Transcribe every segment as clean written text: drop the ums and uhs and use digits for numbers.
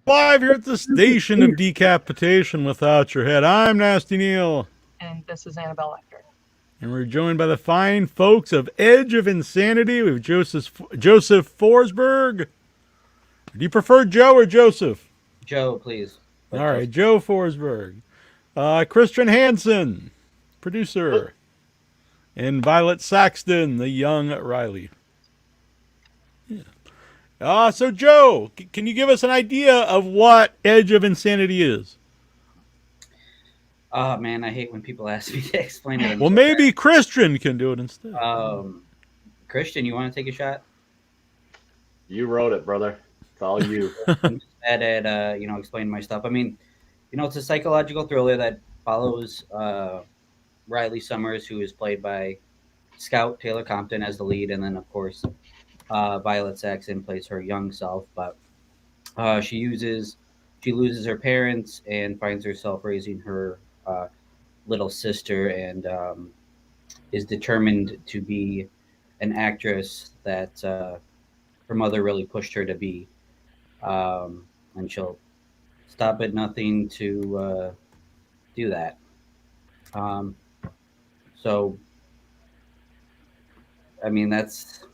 Live here at the station of decapitation without your head. I'm Nasty Neil. And this is Annabelle Lecter. And we're joined by the fine folks of Edge of Insanity. We have Joseph Forsberg. Do you prefer Joe or Joseph? Joe, please. All right, Joe Forsberg. Kristian Hanson, producer. And Violet Saxton, the young Riley. So Joe, can you give us an idea of what Edge of Insanity is? Oh man, I hate when people ask me to explain it. Well, maybe Kristian can do it instead. Kristian, you want to take a shot? You wrote it, brother. It's all you. I'm just bad at explaining my stuff. I mean, it's a psychological thriller that follows Riley Summers, who is played by Scout Taylor Compton as the lead, and then of course Violet Saxton plays her young self. But she loses her parents and finds herself raising her little sister, and is determined to be an actress that her mother really pushed her to be, and she'll stop at nothing to do that. So, I mean, that's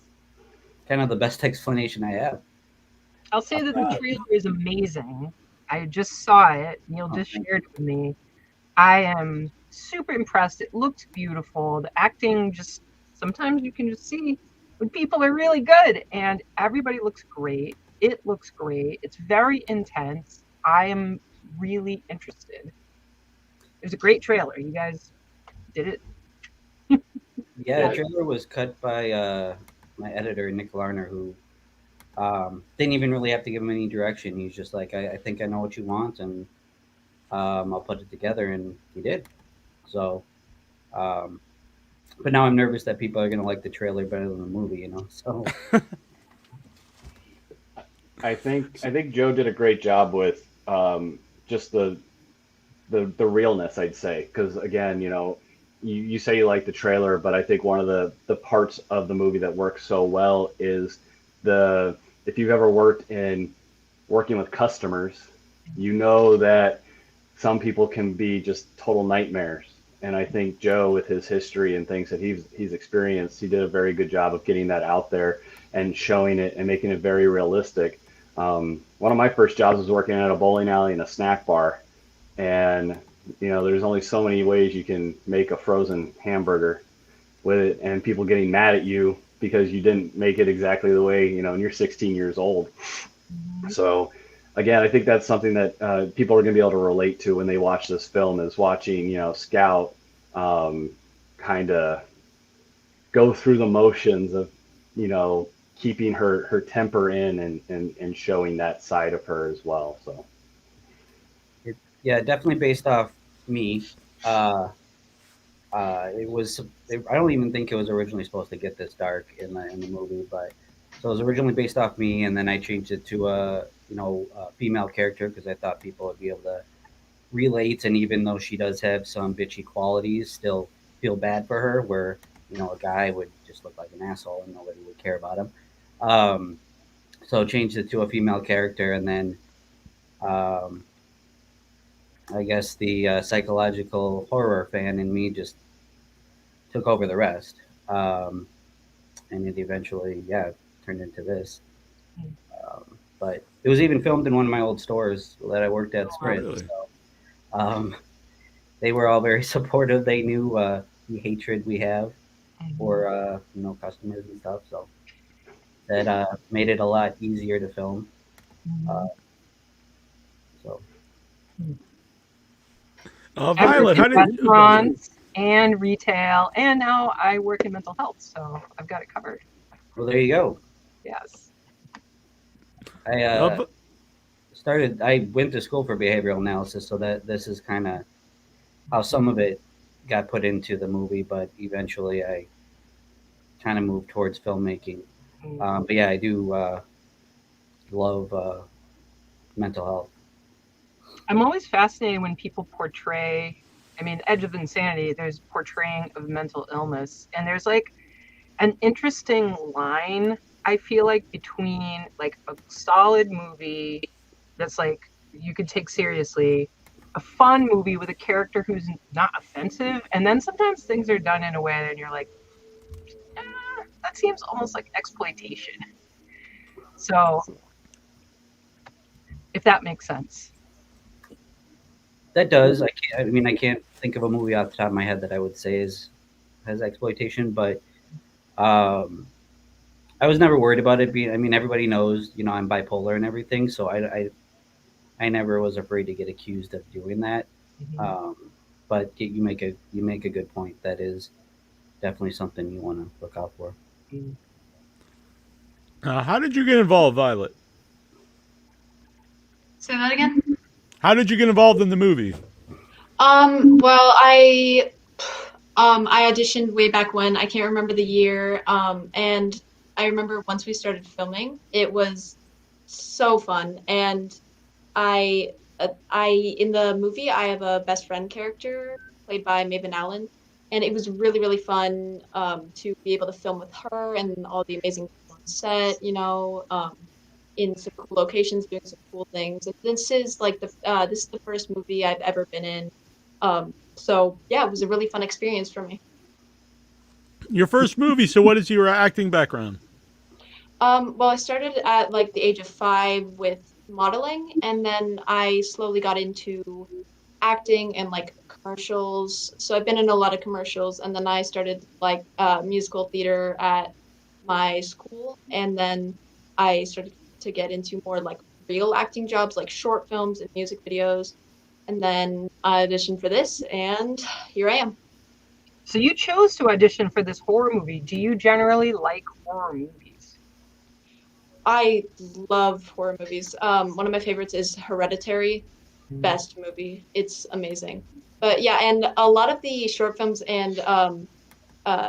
kind of the best explanation I have. I'll say that the trailer is amazing. I just saw it. Neil just shared it with me. I am super impressed. It looks beautiful. The acting, just sometimes you can just see when people are really good, and everybody looks great. It looks great. It's very intense. I am really interested. It was a great trailer. You guys did it. Yeah, the trailer was cut by my editor, Nick Larner, who didn't even really have to give him any direction. He's just like, I think I know what you want, and I'll put it together, and he did. So, but now I'm nervous that people are going to like the trailer better than the movie, So I think Joe did a great job with just the realness, I'd say, because again, you say you like the trailer, but I think one of the parts of the movie that works so well is if you've ever working with customers, you know that some people can be just total nightmares. And I think Joe, with his history and things that he's experienced, he did a very good job of getting that out there and showing it and making it very realistic. One of my first jobs was working at a bowling alley and a snack bar, and there's only so many ways you can make a frozen hamburger with it, and people getting mad at you because you didn't make it exactly the way, and you're 16 years old. So again, I think that's something that people are going to be able to relate to when they watch this film, is watching, Scout kind of go through the motions of, keeping her temper in and showing that side of her as well. So. Yeah, definitely based off me. It was. I don't even think it was originally supposed to get this dark in the movie, but so it was originally based off me, and then I changed it to a female character because I thought people would be able to relate, and even though she does have some bitchy qualities, still feel bad for her. Where a guy would just look like an asshole and nobody would care about him. So changed it to a female character, and then. I guess the psychological horror fan in me just took over the rest, and it eventually, turned into this. But it was even filmed in one of my old stores that I worked at, Sprint. Really? So, they were all very supportive. They knew the hatred we have for customers and stuff, so that made it a lot easier to film. So. Violet, how did restaurants and retail, and now I work in mental health, so I've got it covered. Well, there you go. Yes. I went to school for behavioral analysis, so that this is kind of how some of it got put into the movie, but eventually I kind of moved towards filmmaking. But yeah, I do love mental health. I'm always fascinated when people portray, Edge of Insanity, there's portraying of mental illness. And there's like an interesting line, I feel like, between like a solid movie that's like you could take seriously. A fun movie with a character who's not offensive, and then sometimes things are done in a way that you're like, that seems almost like exploitation. So, if that makes sense. That does. I can't think of a movie off the top of my head that I would say has exploitation, but I was never worried about it being. I mean, everybody knows, I'm bipolar and everything, so I never was afraid to get accused of doing that. Mhm. But you make a good point. That is definitely something you want to look out for. Mm. How did you get involved, Violet? Say that again. How did you get involved in the movie? Well, I auditioned way back when. I can't remember the year. And I remember once we started filming, it was so fun. And I in the movie, I have a best friend character played by Maven Allen, and it was really, really fun to be able to film with her and all the amazing people on set, in some cool locations, doing some cool things. And this is like this is the first movie I've ever been in. So yeah, it was a really fun experience for me. Your first movie. So, what is your acting background? Well, I started at like the age of 5 with modeling, and then I slowly got into acting and like commercials. So I've been in a lot of commercials, and then I started like musical theater at my school, and then I started to get into more like real acting jobs, like short films and music videos. And then I auditioned for this, and here I am. So you chose to audition for this horror movie. Do you generally like horror movies? I love horror movies. One of my favorites is Hereditary. Best movie. It's amazing. But yeah, and a lot of the short films and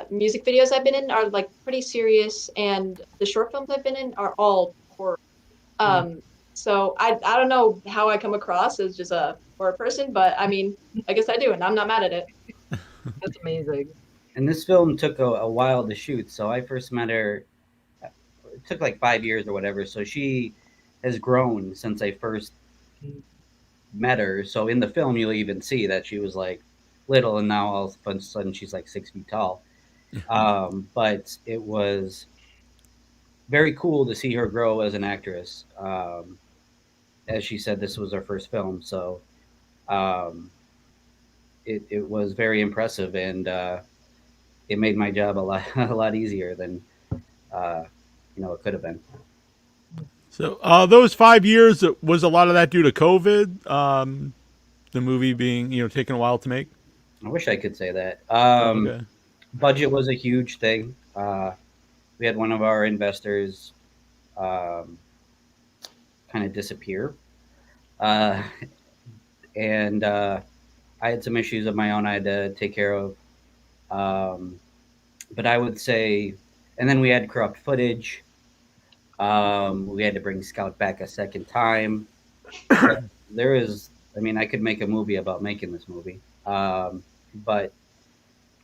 music videos I've been in are like pretty serious, and the short films I've been in are all horror. So I don't know how I come across as just a horror person, but I mean, I guess I do, and I'm not mad at it. That's amazing. And this film took a while to shoot. So I first met her. It took like 5 years or whatever. So she has grown since I first met her. So in the film, you'll even see that she was like little, and now all of a sudden she's like 6 feet tall. But it was very cool to see her grow as an actress. As she said, this was her first film, so it was very impressive, and it made my job a lot a lot easier than it could have been. So, those 5 years, was a lot of that due to COVID? The movie being, taking a while to make? I wish I could say that. Okay. Budget was a huge thing. We had one of our investors kind of disappear. And I had some issues of my own I had to take care of. But I would say, and then we had corrupt footage. We had to bring Scout back a second time. There is, I could make a movie about making this movie. But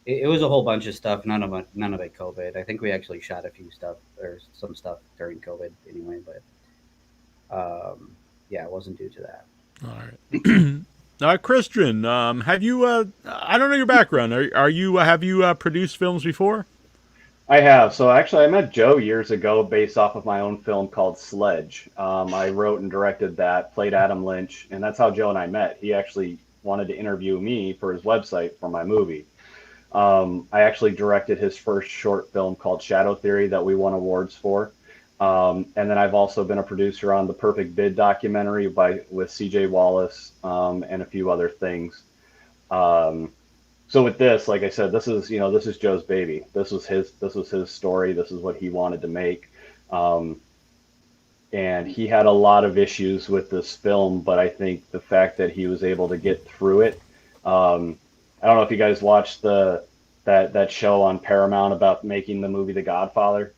it was a whole bunch of stuff. None of it COVID. I think we actually shot a few stuff or some stuff during COVID anyway. But it wasn't due to that. All right. Kristian, have you? I don't know your background. Are you? Have you produced films before? I have. So actually, I met Joe years ago based off of my own film called Sledge. I wrote and directed that, played Adam Lynch, and that's how Joe and I met. He actually wanted to interview me for his website for my movie. I actually directed his first short film called Shadow Theory that we won awards for. And then I've also been a producer on the Perfect Bid documentary with CJ Wallace and a few other things. So with this, like I said, this is Joe's baby. This was his story. This is what he wanted to make. And he had a lot of issues with this film, but I think the fact that he was able to get through it. I don't know if you guys watched that show on Paramount about making the movie The Godfather.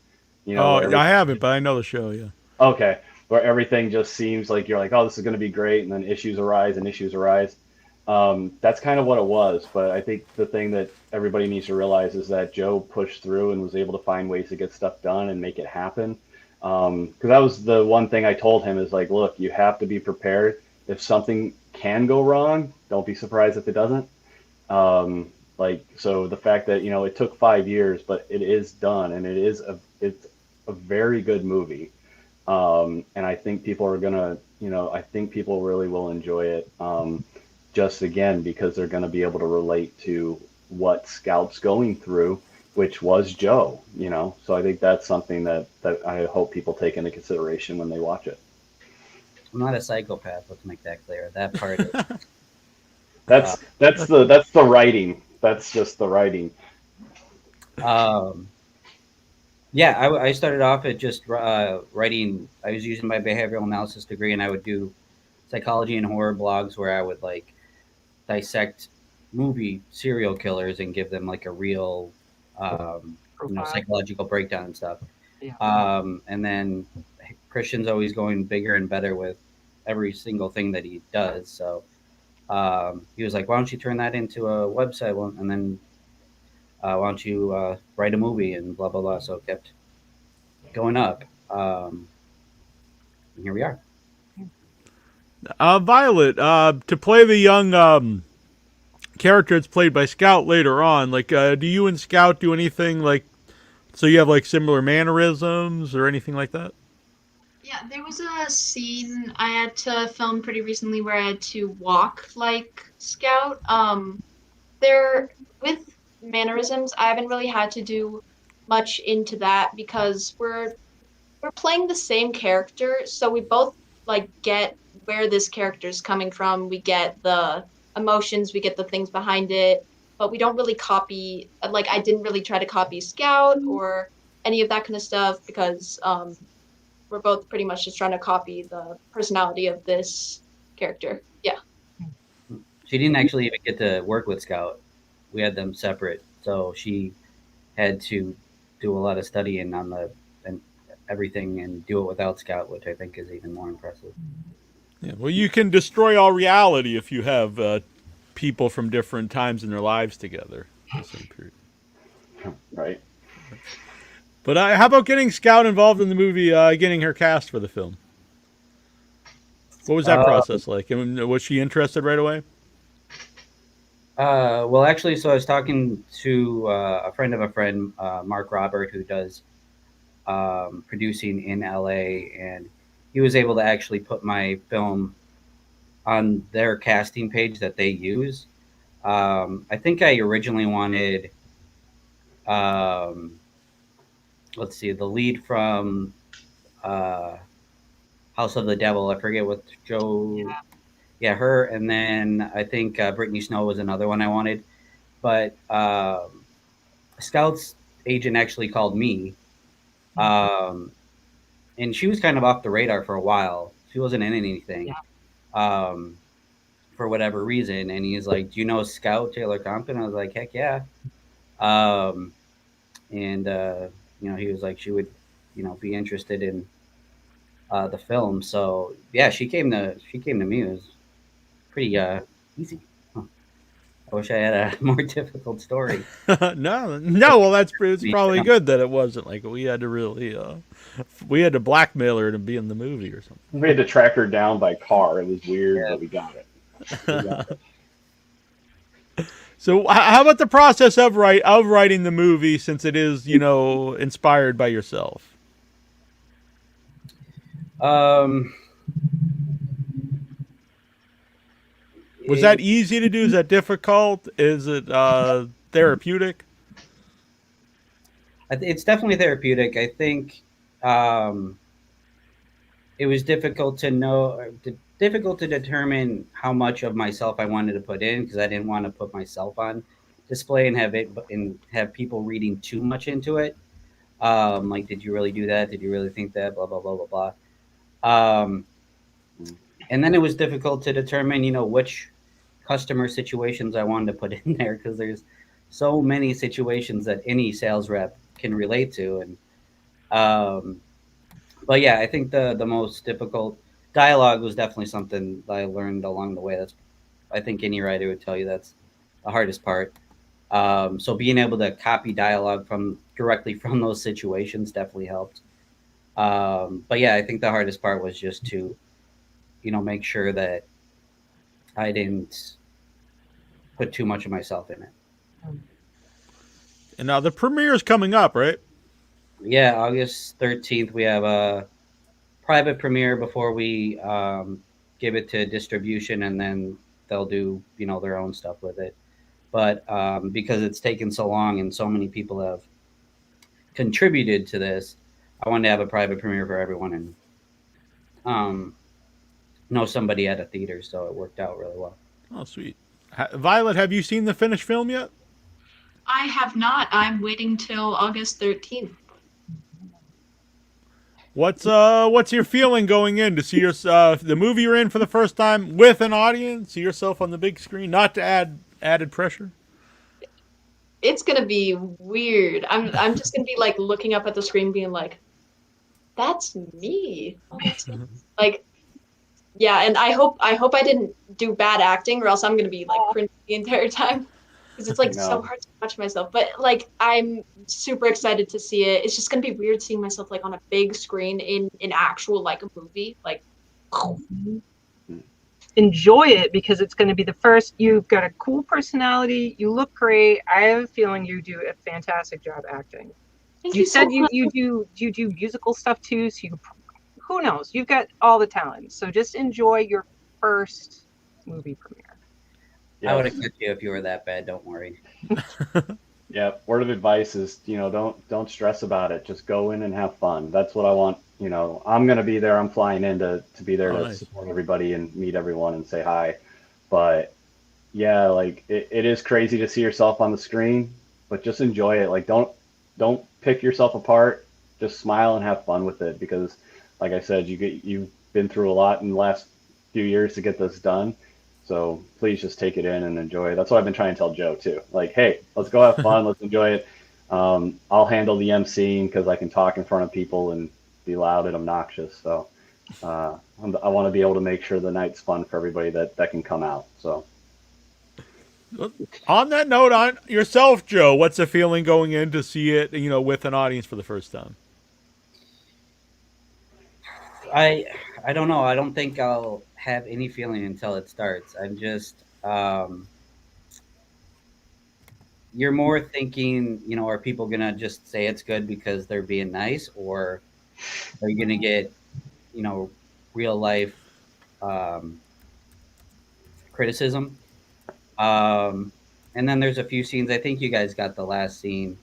I haven't, but I know the show. Yeah. Okay, where everything just seems like you're like, oh, this is going to be great, and then issues arise. That's kind of what it was. But I think the thing that everybody needs to realize is that Joe pushed through and was able to find ways to get stuff done and make it happen. Because that was the one thing I told him is like, look, you have to be prepared. If something can go wrong, don't be surprised if it doesn't. So the fact that, it took 5 years, but it is done, and it's a very good movie. And I think people are gonna, I think people really will enjoy it. Just again, because they're going to be able to relate to what Scout's going through, which was Joe, So I think that's something that I hope people take into consideration when they watch it. I'm not a psychopath. Let's make that clear. That part. Is, that's the writing. That's just the writing. Yeah, I started off at just writing. I was using my behavioral analysis degree, and I would do psychology and horror blogs where I would like dissect movie serial killers and give them like a real, psychological breakdown and stuff. Yeah. And then Kristian's always going bigger and better with every single thing that he does. So he was like, "Why don't you turn that into a website? And then why don't you write a movie?" And blah blah blah. So it kept going up. And here we are. Violet, to play the young character that's played by Scout later on, like, do you and Scout do anything like, so you have like similar mannerisms or anything like that? Yeah, there was a scene I had to film pretty recently where I had to walk like Scout. There with mannerisms, I haven't really had to do much into that because we're playing the same character, so we both like get where this character is coming from. We get the emotions, we get the things behind it, but we don't really copy. Like I didn't really try to copy Scout or any of that kind of stuff because we're both pretty much just trying to copy the personality of this character. Yeah. She didn't actually even get to work with Scout. We had them separate, so she had to do a lot of studying on and everything and do it without Scout, which I think is even more impressive. Yeah. Well, you can destroy all reality if you have people from different times in their lives together. The same period. Right. But how about getting Scout involved in the movie, getting her cast for the film? What was that process like? And was she interested right away? Well, actually, so I was talking to a friend of a friend, Mark Robert, who does producing in LA, and he was able to actually put my film on their casting page that they use. I think I originally wanted, let's see, the lead from House of the Devil. I forget what Joe. Yeah, her, and then I think Brittany Snow was another one I wanted. But Scout's agent actually called me, and she was kind of off the radar for a while. She wasn't in anything, for whatever reason. And he's like, "Do you know Scout Taylor Compton?" I was like, "Heck yeah!" And he was like, she would, be interested in the film. So yeah, she came to me. It was pretty easy. Huh. I wish I had a more difficult story. No. Well, it's probably good that it wasn't like we had to really, we had to blackmail her to be in the movie or something. We had to track her down by car. It was weird, but we got it. So, how about the process of writing the movie, since it is, inspired by yourself? Was that easy to do? Is that difficult? Is it therapeutic? It's definitely therapeutic. I think it was difficult to determine how much of myself I wanted to put in, because I didn't want to put myself on display and have people reading too much into it. Like, did you really do that? Did you really think that? Blah blah blah blah blah. And then it was difficult to determine, which customer situations I wanted to put in there, because there's so many situations that any sales rep can relate to. And but yeah, I think the most difficult dialogue was definitely something that I learned along the way. I think any writer would tell you that's the hardest part. So being able to copy dialogue directly from those situations definitely helped. But yeah, I think the hardest part was just to, make sure that I didn't put too much of myself in it. And now the premiere is coming up, right? Yeah, August 13th, we have a private premiere before we give it to distribution, and then they'll do, their own stuff with it. But because it's taken so long and so many people have contributed to this, I wanted to have a private premiere for everyone and know somebody at a theater, so it worked out really well. Oh, sweet. Violet, have you seen the finished film yet? I have not. I'm waiting till August 13th. What's your feeling going in to see the movie you're in for the first time with an audience? See yourself on the big screen, not to add added pressure. It's gonna be weird. I'm just gonna be like looking up at the screen, being like, "That's me." Like, yeah. And I hope I didn't do bad acting, or else I'm gonna be like cringing the entire time. Because it's like so hard to watch myself. But like I'm super excited to see it. It's just gonna be weird seeing myself like on a big screen in an actual like a movie. Like enjoy it because it's going to be the first. You've got a cool personality. You look great. I have a feeling you do a fantastic job acting. You said you do musical stuff too. So who knows? You've got all the talent. So just enjoy your first movie premiere. I would have kept you if you were that bad. Don't worry. Yeah. Word of advice is, don't stress about it. Just go in and have fun. That's what I want. I'm going to be there. I'm flying in to be there to support everybody and meet everyone and say hi. But yeah, like it is crazy to see yourself on the screen, but just enjoy it. Like don't pick yourself apart. Just smile and have fun with it because, like I said, you've been through a lot in the last few years to get this done. So please just take it in and enjoy it. That's what I've been trying to tell Joe too. Like, hey, let's go have fun. Let's enjoy it. I'll handle the emceeing because I can talk in front of people and be loud and obnoxious. So I want to be able to make sure the night's fun for everybody that can come out. So on that note, on yourself, Joe, what's the feeling going in to see it, with an audience for the first time? I don't know. I don't think I'll have any feeling until it starts. I'm just you're more thinking, are people gonna just say it's good because they're being nice, or are you gonna get, real life criticism? And then there's a few scenes. I think you guys got the last scene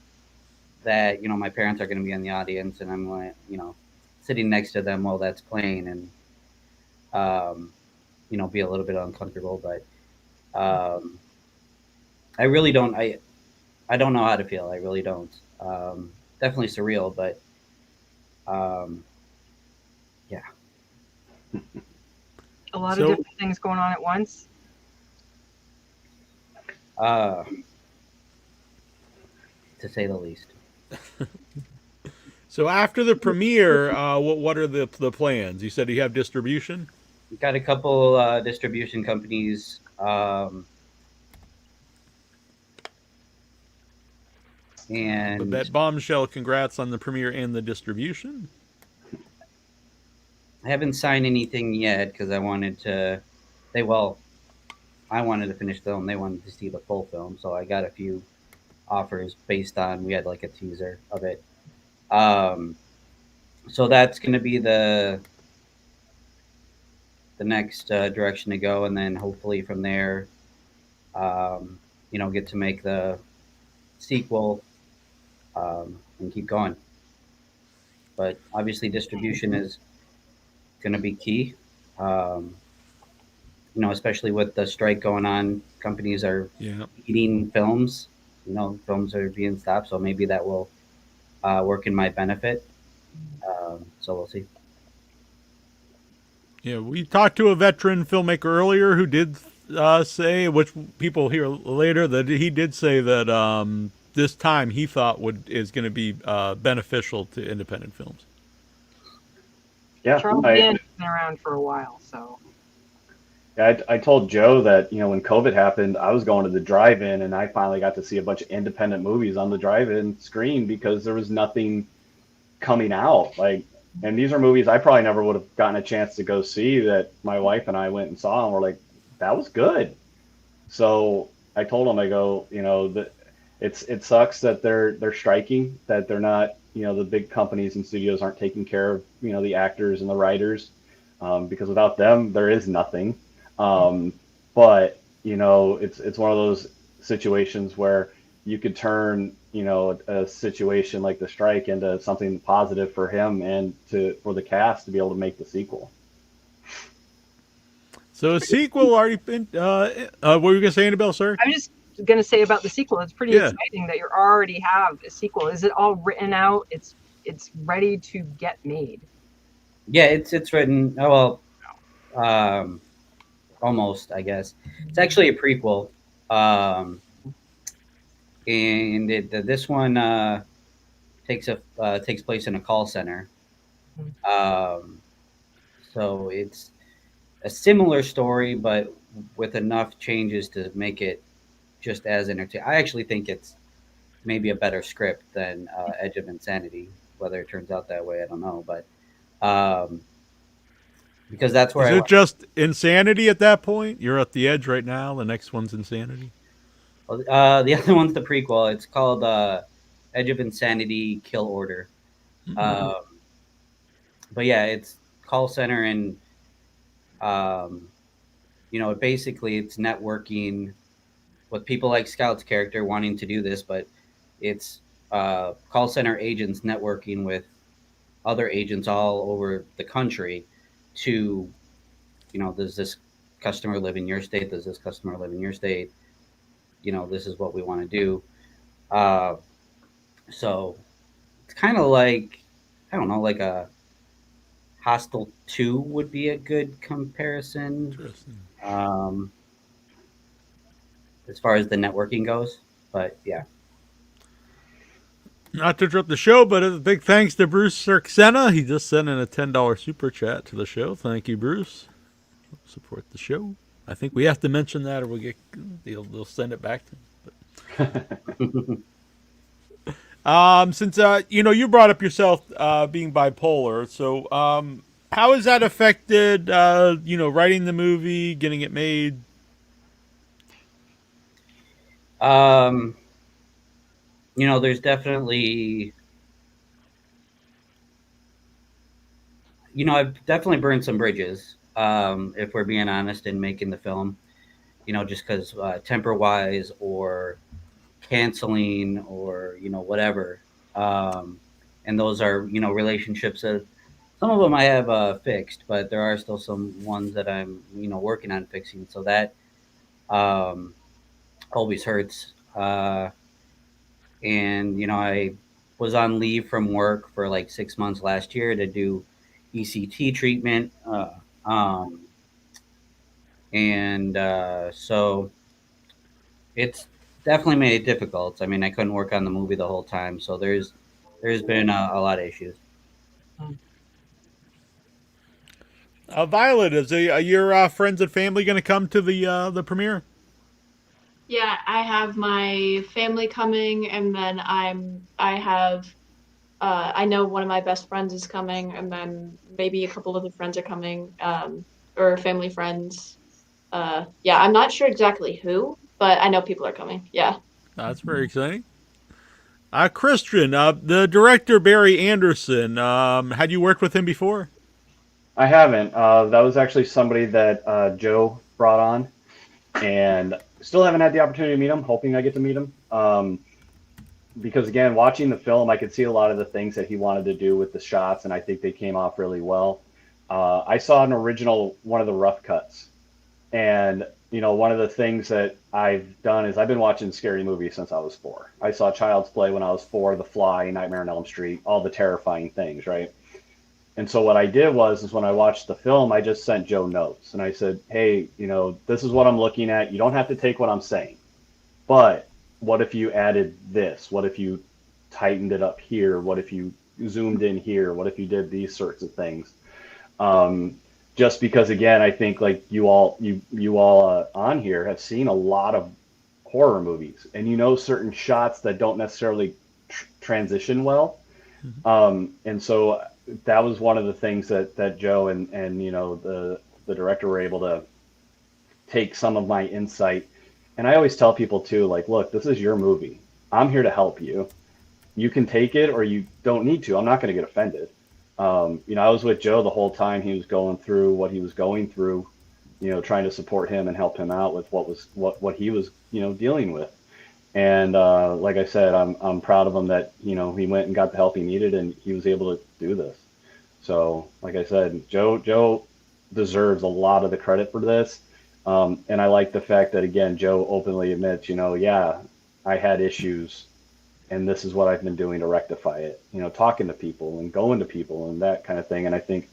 that, my parents are gonna be in the audience, and I'm like, sitting next to them while that's playing, and be a little bit uncomfortable. But I really don't. I don't know how to feel. I really don't. Definitely surreal, but yeah. A lot of different things going on at once. To say the least. So after the premiere, what are the plans? You said you have distribution? We've got a couple distribution companies. And But that bombshell, congrats on the premiere and the distribution. I haven't signed anything yet because I wanted to. I wanted to finish the film. They wanted to see the full film, so I got a few offers based on. We had like a teaser of it. So that's going to be the next direction to go, and then hopefully from there, get to make the sequel and keep going. But obviously, distribution is going to be key. Especially with the strike going on, companies are eating films. Films are being stopped, so maybe that will work in my benefit. So we'll see. Yeah, we talked to a veteran filmmaker earlier who did say, which people hear later, that he did say that this time he thought is going to be beneficial to independent films. Yeah, Charles Band's been around for a while, so. Yeah, I told Joe that, when COVID happened, I was going to the drive-in, and I finally got to see a bunch of independent movies on the drive-in screen because there was nothing coming out. Like, And these are movies I probably never would have gotten a chance to go see, that my wife and I went and saw, and we're like, that was good. So I told them, I go, that it sucks that they're striking, that they're not, the big companies and studios aren't taking care of, the actors and the writers, because without them, there is nothing. But it's one of those situations where you could turn, a situation like the strike into something positive for him and for the cast to be able to make the sequel. So a sequel already been. What were you gonna say, Annabelle? Sorry. I'm just going to say about the sequel. It's pretty Yeah. exciting that you already have a sequel. Is it all written out? It's ready to get made. Yeah, it's written. Oh well, almost. I guess it's actually a prequel, and this one takes place in a call center. So it's a similar story, but with enough changes to make it just as entertaining. I actually think it's maybe a better script than Edge of Insanity. Whether it turns out that way, I don't know. But because that's where Is it just Insanity at that point? You're at the edge right now. The next one's Insanity. the other one's the prequel. It's called Edge of Insanity: Kill Order. But yeah, it's call center, and basically it's networking with people like Scout's character wanting to do this, but it's call center agents networking with other agents all over the country to, does this customer live in your state? Does this customer live in your state? This is what we want to do. So it's kind of like, I don't know, like a Hostel 2 would be a good comparison. Interesting. As far as the networking goes. But yeah. Not to interrupt the show, but a big thanks to Bruce Cirksena. He just sent in a $10 super chat to the show. Thank you, Bruce. Support the show. I think we have to mention that, or they'll send it back to him. Since you brought up yourself being bipolar, so how has that affected writing the movie, getting it made? There's definitely, I've definitely burned some bridges, if we're being honest, in making the film, just because temper-wise or canceling or, whatever. And those are, relationships that some of them I have fixed, but there are still some ones that I'm, working on fixing. So that always hurts. And, I was on leave from work for like 6 months last year to do ECT treatment. So it's definitely made it difficult. I mean, I couldn't work on the movie the whole time. So there's been a lot of issues. Violet, is your friends and family going to come to the premiere? Yeah, I have my family coming, and then I know one of my best friends is coming, and then maybe a couple other friends are coming, or family friends. Yeah, I'm not sure exactly who, but I know people are coming. Yeah. That's very exciting. Kristian, the director Barry Anderson, had you worked with him before? I haven't. That was actually somebody that Joe brought on, and still haven't had the opportunity to meet him. Hoping I get to meet him. Because again, watching the film, I could see a lot of the things that he wanted to do with the shots, and I think they came off really well. I saw an original, one of the rough cuts, and one of the things that I've done is I've been watching scary movies since I was 4. I saw Child's Play when I was 4, The Fly, Nightmare on Elm Street, all the terrifying things, right? And so what I did is when I watched the film, I just sent Joe notes, and I said, hey, this is what I'm looking at. You don't have to take what I'm saying, but what if you added this? What if you tightened it up here? What if you zoomed in here? What if you did these sorts of things? Just because, again, I think like you all on here have seen a lot of horror movies, and certain shots that don't necessarily transition well. And so that was one of the things that Joe and the director were able to take some of my insight. And I always tell people too, like, look, this is your movie. I'm here to help you. You can take it or you don't need to. I'm not going to get offended. I was with Joe the whole time he was going through what he was going through, trying to support him and help him out with what he was, dealing with. And like I said, I'm proud of him that, he went and got the help he needed and he was able to do this. So, like I said, Joe deserves a lot of the credit for this. And I like the fact that, again, Joe openly admits, yeah, I had issues and this is what I've been doing to rectify it, talking to people and going to people and that kind of thing. And I think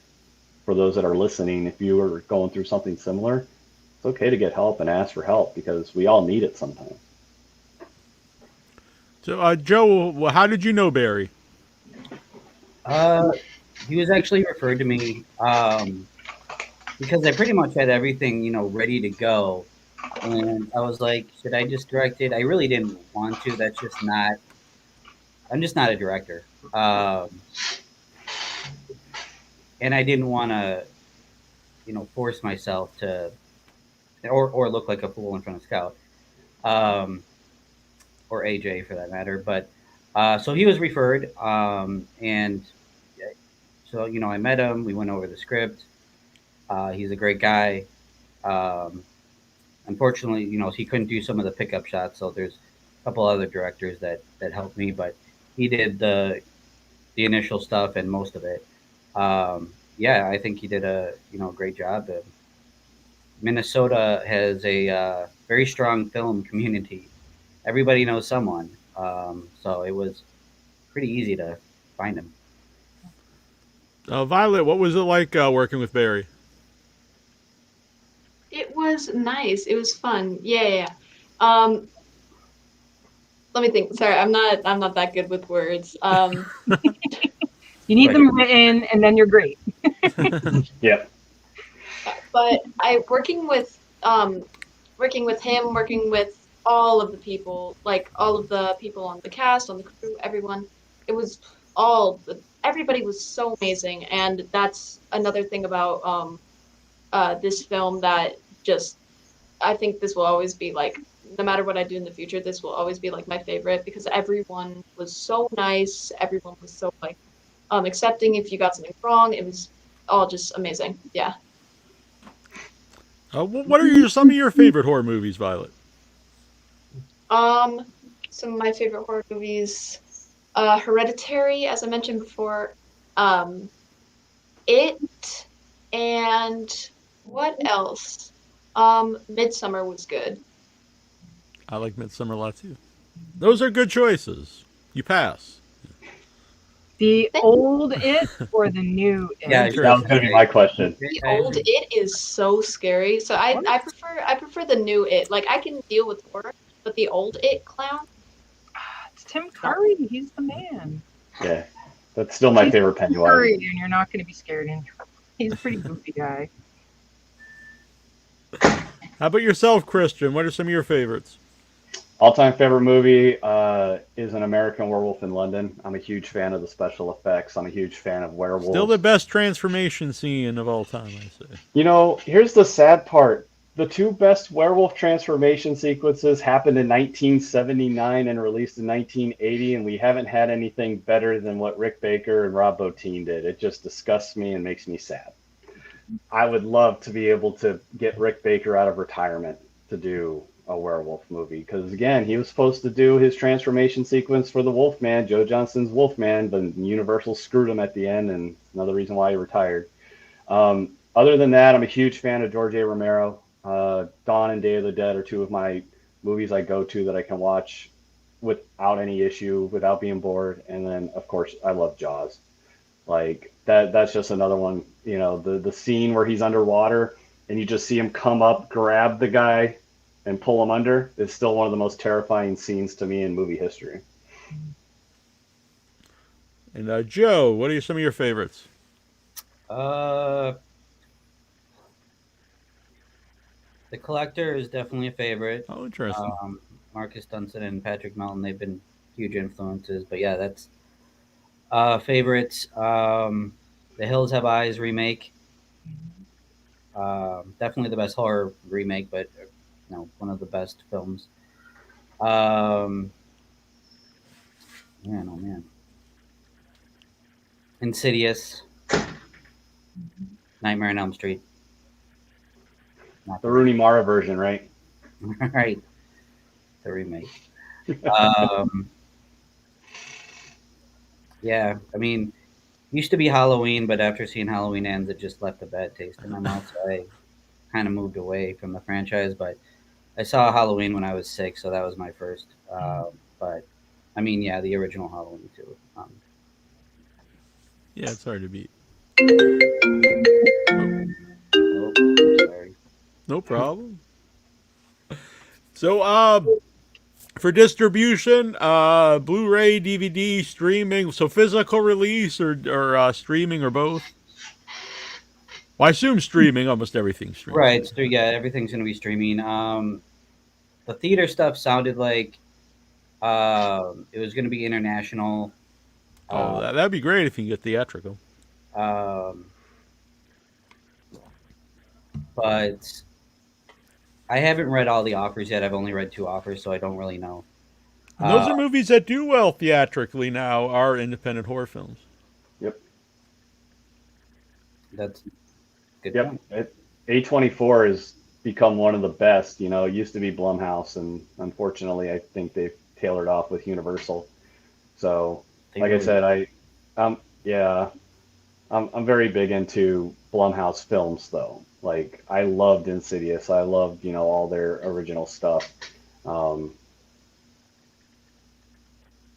for those that are listening, if you are going through something similar, it's okay to get help and ask for help because we all need it sometimes. So, Joe, how did you know Barry? He was actually referred to me because I pretty much had everything, ready to go. And I was like, should I just direct it? I really didn't want to. I'm just not a director. And I didn't want to, force myself to, or look like a fool in front of Scout, or AJ for that matter. But so he was referred, and so I met him. We went over the script. He's a great guy. Unfortunately, he couldn't do some of the pickup shots. So there's a couple other directors that helped me, but he did the initial stuff and most of it. Yeah, I think he did a great job. Minnesota has a very strong film community. Everybody knows someone, so it was pretty easy to find him. Violet, what was it like working with Barry? It was nice. It was fun. Yeah. Let me think. Sorry, I'm not that good with words. You need them written, and then you're great. Yeah. But working with him, working with all of the people, like all of the people on the cast, on the crew, everyone. It was everybody was so amazing, and that's another thing about this film that just I think this will always be like, no matter what I do in the future, this will always be like my favorite because everyone was so nice. Everyone was so like accepting if you got something wrong. It was all just amazing. Yeah. What are some of your favorite horror movies, Violet? Some of my favorite horror movies, Hereditary, as I mentioned before, It, and what else? Midsummer was good. I like Midsummer a lot too. Those are good choices. You pass. The old It or the new It? Yeah, That was going to be my question. The old It is so scary. So I prefer the new It. Like I can deal with horror, but the old It clown. It's Tim Curry. He's the man. Yeah, that's still my favorite Pennywise. Curry, and you're not going to be scared. And he's a pretty goofy guy. How about yourself, Kristian? What are some of your favorites? All-time favorite movie is An American Werewolf in London. I'm a huge fan of the special effects. I'm a huge fan of werewolves. Still the best transformation scene of all time, I say. Here's the sad part. The two best werewolf transformation sequences happened in 1979 and released in 1980, and we haven't had anything better than what Rick Baker and Rob Bottin did. It just disgusts me and makes me sad. I would love to be able to get Rick Baker out of retirement to do a werewolf movie, because again, he was supposed to do his transformation sequence for the Wolfman, Joe Johnston's Wolfman, but Universal screwed him at the end, and another reason why he retired. Other than that, I'm a huge fan of George A. Romero. Dawn and Day of the Dead are two of my movies I go to that I can watch without any issue, without being bored. And then, of course, I love Jaws. Like that's just another one. The scene where he's underwater and you just see him come up, grab the guy, and pull him under is still one of the most terrifying scenes to me in movie history. And Joe, what are some of your favorites? The Collector is definitely a favorite. Oh, interesting. Marcus Dunson and Patrick Melton, they've been huge influences. But yeah, that's favorites. The Hills Have Eyes remake. Definitely the best horror remake, but one of the best films. Man, oh man. Insidious. Nightmare on Elm Street. The Rooney Mara version, right? Right. The remake. Yeah, I mean, used to be Halloween, but after seeing Halloween Ends, it just left a bad taste in my mouth. So I kind of moved away from the franchise. But I saw Halloween when I was 6, so that was my first. But I mean, yeah, the original Halloween too. Yeah, it's hard to beat. Oh, sorry. No problem. So, for distribution, Blu-ray, DVD, streaming, so physical release or streaming or both? Well, I assume streaming. Almost everything's streaming. Right. So yeah, everything's going to be streaming. The theater stuff sounded like it was going to be international. Oh, that'd be great if you can get theatrical. But I haven't read all the offers yet. I've only read 2 offers, so I don't really know. And those are movies that do well theatrically now, are independent horror films. Yep. That's good. Yep. A24 has become one of the best. You know, it used to be Blumhouse, and unfortunately, I think they've tailored off with Universal. So, like I said, I'm very big into Blumhouse films, though. Like, I loved Insidious. I loved, all their original stuff. I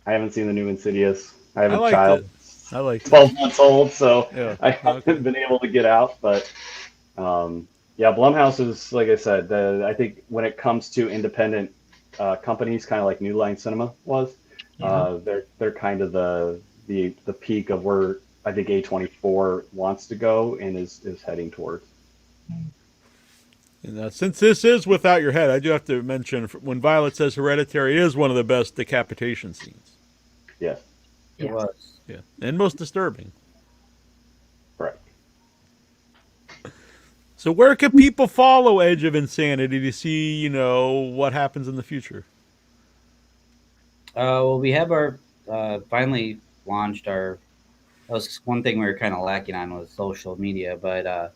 haven't seen the new Insidious. I have a child. I like 12 months old, so yeah, I haven't been able to get out. But yeah, Blumhouse is, like I said, I think when it comes to independent companies, kind of like New Line Cinema was, they're kind of the peak of where I think A24 wants to go and is heading towards. And since this is Without Your Head, I do have to mention when Violet says Hereditary is one of the best decapitation scenes. Yes. It was. Yeah, and most disturbing. Right. So where can people follow Edge of Insanity to see, what happens in the future? Well, we have our finally launched our. That was one thing we were kind of lacking on was social media, but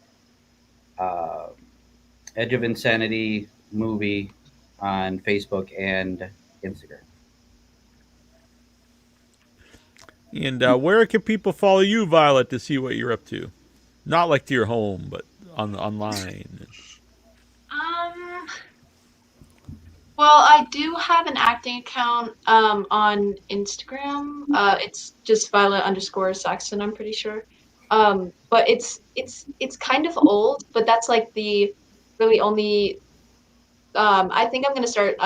Edge of Insanity movie on Facebook and Instagram. And where can people follow you, Violet, to see what you're up to? Not like to your home, but online. Well, I do have an acting account on Instagram. It's just Violet_Saxton, I'm pretty sure. But it's kind of old, but that's like the really only. I think I'm gonna start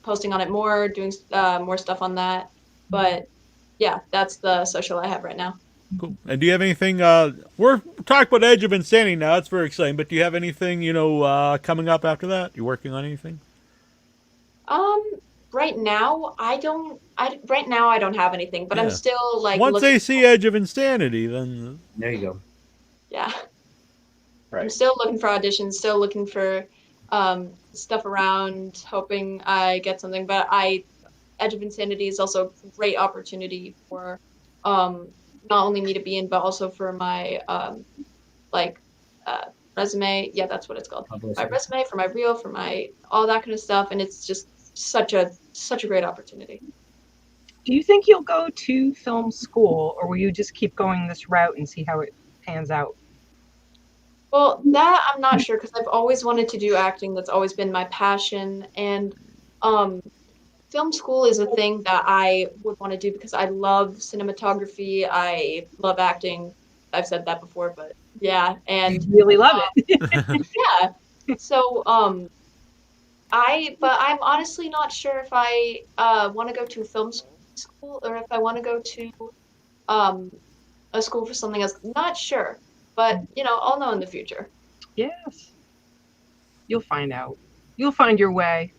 posting on it more, doing more stuff on that. But yeah, that's the social I have right now. Cool. And do you have anything? We're talking about Edge of Insanity now. It's very exciting. But do you have anything coming up after that? You working on anything? Right now I don't have anything, but I'm still like once they see Edge of Insanity, then there you go. Yeah. Right. I'm still looking for auditions, still looking for stuff around, hoping I get something. But Edge of Insanity is also a great opportunity for not only me to be in, but also for my resume. Yeah, that's what it's called. My resume, for my reel, for my all that kind of stuff, and it's just such a great opportunity. Do you think you'll go to film school, or will you just keep going this route and see how it pans out? Well, that I'm not sure, because I've always wanted to do acting. That's always been my passion, and film school is a thing that I would want to do because I love cinematography. I love acting. I've said that before, but yeah, and you really love it. Yeah. So but I'm honestly not sure if I want to go to film school or if I want to go to a school for something else. Not sure, but I'll know in the future. Yes. You'll find out. You'll find your way.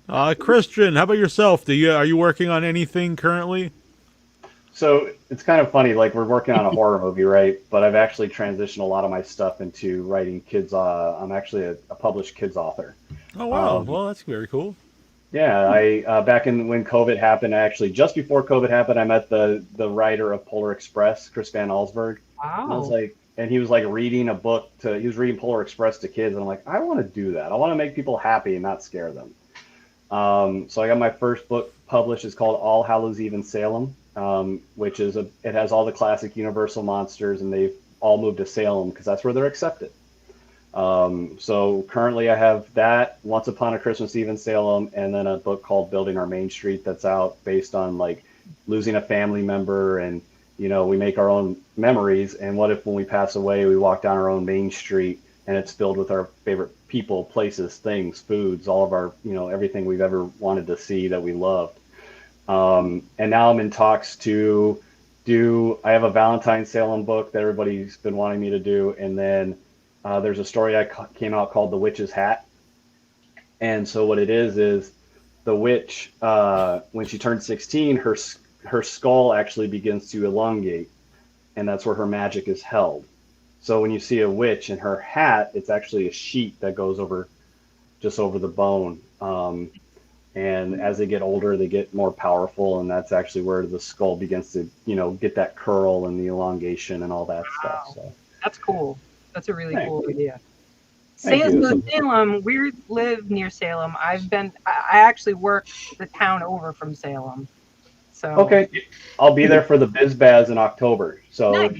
Kristian, how about yourself? Are you working on anything currently? So it's kind of funny, like we're working on a horror movie, right? But I've actually transitioned a lot of my stuff into writing kids. I'm actually a published kids author. Oh wow. Um, Well, that's very cool. yeah, I back in when COVID happened, actually just before COVID happened, I met the writer of Polar Express, Kristian Hanson, and I was Wow. like, and he was like reading a book to, he was reading Polar Express to kids, and I'm like, I want to do that. I want to make people happy and not scare them. So I got my first book published. It's called All Hallows Eve in Salem, which is it has all the classic Universal monsters, and they've all moved to Salem because that's where they're accepted. So currently I have that, Once Upon a Christmas Eve in Salem, and then a book called Building Our Main Street that's out based on like losing a family member, and we make our own memories, and what if when we pass away we walk down our own main street and it's filled with our favorite people, places, things, foods, all of our, everything we've ever wanted to see that we loved. And now I'm in talks to I have a Valentine Salem book that everybody's been wanting me to do. And then there's a story came out called The Witch's Hat. And so what it is the witch, when she turns 16, her skull actually begins to elongate. And that's where her magic is held. So when you see a witch in her hat, it's actually a sheet that goes just over the bone. And as they get older, they get more powerful, and that's actually where the skull begins to, get that curl and the elongation and all that stuff. Wow. So That's cool. That's a really Thank cool idea. Thank you. Salem, we live near Salem. I actually work the town over from Salem. So okay, I'll be there for the Biz Baz in October. So Nice.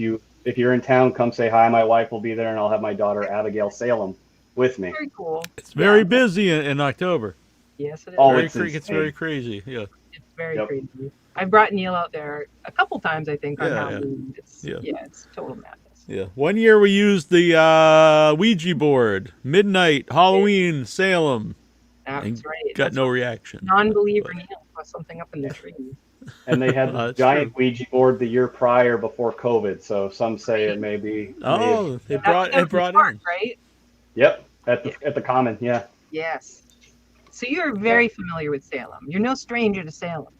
if you're in town, come say hi. My wife will be there, and I'll have my daughter Abigail Salem with me. Very cool. It's very busy in October. Yes, it is. Oh, Very it's it's insane. very crazy. Yeah. It's very Yep. crazy. I brought Neil out there a couple times, I think, on Yeah, yeah. Halloween. Yeah. It's total madness. Yeah. One year we used the Ouija board, midnight, Halloween, Salem. That's And right. got That's no reaction. non-believer Neil saw something up in the tree. And they had the That's giant true. Ouija board the year prior before COVID. So some say it may be. Oh, it That's brought in the park, in. right? Yep, at the Common. Yeah. Yes. So you're very familiar with Salem. You're no stranger to Salem.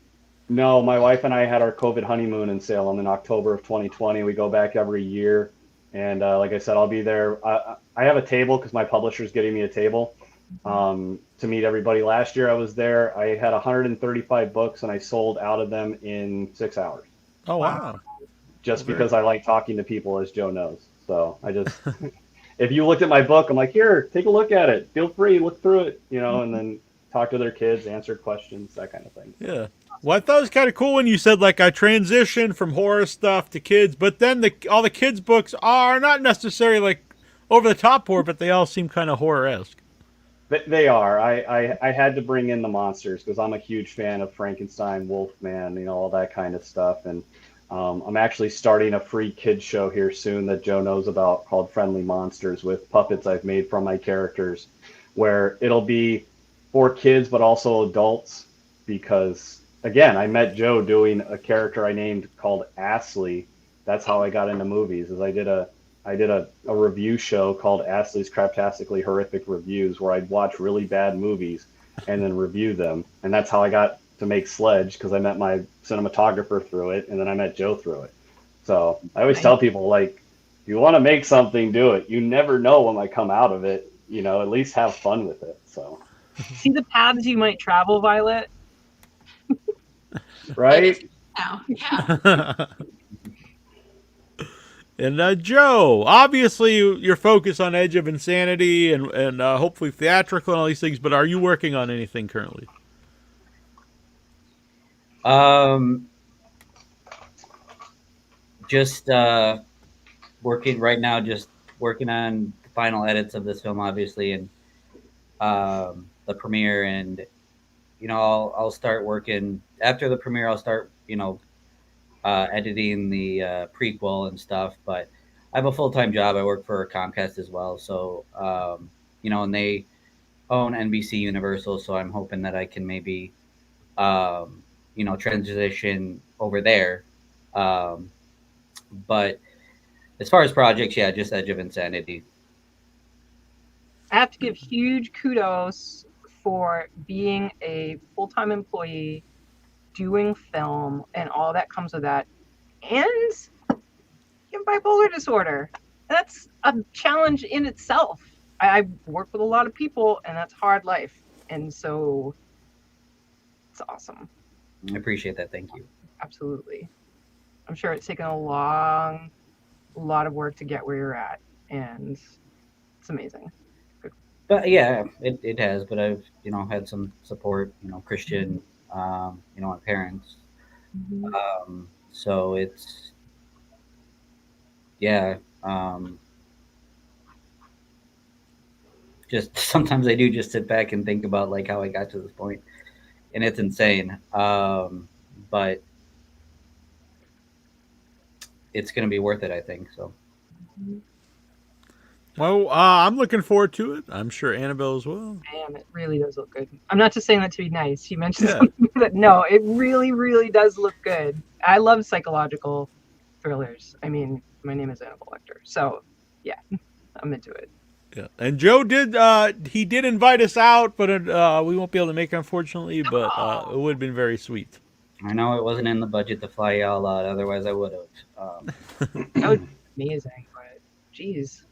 No, my wife and I had our COVID honeymoon in Salem in October of 2020. We go back every year, and like I said, I'll be there. I have a table because my publisher's getting me a table to meet everybody. Last year I was there. I had 135 books, and I sold out of them in 6 hours. Oh wow. Just Very because I like talking to people, as Joe knows. So I just, if you looked at my book, I'm like, here, take a look at it. Feel free, look through it, and then talk to their kids, answer questions, that kind of thing. Yeah. Well, I thought it was kind of cool when you said like I transitioned from horror stuff to kids, but then all the kids' books are not necessarily like over the top horror, but they all seem kind of horror-esque. They are. I had to bring in the monsters because I'm a huge fan of Frankenstein, Wolfman, all that kind of stuff. And I'm actually starting a free kids show here soon that Joe knows about called Friendly Monsters with puppets I've made from my characters, where it'll be for kids but also adults because, again, I met Joe doing a character I named called Astley. That's how I got into movies. Is I did a review show called Astley's Craptastically Horrific Reviews where I'd watch really bad movies and then review them. And that's how I got to make Sledge because I met my cinematographer through it, and then I met Joe through it. So I always tell people, like, if you want to make something, do it. You never know what might come out of it. At least have fun with it. So See the paths you might travel, Violet? right? Oh, yeah. And Joe, obviously you're focused on Edge of Insanity and hopefully theatrical and all these things, but are you working on anything currently? Just working right now, just working on the final edits of this film, obviously, and the premiere. And I'll start working after the premiere. I'll start editing the prequel and stuff. But I have a full-time job. I work for Comcast as well, so and they own NBC Universal, so I'm hoping that I can maybe transition over there. But as far as projects, yeah, just Edge of Insanity. I have to give huge kudos for being a full-time employee, doing film, and all that comes with that. and you have bipolar disorder. That's a challenge in itself. I work with a lot of people, and that's hard life. And so it's awesome. I appreciate that. Thank you. Absolutely. I'm sure it's taken a lot of work to get where you're at, and it's amazing. But yeah, it has. But I've had some support. Christian. My parents. So it's yeah. Just sometimes I do just sit back and think about like how I got to this point, and it's insane. But it's going to be worth it, I think. So. Well, I'm looking forward to it. I'm sure Annabelle as well. Man, it really does look good. I'm not just saying that to be nice. You mentioned something that no, it really, really does look good. I love psychological thrillers. I mean, my name is Annabelle Lecter, so yeah, I'm into it. Yeah, and Joe did. He did invite us out, but we won't be able to make it, unfortunately. But it would have been very sweet. I know it wasn't in the budget to fly y'all out. Otherwise, I would have. That would be amazing, but geez.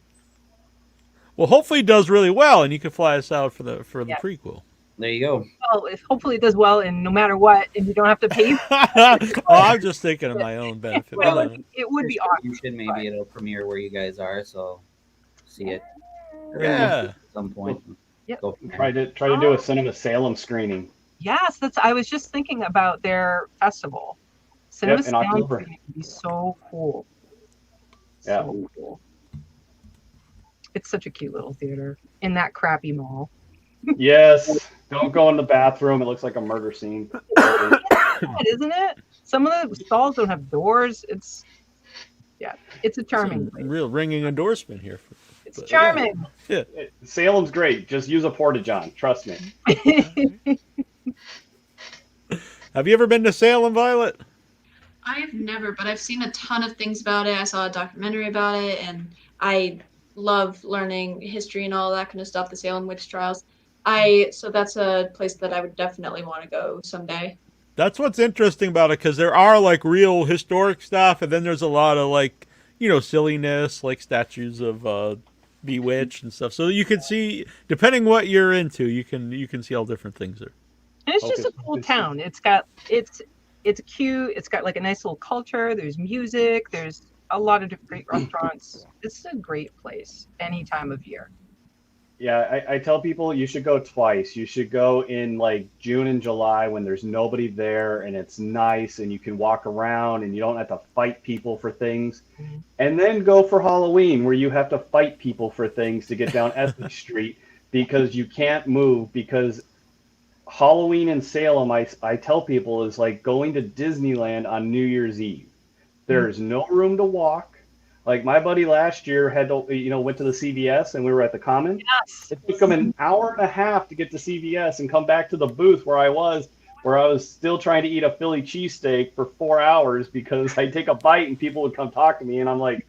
Well, hopefully it does really well, and you can fly us out for the prequel. There you go. Well, if hopefully it does well, and no matter what, and you don't have to pay. I'm just thinking of my own benefit. Well, it would be awesome. You should maybe it'll premiere where you guys are, so see it. Yeah. At some point. Yep. Go from there. Try to do a Cinema Salem screening. Yes, I was just thinking about their festival. Cinema in Salem October. would be so cool. Yeah. So cool. It's such a cute little theater in that crappy mall. Yes. Don't go in the bathroom. It looks like a murder scene. Isn't it? Some of the stalls don't have doors. It's a charming place. Real ringing endorsement here. It's charming. Yeah. Salem's great. Just use a porta-john. Trust me. Have you ever been to Salem, Violet? I have never, but I've seen a ton of things about it. I saw a documentary about it, and I love learning history and all that kind of stuff, the Salem witch trials. So that's a place that I would definitely want to go someday. That's what's interesting about it, because there are like real historic stuff, and then there's a lot of like, silliness, like statues of Bewitched and stuff. So you can see, depending what you're into, you can see all different things there. And it's just a cool town. It's cute. It's got like a nice little culture. There's music. There's a lot of great restaurants. It's a great place any time of year. Yeah, I tell people you should go twice. You should go in like June and July when there's nobody there and it's nice and you can walk around and you don't have to fight people for things. Mm-hmm. And then go for Halloween where you have to fight people for things to get down Essex Street because you can't move, because Halloween in Salem, I tell people, is like going to Disneyland on New Year's Eve. There's no room to walk. Like my buddy last year had to, went to the CVS and we were at the Common. Yes. It took him an hour and a half to get to CVS and come back to the booth where I was still trying to eat a Philly cheesesteak for 4 hours because I'd take a bite and people would come talk to me and I'm like,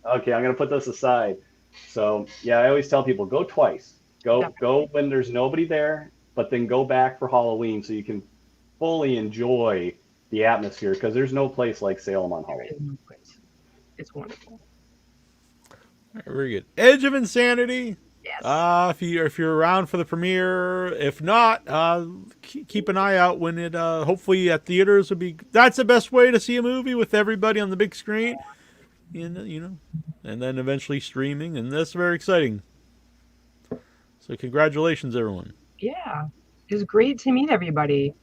okay, I'm going to put this aside. So yeah, I always tell people, go twice. Go when there's nobody there, but then go back for Halloween so you can fully enjoy the atmosphere, because there's no place like Salem on Halloween. It's wonderful. Very good. Edge of Insanity. Yes. If you're around for the premiere, if not, keep an eye out when it. Hopefully at theaters would be. That's the best way to see a movie, with everybody on the big screen. And then eventually streaming, and that's very exciting. So congratulations, everyone. Yeah, it was great to meet everybody.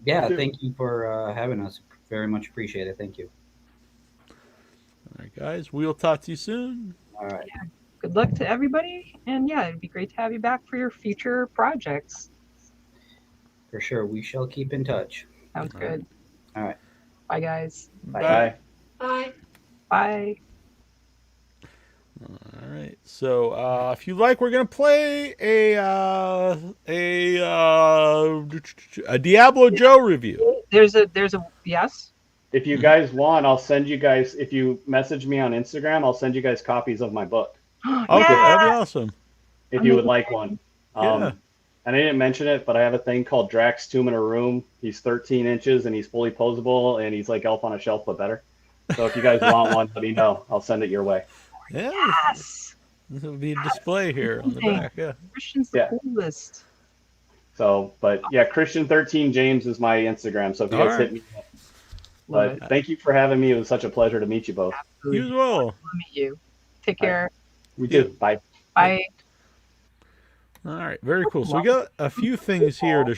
Yeah, thank you for having us. Very much appreciate it. Thank you. All right, guys. We'll talk to you soon. All right. Yeah. Good luck to everybody. And yeah, it'd be great to have you back for your future projects. For sure. We shall keep in touch. Sounds good. All right. Bye, guys. Bye. Bye. Bye. All right. So if you like, we're gonna play a Diablo Joe review. There's a yes. If you guys want, I'll send you guys, if you message me on Instagram, I'll send you guys copies of my book. Okay, that'd be awesome. If you would like one. Yeah. And I didn't mention it, but I have a thing called Drax Tomb in a Room. He's 13 inches and he's fully posable and he's like Elf on a Shelf, but better. So if you guys want one, let me know. I'll send it your way. Yeah, Yes. this will be a display here on the back. Yeah. Kristian's the Yeah. coolest. So, but yeah, Christian13 James is my Instagram. So if you All guys right. hit me up. Love But thank you for having me. It was such a pleasure to meet you both. You as well. Love to meet you. Take Bye. care. We do. Bye. Bye. All right, very cool. So we got a few things here to.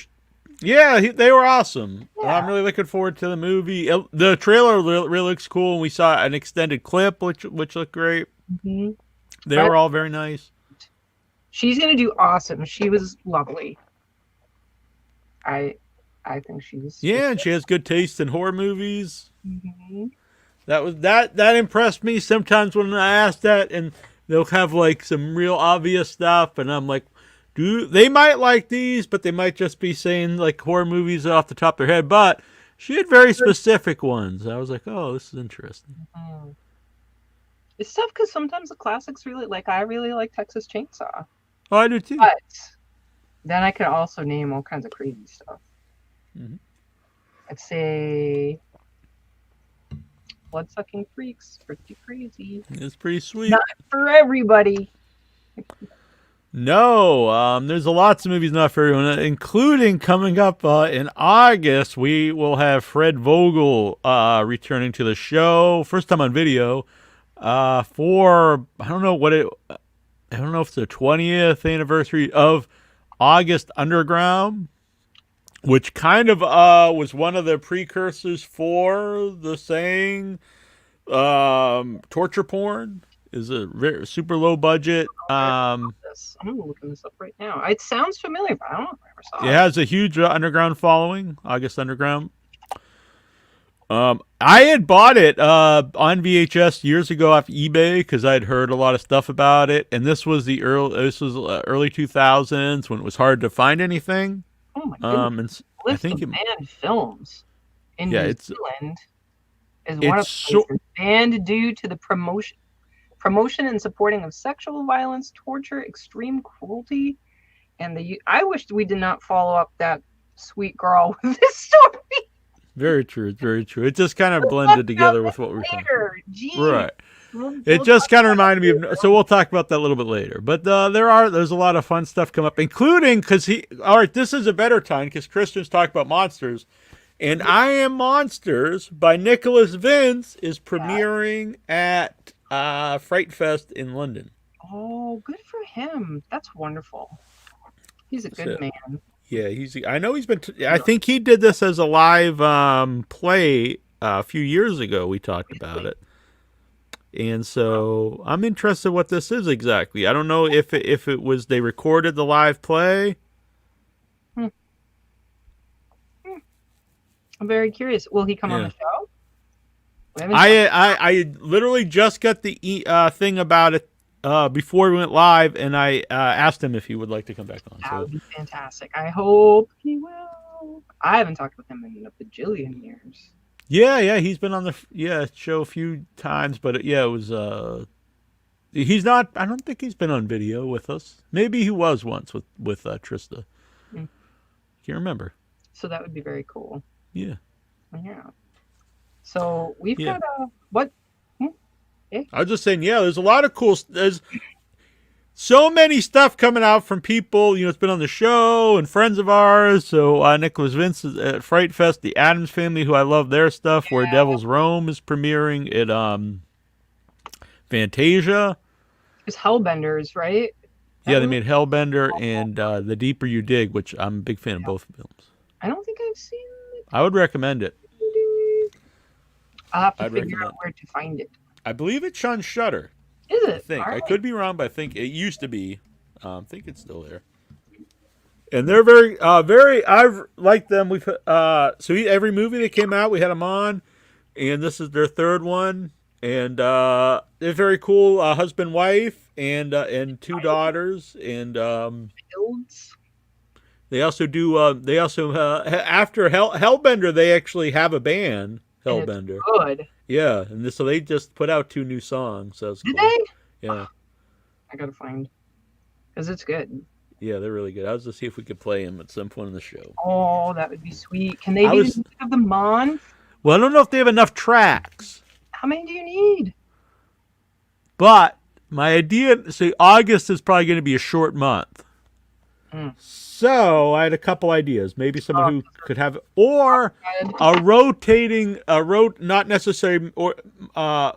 Yeah, they were awesome. Yeah. I'm really looking forward to the movie. The trailer really looks cool, and we saw an extended clip, which looked great. Mhm. They were all very nice. She's gonna do awesome. She was lovely. I think she's Yeah, and she has good taste in horror movies. Mhm. That impressed me. Sometimes when I ask that, and they'll have like some real obvious stuff, and I'm like, they might like these, but they might just be saying like horror movies off the top of their head. But she had very specific ones. I was like, oh, this is interesting. Mhm. It's tough because sometimes the classics really I really like Texas Chainsaw, Oh, I do too. but then I could also name all kinds of crazy stuff. Mhm. I'd say Bloodsucking Freaks, pretty crazy. It's pretty sweet. Not for everybody. No, there's lots of movies not for everyone, including coming up in August. We will have Fred Vogel returning to the show, first time on video, for I don't know if it's the 20th anniversary of August Underground, which kind of was one of the precursors for the saying torture porn. Is a super low budget. I'm looking this up right now. It sounds familiar, but I don't know if I ever saw It has a huge underground following, August Underground. I had bought it on VHS years ago off eBay because I'd heard a lot of stuff about it, and this was early 2000s when it was hard to find anything. Oh my goodness! And I List think of banned films in Yeah, New it's- Zealand is one of the it's so- places banned due to the promotion and supporting of sexual violence, torture, extreme cruelty, and I wished we did not follow up that sweet girl with this story. very true. It's very true. It just kind of blended together with what we were talking about. Later, Jeez. Right. We'll It just talk kind of about reminded me of. So we'll talk about that a little bit later. But there's a lot of fun stuff come up, including all right, this is a better time because Kristian's talked about monsters, and I Am Monsters by Nicholas Vince is premiering at Fright Fest in London. Oh, good for him. That's wonderful. He's a That's good it. man. Yeah, I know he's been. I think he did this as a live play a few years ago. We talked about it, and so I'm interested what this is exactly. I don't know if it was they recorded the live play. I'm very curious. Will he come on Yeah. the show? We haven't talked- I literally just got the thing about it before we went live, and I asked him if he would like to come back on. That So would be fantastic. I hope he will. I haven't talked with him in a bajillion years. yeah, he's been on the show a few times, but it was he's not. I don't think he's been on video with us. Maybe he was once with Trista. Mm. Can't remember. So that would be very cool. Yeah. Yeah. So we've Yeah. got what? I was just saying, there's a lot of cool. There's so many stuff coming out from people. It's been on the show and friends of ours. So Nicholas Vince is at Fright Fest. The Addams Family, who I love their stuff. Where Devil's Rome is premiering at Fantasia. It's Hellbenders, right? Yeah, they made Hellbender and The Deeper You Dig, which I'm a big fan of both films. I don't think I've seen it. I would recommend it. I'll have to I'd figure out recommend where to find it. I believe it's on Shudder. Is it? I think. All I right. could be wrong, but I think it used to be. I think it's still there. And they're very, very. I've liked them. We've every movie that came out, we had them on, and this is their third one. And they're very cool. Husband, wife, and two daughters. And Builds. they also do. After Hellbender, they actually have a band. And it's Hellbender. good. Yeah, and so they just put out 2 new songs. So that's Did cool. they? Yeah. I gotta find. Because it's good. Yeah, they're really good. I was to see if we could play them at some point in the show. Oh, that would be sweet. Can they I be was- the music of the month? Well, I don't know if they have enough tracks. How many do you need? But my idea, so August is probably going to be a short month. Mm. So I had a couple ideas. Maybe someone who could have, or Good. not necessarily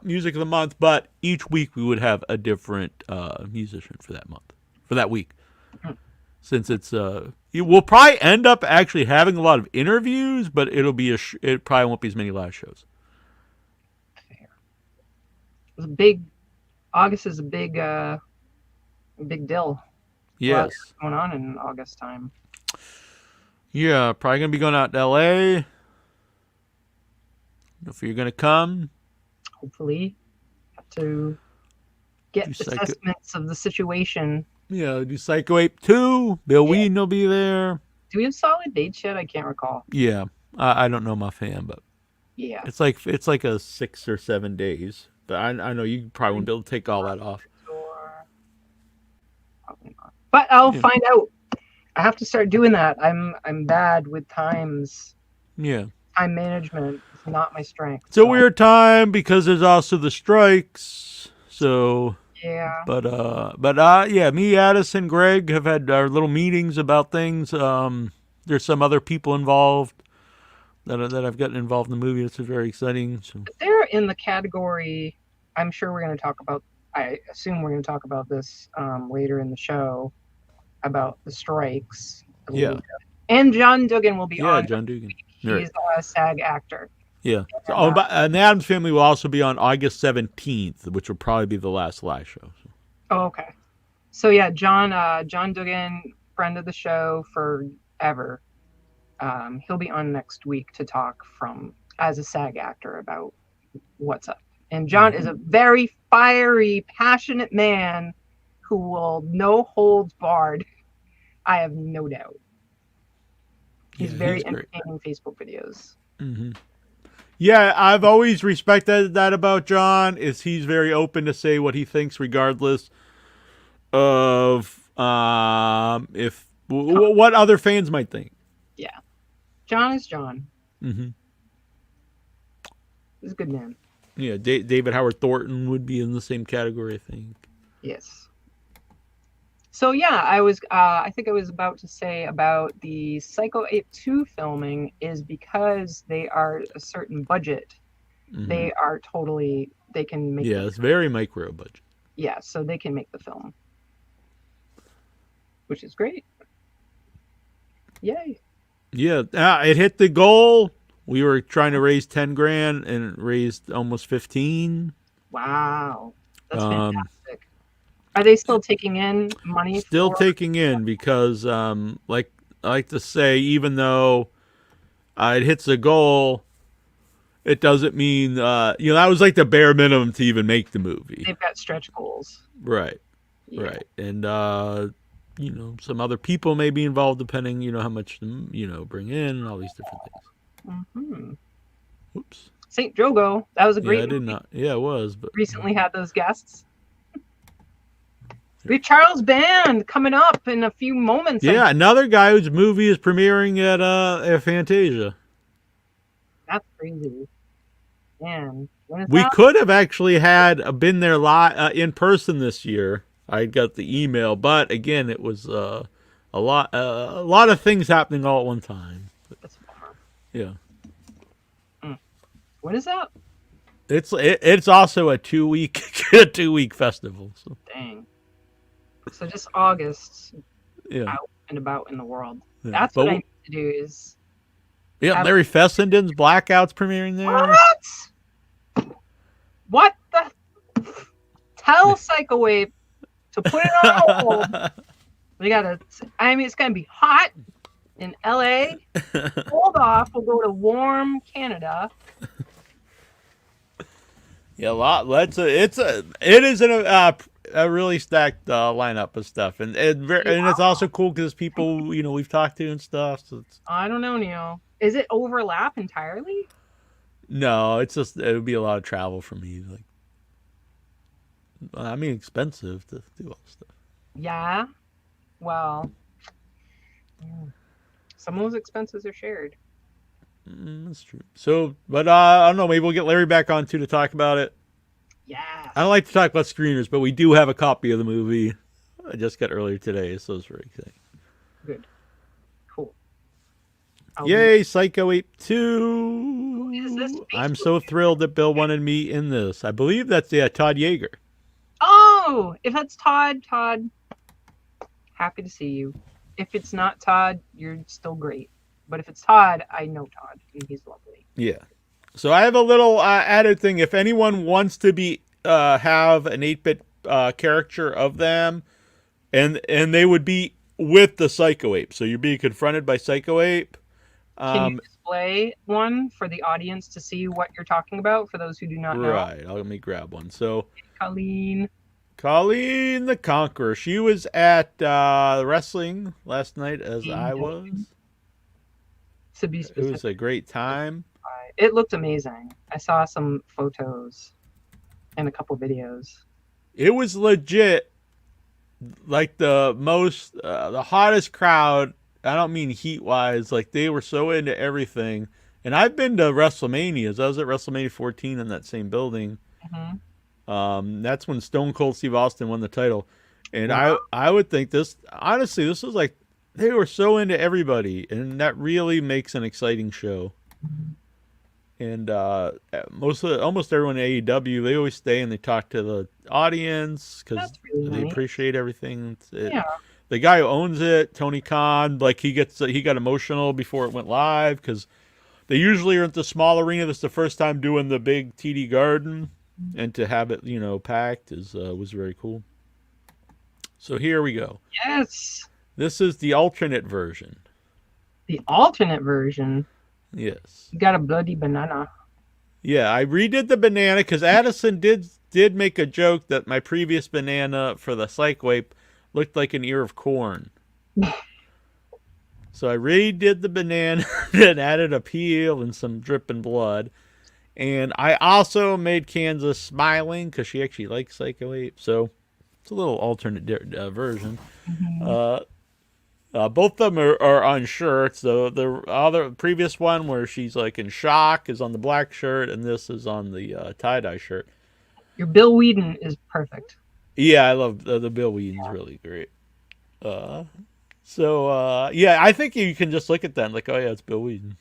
music of the month, but each week we would have a different musician for that month, for that week. Mm. Since it's, we'll probably end up actually having a lot of interviews, but it probably won't be as many live shows. Fair. It's a big. August is a big deal. Yes. What's going on in August time? Yeah, probably gonna be going out to LA. If you're gonna come, Hopefully, have to get Do psycho- assessments of the situation. yeah, do Psycho Ape 2. Bill Whedon will be there. Do we have solid dates yet? I can't recall. Yeah, I don't know my fan, but Yeah. it's like a 6 or 7 days. But I know you probably won't be able to take all that off. Or probably not. But I'll Yeah. find out. I have to start doing that. I'm bad with times. Yeah, Time management is not my strength. it's a weird time because there's also the strikes. So, Yeah. but yeah, me, Addison, Greg have had our little meetings about things. There's some other people involved that I've gotten involved in the movie. It's very exciting. So. But they're in the category. I'm sure we're going to talk about. I assume we're going to talk about this later in the show about the strikes. Yeah. And John Duggan will be Yeah, on. John Dugan. He's Right. a SAG actor. Yeah. So, and the Addams Family will also be on August 17th, which will probably be the last live show. So. Oh, okay. So yeah, John Duggan, friend of the show forever. He'll be on next week to talk as a SAG actor about what's up. And John is a very fiery, passionate man who will no holds barred. I have no doubt. He's Yeah, very he's great. entertaining Facebook videos. Mm-hmm. Yeah, I've always respected that about John. Is he's very open to say what he thinks, regardless of what other fans might think. Yeah, John is John. Mm-hmm. He's a good man. Yeah, David Howard Thornton would be in the same category, I think. Yes. So yeah, I think I was about to say about the Psycho Ape 2 filming is because they are a certain budget. Mm-hmm. They can make. Yeah, it's very micro budget. Yeah, so they can make the film, which is great. Yay! Yeah, it hit the goal. We were trying to raise 10 grand and it raised almost 15. Wow, that's fantastic. Are they still taking in money? Still taking in because, like I like to say, even though it hits the goal, it doesn't mean that was like the bare minimum to even make the movie. They've got stretch goals. Right, Yeah. right, and some other people may be involved depending, how much bring in and all these different things. Mm-hmm. Whoops. St. Drogo. That was a great. Yeah, I did not. Yeah, it was, but Recently had those guests. We have Charles Band coming up in a few moments. yeah, another guy whose movie is premiering at Fantasia. That's crazy. Man, when is We that? could have actually been there in person this year. I got the email, but again, it was a lot of things happening all at one time. That's a bummer. Yeah, When is that? it's also a 2-week festival. So Dang. So just August yeah, out and about in the world. yeah. That's But what I need to do is yeah, Larry Fessenden's Blackout's premiering there. What the tell Psycho Ape to put it on hold. We gotta it's gonna be hot in LA. Hold off, we'll go to warm Canada. Yeah, a lot. It is a really stacked lineup of stuff, and it's also cool because people we've talked to and stuff. So I don't know, Neil. Is it overlap entirely? no, it's just it would be a lot of travel for me. Like, I mean, expensive to do all this stuff. Yeah. Well, some of those expenses are shared. That's true. So, but I don't know. Maybe we'll get Larry back on too to talk about it. Yes. I don't like to talk about screeners, but we do have a copy of the movie. I just got earlier today, so it's very exciting. Good. Cool. Yay, Psycho Ape 2. Who is this I'm Facebook so thrilled that Bill wanted me in this. I believe that's Todd Yeager. Oh, if that's Todd, happy to see you. If it's not Todd, you're still great. But if it's Todd, I know Todd, and he's lovely. Yeah. So I have a little added thing. If anyone wants to have an 8-bit caricature of them, and they would be with the Psycho Ape. So you're being confronted by Psycho Ape. Can you display one for the audience to see what you're talking about, for those who do not know? Right. Let me grab one. So Colleen the Conqueror. She was at wrestling last night, as I was. To be It specific. was a great time. It looked amazing. I saw some photos and a couple videos. It was legit like the hottest crowd. I don't mean heat-wise. Like, they were so into everything. And I've been to WrestleManias. I was at WrestleMania 14 in that same building. Mm-hmm. That's when Stone Cold Steve Austin won the title. And Wow. I would think this was like, they were so into everybody. And that really makes an exciting show. And almost everyone at AEW, they always stay and they talk to the audience because That's really they nice. appreciate everything. Yeah. The guy who owns it, Tony Khan, like he got emotional before it went live because they usually are at the small arena. This is the first time doing the big TD Garden, and to have it packed was very cool. So here we go. Yes. This is the alternate version. The alternate version. Yes. You got a bloody banana. Yeah, I redid the banana because Addison did make a joke that my previous banana for the Psycho Ape looked like an ear of corn. So I redid the banana and added a peel and some dripping blood. And I also made Kansas smiling because she actually likes Psycho Ape. So it's a little alternate version. Mm-hmm. Both of them are on shirts. The other previous one where she's like in shock is on the black shirt, and this is on the tie-dye shirt. Your Bill Whedon is perfect. Yeah, I love the Bill Whedon's really great. Yeah, I think you can just look at that and like, oh yeah, it's Bill Whedon.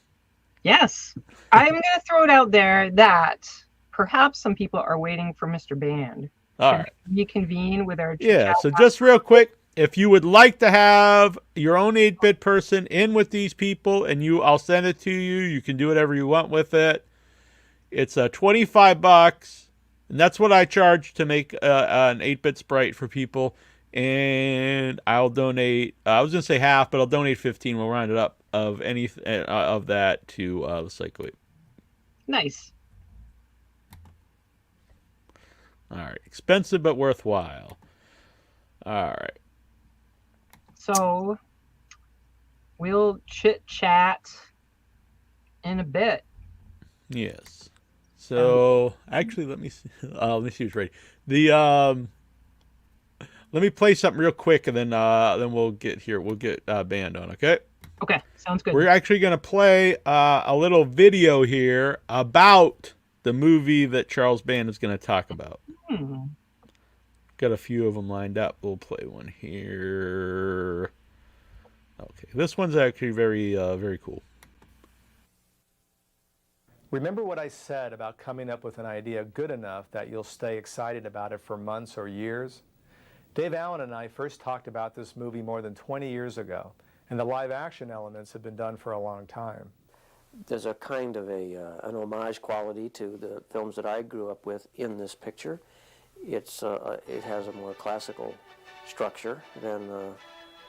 Yes. I'm going to throw it out there that perhaps some people are waiting for Mr. Band All to right. reconvene with our Yeah, so just real quick, if you would like to have your own 8-bit person in with these people, and I'll send it to you. You can do whatever you want with it. It's $25, and that's what I charge to make an 8-bit sprite for people. And I'll donate. I was gonna say half, but I'll donate 15. We'll round it up of any of that to the Psycho Ape. Nice. All right, expensive but worthwhile. All right. So we'll chit chat in a bit. Yes. So actually, let me see. Let me see who's ready. The let me play something real quick, and then we'll get Band on. Okay. Okay, sounds good. We're actually gonna play a little video here about the movie that Charles Band is gonna talk about. Got a few of them lined up. We'll play one here. Okay, this one's actually very very cool. Remember what I said about coming up with an idea good enough that you'll stay excited about it for months or years? Dave Allen and I first talked about this movie more than 20 years ago, and the live action elements have been done for a long time. There's a kind of an homage quality to the films that I grew up with in this picture. It has a more classical structure than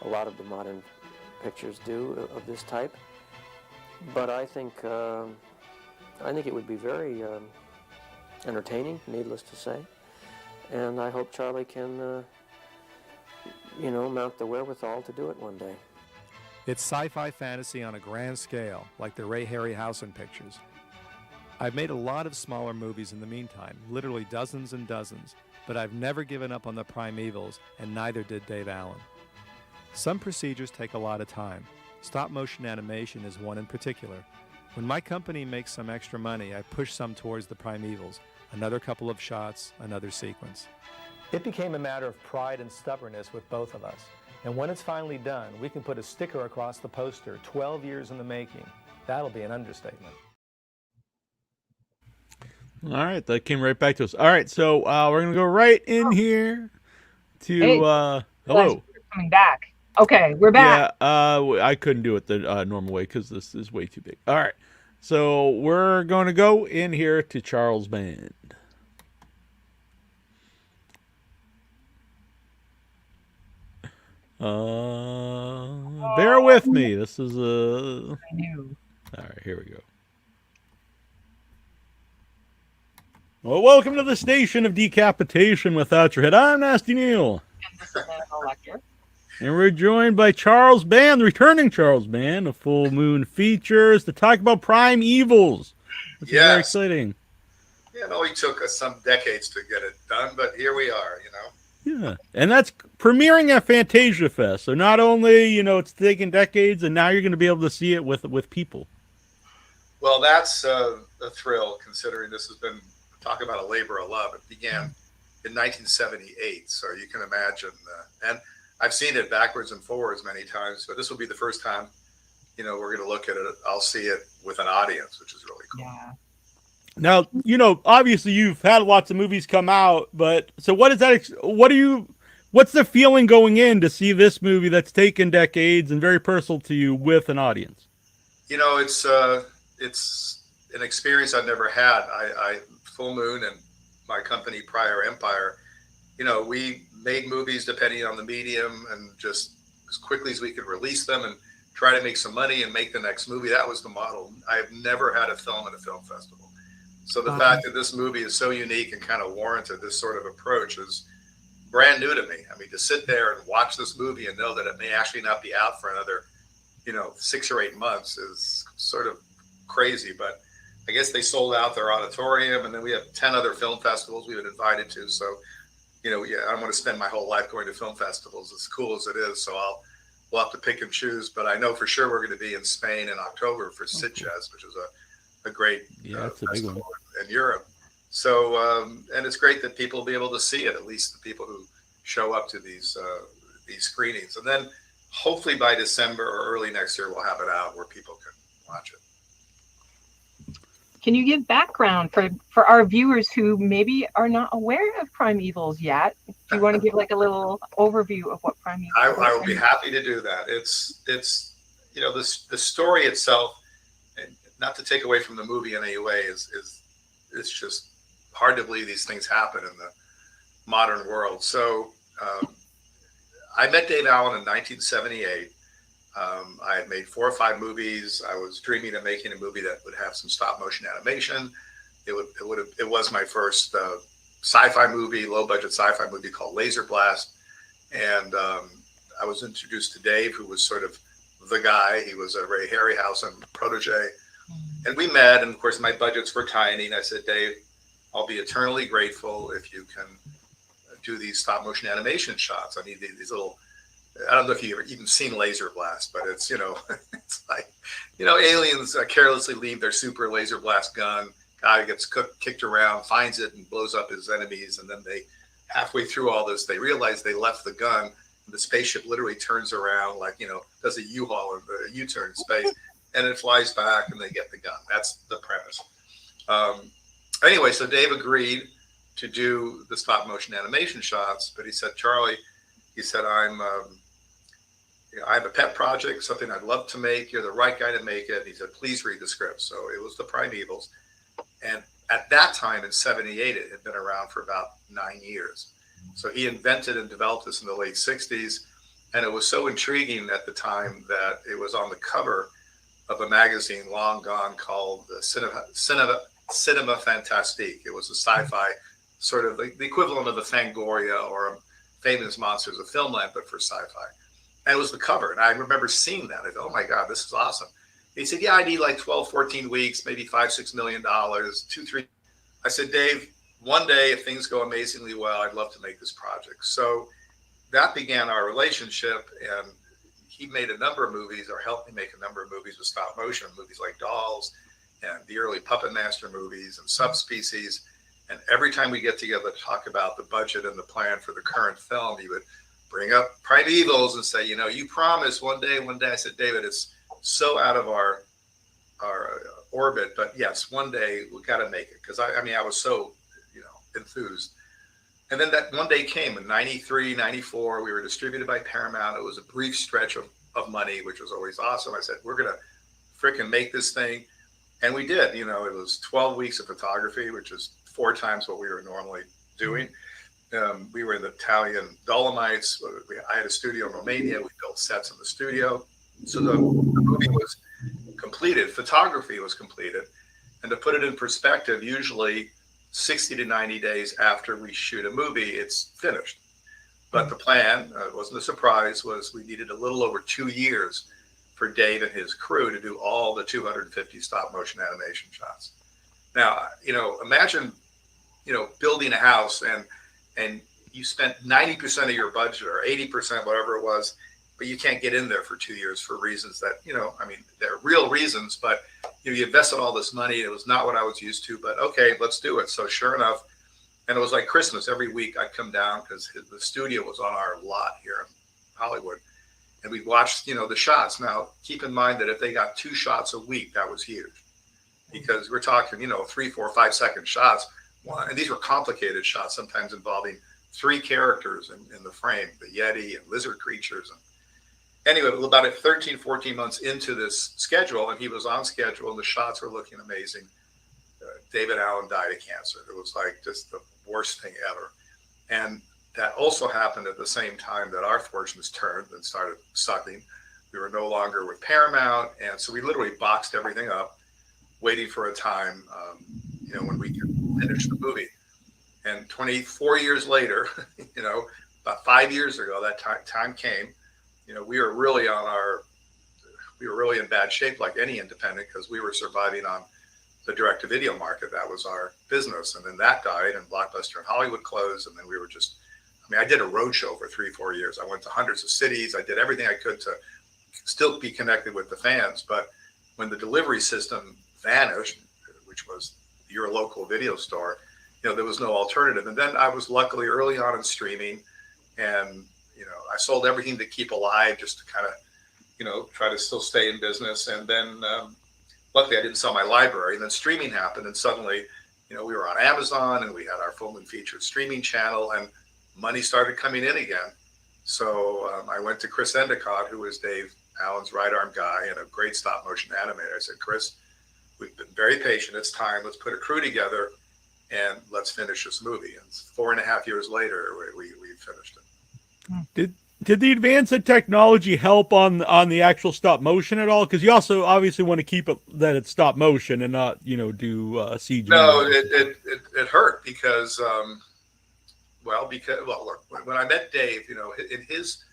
a lot of the modern pictures do of this type. But I think it would be very entertaining, needless to say. And I hope Charlie can, mount the wherewithal to do it one day. It's sci-fi fantasy on a grand scale, like the Ray Harryhausen pictures. I've made a lot of smaller movies in the meantime, literally dozens and dozens, but I've never given up on the Primevals, and neither did Dave Allen. Some procedures take a lot of time. Stop-motion animation is one in particular. When my company makes some extra money, I push some towards the Primevals. Another couple of shots, another sequence. It became a matter of pride and stubbornness with both of us. And when it's finally done, we can put a sticker across the poster, 12 years in the making. That'll be an understatement. All right, that came right back to us. All right, so we're going to go right in here to Hey, hello. Realized we're coming back. Okay, we're back. Yeah, I couldn't do it the normal way because this is way too big. All right, so we're going to go in here to Charles Band. Bear with me. This is a. I knew. All right, here we go. Well, welcome to the station of decapitation without your head. I'm Nasty Neil. And this is an elector. And we're joined by Charles Band, the returning Charles Band, of Full Moon Features, to talk about Primevals, which is very exciting. Yeah, it only took us some decades to get it done, but here we are, Yeah, and that's premiering at Fantasia Fest. So not only, it's taken decades, and now you're going to be able to see it with people. Well, that's a thrill, considering this has been, talk about a labor of love. It began in 1978, so you can imagine. And I've seen it backwards and forwards many times, but this will be the first time, we're going to look at it. I'll see it with an audience, which is really cool. Yeah. Now, obviously you've had lots of movies come out, but so what's the feeling going in to see this movie that's taken decades and very personal to you with an audience? It's an experience I've never had. I Full Moon and my company Prior Empire, we made movies depending on the medium and just as quickly as we could release them and try to make some money and make the next movie. That was the model. I've never had a film at a film festival. So the fact that this movie is so unique and kind of warranted this sort of approach is brand new to me. I mean, to sit there and watch this movie and know that it may actually not be out for another, 6 or 8 months is sort of crazy. But I guess they sold out their auditorium, and then we have 10 other film festivals we've been invited to. So, I don't want to spend my whole life going to film festivals, as cool as it is. So we'll have to pick and choose. But I know for sure we're going to be in Spain in October for Sitges, which is a great festival in Europe. So, and it's great that people will be able to see it, at least the people who show up to these screenings. And then hopefully by December or early next year, we'll have it out where people can watch it. Can you give background for our viewers who maybe are not aware of Primevals yet? Do you want to give like a little overview of what Primevals is? I will be happy to do that. It's the story itself, and not to take away from the movie in any way, is it's just hard to believe these things happen in the modern world. So I met Dave Allen in 1978. I had made 4 or 5 movies. I was dreaming of making a movie that would have some stop motion animation. It was my first sci-fi movie, low budget sci-fi movie called Laser Blast. And I was introduced to Dave, who was sort of the guy. He was a Ray Harryhausen protege. And we met, and of course my budgets were tiny. And I said, Dave, I'll be eternally grateful if you can do these stop motion animation shots. I need these little, I don't know if you've ever even seen Laser Blast, but it's, it's like, aliens carelessly leave their super laser blast gun. Guy gets kicked around, finds it and blows up his enemies. And then halfway through all this, they realize they left the gun. And the spaceship literally turns around like, does a U-haul or a U-turn in space, and it flies back and they get the gun. That's the premise. Anyway, so Dave agreed to do the stop motion animation shots, but he said, Charlie, I have a pet project, something I'd love to make. You're the right guy to make it. He said, please read the script. So it was the Primevals. And at that time in 78, it had been around for about 9 years. So he invented and developed this in the late 60s. And it was so intriguing at the time that it was on the cover of a magazine long gone called Cinema Fantastique. It was a sci-fi, sort of the equivalent of a Fangoria or a Famous Monsters of Filmland, but for sci-fi. And it was the cover. And I remember seeing that. I thought, oh my God, this is awesome. He said, yeah, I need like 12, 14 weeks, maybe $5-6 million, 2-3. I said, Dave, one day, if things go amazingly well, I'd love to make this project. So that began our relationship. And he made a number of movies, or helped me make a number of movies with stop motion, movies like Dolls and the early Puppet Master movies and Subspecies. And every time we get together to talk about the budget and the plan for the current film, he would bring up Primevals and say, you promised one day. I said, David, it's so out of our orbit, but yes, one day we got to make it. Because I was so, enthused. And then that one day came in 93, 94. We were distributed by Paramount. It was a brief stretch of money, which was always awesome. I said, we're going to frickin' make this thing. And we did. It was 12 weeks of photography, which is 4 times what we were normally doing. We were in the Italian Dolomites. I had a studio in Romania. We built sets in the studio. So the movie was completed. Photography was completed. And to put it in perspective, usually 60 to 90 days after we shoot a movie, it's finished. But the plan, it wasn't a surprise, was we needed a little over 2 years for Dave and his crew to do all the 250 stop motion animation shots. Now, imagine, building a house and you spent 90% of your budget or 80%, whatever it was, but you can't get in there for 2 years for reasons that, they're real reasons, but you invested all this money. It was not what I was used to, but okay, let's do it. So sure enough, and it was like Christmas. Every week I'd come down because the studio was on our lot here in Hollywood. And we'd watch, the shots. Now, keep in mind that if they got 2 shots a week, that was huge. Because we're talking, 3, 4, 5 second shots. And these were complicated shots, sometimes involving 3 characters in the frame, the Yeti and lizard creatures. And anyway, about 13, 14 months into this schedule, and he was on schedule, and the shots were looking amazing. David Allen died of cancer. It was like just the worst thing ever. And that also happened at the same time that our fortunes turned and started sucking. We were no longer with Paramount. And so we literally boxed everything up, waiting for a time, when we could finish the movie. And 24 years later, about 5 years ago, that time came. We were really in bad shape, like any independent, because we were surviving on the direct-to-video market. That was our business. And then that died, and Blockbuster in Hollywood closed. And then we were just, I did a road show for 3-4 years. I went to hundreds of cities. I did everything I could to still be connected with the fans. But when the delivery system vanished, which was your local video store, there was no alternative. And then I was luckily early on in streaming, and I sold everything to keep alive, just to kind of, try to still stay in business. And then luckily I didn't sell my library. And then streaming happened, and suddenly, we were on Amazon, and we had our full and featured streaming channel, and money started coming in again. So I went to Chris Endicott, who was Dave Allen's right arm guy and a great stop motion animator. I said, Chris, we've been very patient. It's time. Let's put a crew together and let's finish this movie. And 4.5 years later, we finished it. Did the advance in technology help on the actual stop motion at all? Because you also obviously want to keep it that it's stop motion and not do CG. No, it hurt because look, when I met Dave, in his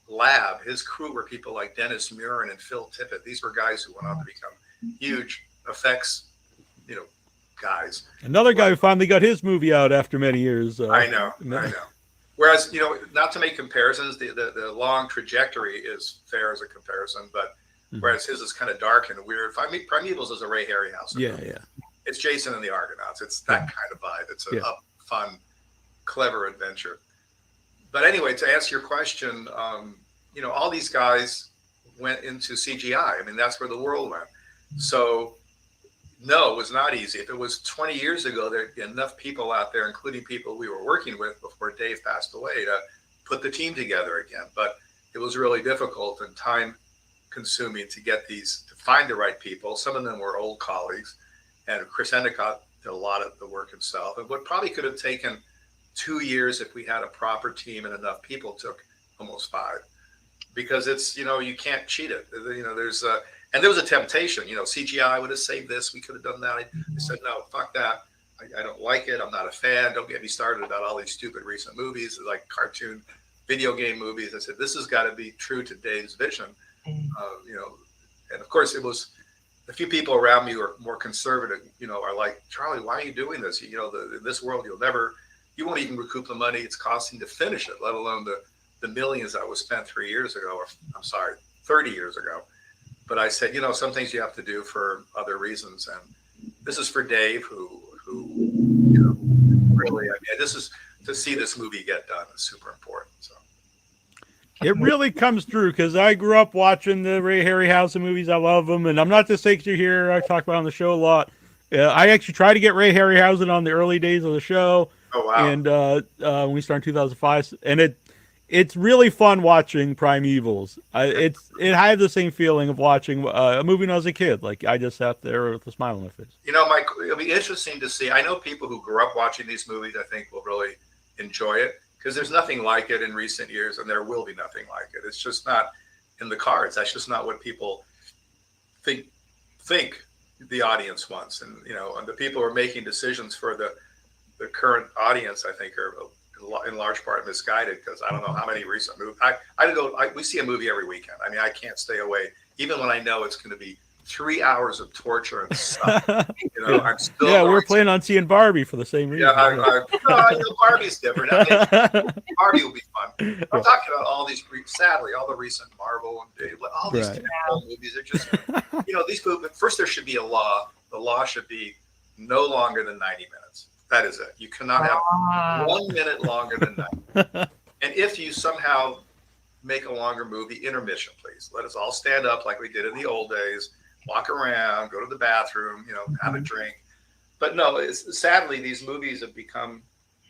lab, his crew were people like Dennis Murin and Phil Tippett. These were guys who went on to become huge effects, guys. Another guy who finally got his movie out after many years. I know. Whereas, not to make comparisons, the long trajectory is fair as a comparison, but whereas his is kind of dark and weird. Primevals is a Ray Harryhausen. Yeah. It's Jason and the Argonauts. It's that kind of vibe. It's a fun, clever adventure. But anyway, to answer your question, all these guys went into CGI. That's where the world went. So no, it was not easy. If it was 20 years ago, there'd be enough people out there, including people we were working with before Dave passed away, to put the team together again. But it was really difficult and time consuming to find the right people. Some of them were old colleagues, and Chris Endicott did a lot of the work himself. And what probably could have taken 2 years if we had a proper team and enough people took almost 5, because it's, you can't cheat it. And there was a temptation, CGI would have saved this. We could have done that. I said, no, fuck that. I don't like it. I'm not a fan. Don't get me started about all these stupid recent movies, like cartoon video game movies. I said, this has got to be true to Dave's vision. And of course it was a few people around me who are more conservative, are like, Charlie, why are you doing this? In this world, you won't even recoup the money it's costing to finish it, let alone the millions that was spent 3 years ago, or I'm sorry, 30 years ago. But I said, some things you have to do for other reasons, and this is for Dave, who really, this is to see this movie get done is super important. So it really comes through because I grew up watching the Ray Harryhausen movies. I love them, and I'm not just saying you here. I talk about it on the show a lot. I actually tried to get Ray Harryhausen on the early days of the show. Oh wow! And when we started in 2005, and it's really fun watching Primevals. It had the same feeling of watching a movie when I was a kid. Like I just sat there with a smile on my face. Mike, it'll be interesting to see. I know people who grew up watching these movies, I think, will really enjoy it because there's nothing like it in recent years, and there will be nothing like it. It's just not in the cards. That's just not what people think the audience wants. And and the people who are making decisions for the current audience, I think, are in large part misguided because I don't know how many recent movies. We see a movie every weekend. I mean, I can't stay away, even when I know it's going to be 3 hours of torture and stuff. I'm still we're planning on seeing Barbie for the same reason. Barbie's different. Barbie will be fun. I'm talking about all these, sadly, all the recent Marvel and all these movies. They're just, these movies. First, there should be a law. The law should be no longer than 90 minutes. That is it. You cannot have 1 minute longer than 90. And if you somehow make a longer movie, intermission, please. Let us all stand up like we did in the old days, walk around, go to the bathroom, have a drink. But no, sadly, these movies have become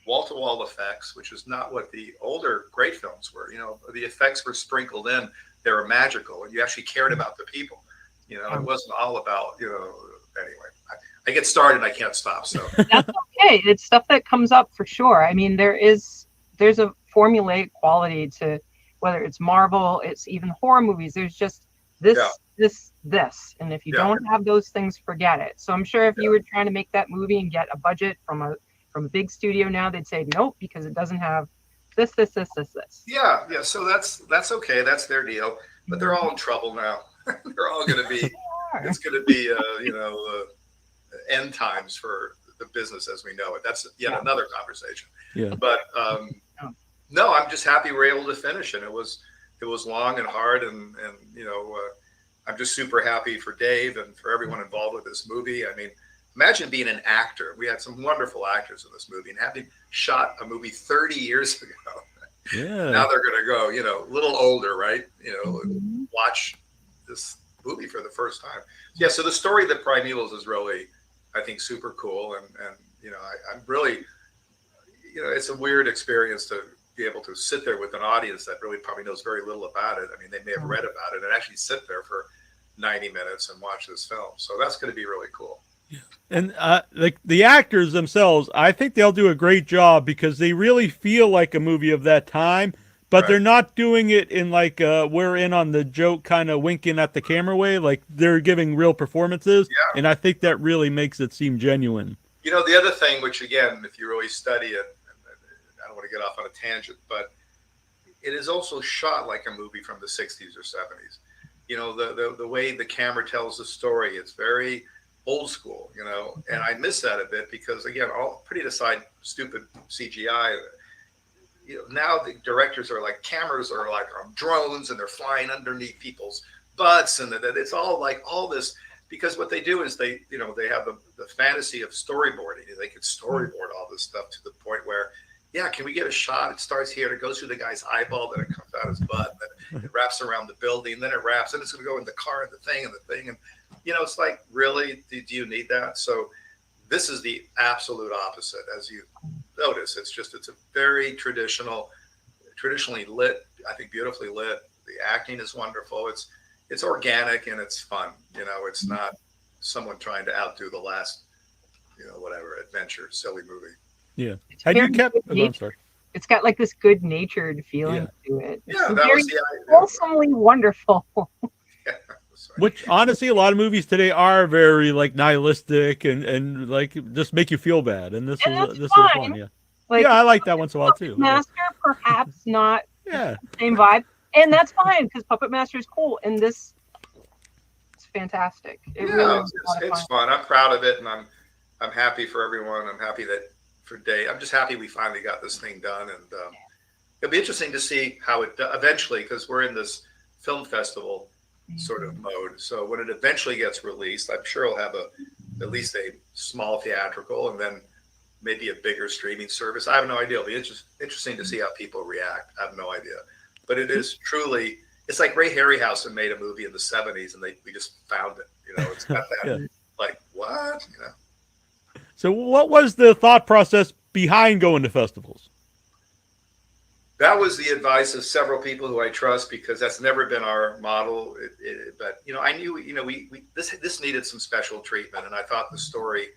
wall-to-wall effects, which is not what the older great films were. The effects were sprinkled in. They were magical, and you actually cared about the people. It wasn't all about, anyway. I get started and I can't stop. So that's okay. It's stuff that comes up for sure. I mean, there's a formulaic quality to whether it's Marvel, it's even horror movies. There's just this, and if you don't have those things, forget it. So I'm sure if you were trying to make that movie and get a budget from a big studio now, they'd say nope because it doesn't have this. Yeah. So that's okay. That's their deal. But they're all in trouble now. They're all going to be. It's going to be end times for the business as we know it. That's yet another conversation. Yeah. But no, I'm just happy we're able to finish, and it was long and hard, and I'm just super happy for Dave and for everyone involved with this movie. I mean, imagine being an actor. We had some wonderful actors in this movie, and having shot a movie 30 years ago. Yeah. Now they're going to go, a little older, right? Watch this movie for the first time. Yeah. So the story of the Primevals is really, I think, super cool. And I'm really, it's a weird experience to be able to sit there with an audience that really probably knows very little about it. I mean, they may have read about it and actually sit there for 90 minutes and watch this film. So that's going to be really cool. Yeah. And like the actors themselves, I think they'll do a great job because they really feel like a movie of that time, but they're not doing it in like we're in on the joke kind of winking at the camera way. Like they're giving real performances. Yeah. And I think that really makes it seem genuine. The other thing, which again, if you really study it, I don't want to get off on a tangent, but it is also shot like a movie from the 60s or 70s. The way the camera tells the story, it's very old school, and I miss that a bit because, again, all putting aside stupid CGI, now the directors are like, cameras are like on drones and they're flying underneath people's butts, and it's all like all this, because what they do is they have the fantasy of storyboarding. They can storyboard all this stuff to the point where, can we get a shot? It starts here, and it goes through the guy's eyeball, then it comes out his butt, then it wraps around the building, then it wraps, and it's going to go in the car and the thing. And it's like, really, do you need that? So this is the absolute opposite, as you notice. It's a very traditionally lit, I think beautifully lit. The acting is wonderful. It's organic and it's fun. It's not someone trying to outdo the last, whatever adventure, silly movie. Yeah. Had you kept? Oh, I'm sorry. It's got like this good-natured feeling to it. It's that very was the idea. wholesomely wonderful. Which honestly, a lot of movies today are very like nihilistic and like just make you feel bad. And this is fun. Yeah. I like that once in a while too. Master, perhaps not. The same vibe, and that's fine because Puppet Master is cool, and this is fantastic. It's fun. I'm proud of it, and I'm happy for everyone. I'm happy for Dave. I'm just happy we finally got this thing done, and it'll be interesting to see how it eventually, because we're in this film festival sort of mode. So when it eventually gets released, I'm sure it'll have at least a small theatrical and then maybe a bigger streaming service. I have no idea. It'll be interesting to see how people react. I have no idea. But it is truly, it's like Ray Harryhausen made a movie in the 70s and we just found it. It's got that like, what? So what was the thought process behind going to festivals? That was the advice of several people who I trust, because that's never been our model. But I knew this needed some special treatment, and I thought the story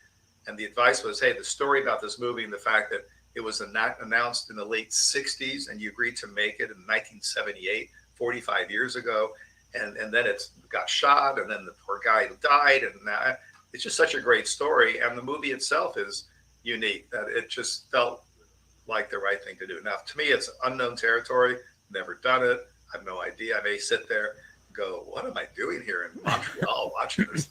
and the advice was, hey, the story about this movie and the fact that it was announced in the late 60s and you agreed to make it in 1978, 45 years ago, and then it got shot, and then the poor guy died, and now it's just such a great story, and the movie itself is unique that it just felt like the right thing to do. Now, to me, it's unknown territory. Never done it. I have no idea. I may sit there and go, what am I doing here in Montreal watching this?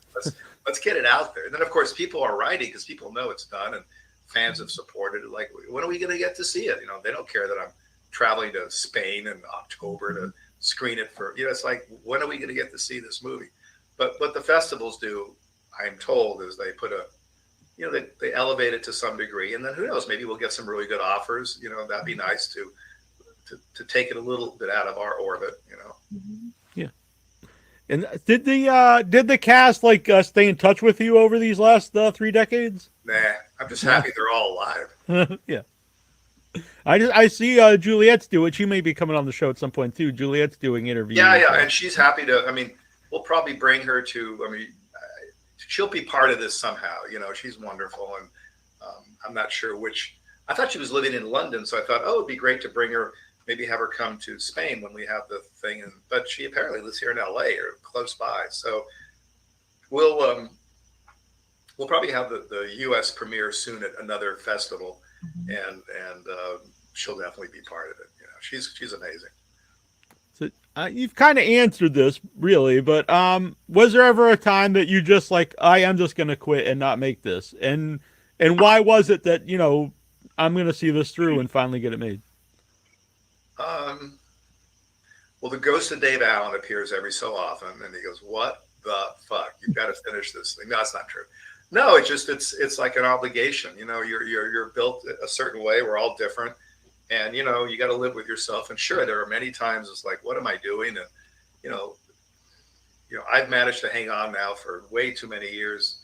Let's get it out there. And then, of course, people are writing because people know it's done and fans have supported it. Like, when are we going to get to see it? They don't care that I'm traveling to Spain in October to screen it for, it's like, when are we going to get to see this movie? But what the festivals do, I'm told, is they put they elevate it to some degree, and then who knows, maybe we'll get some really good offers. That'd be nice to take it a little bit out of our orbit. Yeah. And did the cast stay in touch with you over these last 3 decades? Nah, I'm just happy they're all alive. Yeah. I see Juliet's doing. She may be coming on the show at some point too. Juliet's doing interviews. Yeah, and she's happy to. We'll probably bring her to. She'll be part of this somehow. She's wonderful, and I'm not sure which. I thought she was living in London, so I thought, it'd be great to bring her, maybe have her come to Spain when we have the thing. But she apparently lives here in LA or close by, so we'll probably have the U.S. premiere soon at another festival, and she'll definitely be part of it. She's amazing. So you've kind of answered this, really, but was there ever a time that you just I am just going to quit and not make this? And why was it that, I'm going to see this through and finally get it made? Well, the ghost of Dave Allen appears every so often, and he goes, what the fuck? You've got to finish this thing. No, that's not true. No, it's like an obligation. You're built a certain way. We're all different. And, you got to live with yourself. And sure, there are many times it's like, what am I doing? And, I've managed to hang on now for way too many years.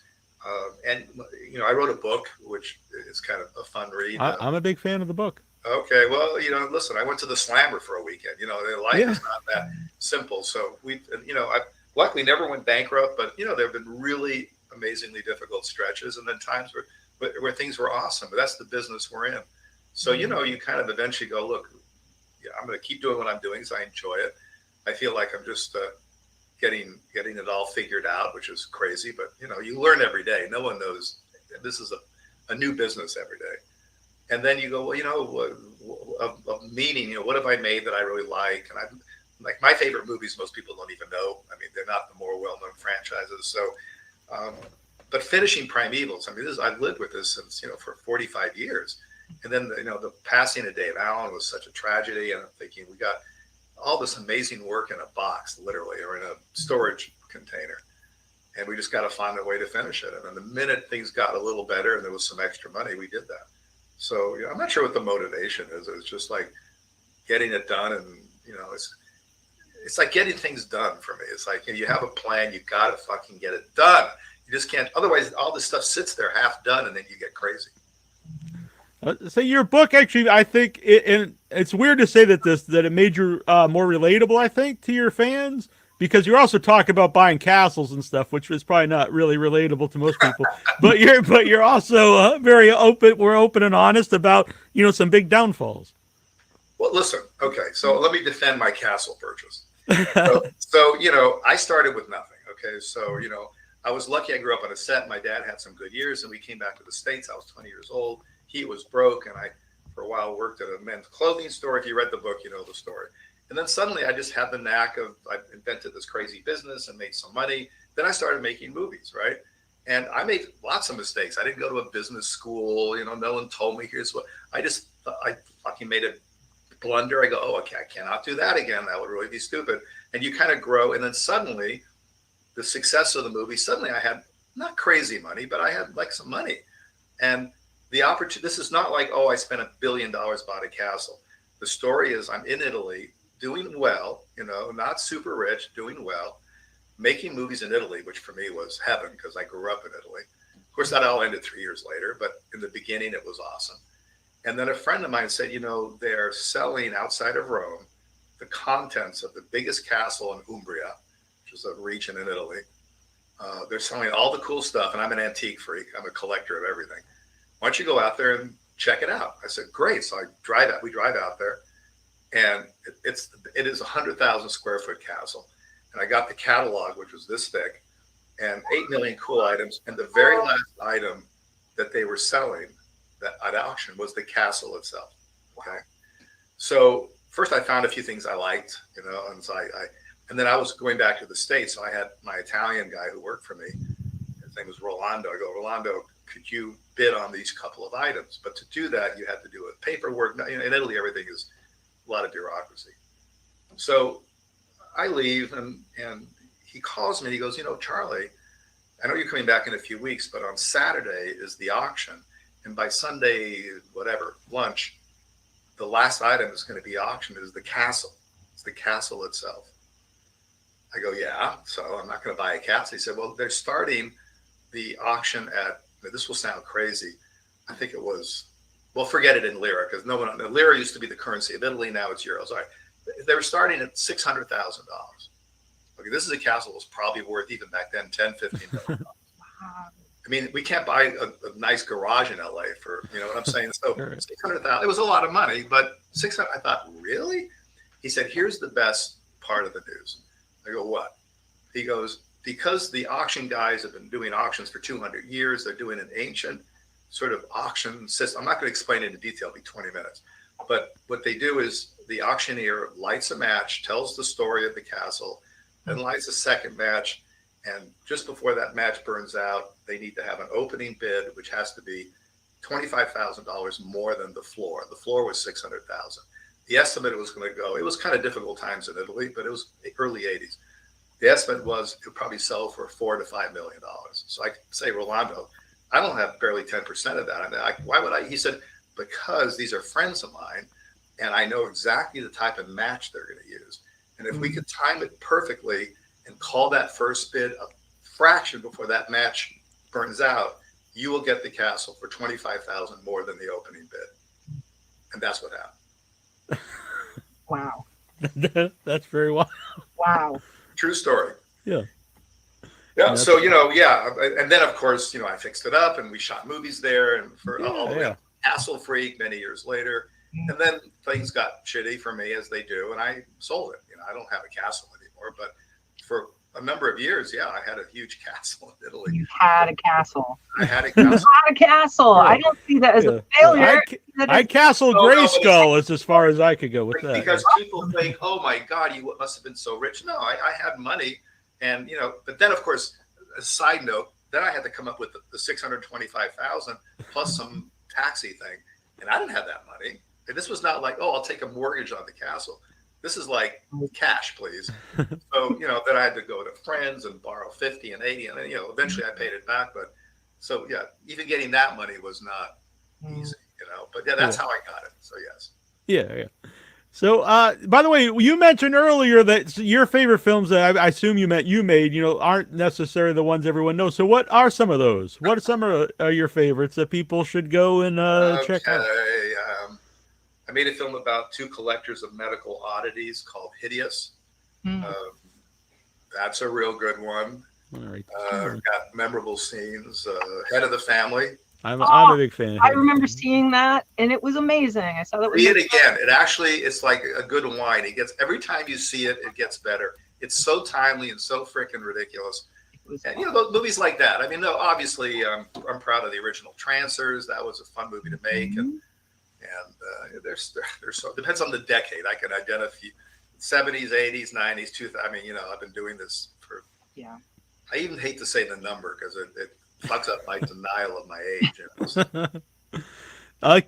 And, I wrote a book, which is kind of a fun read. I'm a big fan of the book. Okay. Well, listen, I went to the Slammer for a weekend. Life is not that simple. So I've luckily never went bankrupt, but, there have been really amazingly difficult stretches, and then times where things were awesome. But that's the business we're in. So, you kind of eventually go, look, I'm going to keep doing what I'm doing because I enjoy it. I feel like I'm just getting it all figured out, which is crazy. But, you learn every day. No one knows. This is a new business every day. And then you go, well, of meaning, what have I made that I really like? And I'm like, my favorite movies, most people don't even know. They're not the more well-known franchises. So, but finishing Primevals, I've lived with this since, for 45 years. And then, the passing of Dave Allen was such a tragedy. And I'm thinking, we got all this amazing work in a box, literally, or in a storage container. And we just got to find a way to finish it. And then the minute things got a little better and there was some extra money, we did that. So I'm not sure what the motivation is. It's just like getting it done. And, it's like getting things done for me. It's like, you have a plan, you got to fucking get it done. You just can't. Otherwise, all this stuff sits there half done and then you get crazy. So your book, actually, I think, and it's weird to say that it made you more relatable, I think, to your fans, because you're also talking about buying castles and stuff, which is probably not really relatable to most people. but you're also very open. We're open and honest about some big downfalls. Well, listen. Okay, so let me defend my castle purchase. So I started with nothing. Okay, so I was lucky. I grew up on a set. My dad had some good years, and we came back to the States. I was 20 years old. He was broke, and I, for a while, worked at a men's clothing store. If you read the book, you know the story. And then suddenly I just had the knack of, I invented this crazy business and made some money. Then I started making movies, right? And I made lots of mistakes. I didn't go to a business school. No one told me here's what. I fucking made a blunder. I go, oh, okay, I cannot do that again. That would really be stupid. And you kind of grow. And then suddenly the success of the movie, suddenly I had not crazy money, but I had like some money. And the opportunity, this is not like, oh, I spent $1 billion, bought a castle. The story is I'm in Italy doing well, you know, not super rich, doing well, making movies in Italy, which for me was heaven because I grew up in Italy. Of course, that all ended 3 years later, but in the beginning, it was awesome. And then a friend of mine said, you know, they're selling outside of Rome the contents of the biggest castle in Umbria, which is a region in Italy. They're selling all the cool stuff, and I'm an antique freak. I'm a collector of everything. Why don't you go out there and check it out? I said, great. So we drive out there, and it is a 100,000 square foot castle. And I got the catalog, which was this thick, and 8 million cool items. And the very last item that they were selling at auction was the castle itself. Okay. So first I found a few things I liked, you know, and so and then I was going back to the States. So I had my Italian guy who worked for me. His name was Rolando. I go, Rolando, could you bid on these couple of items? But to do that, you had to do a paperwork. In Italy, everything is a lot of bureaucracy. So I leave, and he calls me. He goes, you know, Charlie, I know you're coming back in a few weeks, but on Saturday is the auction. And by Sunday, whatever, lunch, the last item that's going to be auctioned is the castle. It's the castle itself. I go, yeah, so I'm not going to buy a castle. He said, well, they're starting the auction at, this will sound crazy. I think it was, well, forget it in lira, because lira used to be the currency of Italy. Now it's euros. All right. They were starting at $600,000. Okay, this is a castle that was probably worth, even back then, $10, $15 million. I mean, we can't buy a nice garage in LA for, you know what I'm saying? So 600,000, it was a lot of money, but 600, I thought, really? He said, here's the best part of the news. I go, what? He goes, because the auction guys have been doing auctions for 200 years, they're doing an ancient sort of auction system. I'm not going to explain it in detail, it'll be 20 minutes. But what they do is the auctioneer lights a match, tells the story of the castle, then lights a second match. And just before that match burns out, they need to have an opening bid, which has to be $25,000 more than the floor. The floor was $600,000. The estimate was going to go, it was kind of difficult times in Italy, but it was early 80s. The estimate was it would probably sell for $4 to $5 million. So I could say, Rolando, I don't have barely 10% of that. I mean, why would I? He said, because these are friends of mine, and I know exactly the type of match they're going to use. And if we could time it perfectly and call that first bid a fraction before that match burns out, you will get the castle for $25,000 more than the opening bid. And that's what happened. Wow. That's very wild. Wow. True story. Yeah. Yeah. So, you know, yeah. And then, of course, you know, I fixed it up and we shot movies there and for all the way Castle Freak many years later. And then things got shitty for me, as they do, and I sold it. You know, I don't have a castle anymore, but for a number of years, yeah, I had a huge castle in Italy. You had a castle. I had a You castle. had a castle. I don't see that as a failure. I castled Grayskull as far as I could go with that. Because people think, oh my God, you must have been so rich. No, I had money, and you know. But then, of course, a side note, then I had to come up with the $625,000 plus some taxi thing, and I didn't have that money. And this was not like, oh, I'll take a mortgage on the castle. This is like cash, please. So, you know, then I had to go to friends and borrow 50 and 80. And then, you know, eventually I paid it back. But so, yeah, even getting that money was not easy, you know. But yeah, that's how I got it. So, yes. Yeah. So, by the way, you mentioned earlier that your favorite films that I assume you made, you know, aren't necessarily the ones everyone knows. So what are some of those? What are some of your favorites that people should go and check out? I made a film about two collectors of medical oddities called Hideous. That's a real good one. All right. Got memorable scenes. Head of the Family. I'm a big fan. I remember seeing that, and it was amazing. I saw that. See it again. It actually, it's like a good wine. It gets, every time you see it, it gets better. It's so timely and so freaking ridiculous. And you know, movies like that. I mean, no, obviously, I'm proud of the original Trancers. That was a fun movie to make, and there's so depends on the decade. I can identify 70s, 80s, 90s, 2000. I mean, you know, I've been doing this for. Yeah. I even hate to say the number because it fucks up my denial of my age.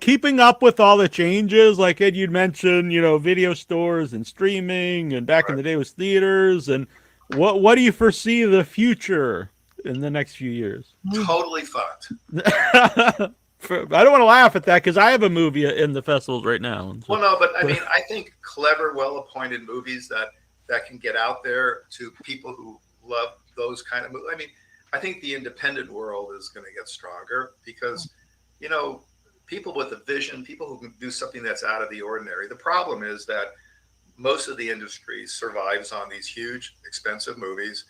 Keeping up with all the changes, like Ed, you'd mentioned, video stores and streaming, and back in the day it was theaters. And what do you foresee the future in the next few years? Totally fucked. I don't want to laugh at that because I have a movie in the festivals right now. Well, no, but I mean, I think clever, well-appointed movies that can get out there to people who love those kind of movies. I mean, I think the independent world is going to get stronger because, people with a vision, people who can do something that's out of the ordinary. The problem is that most of the industry survives on these huge, expensive movies.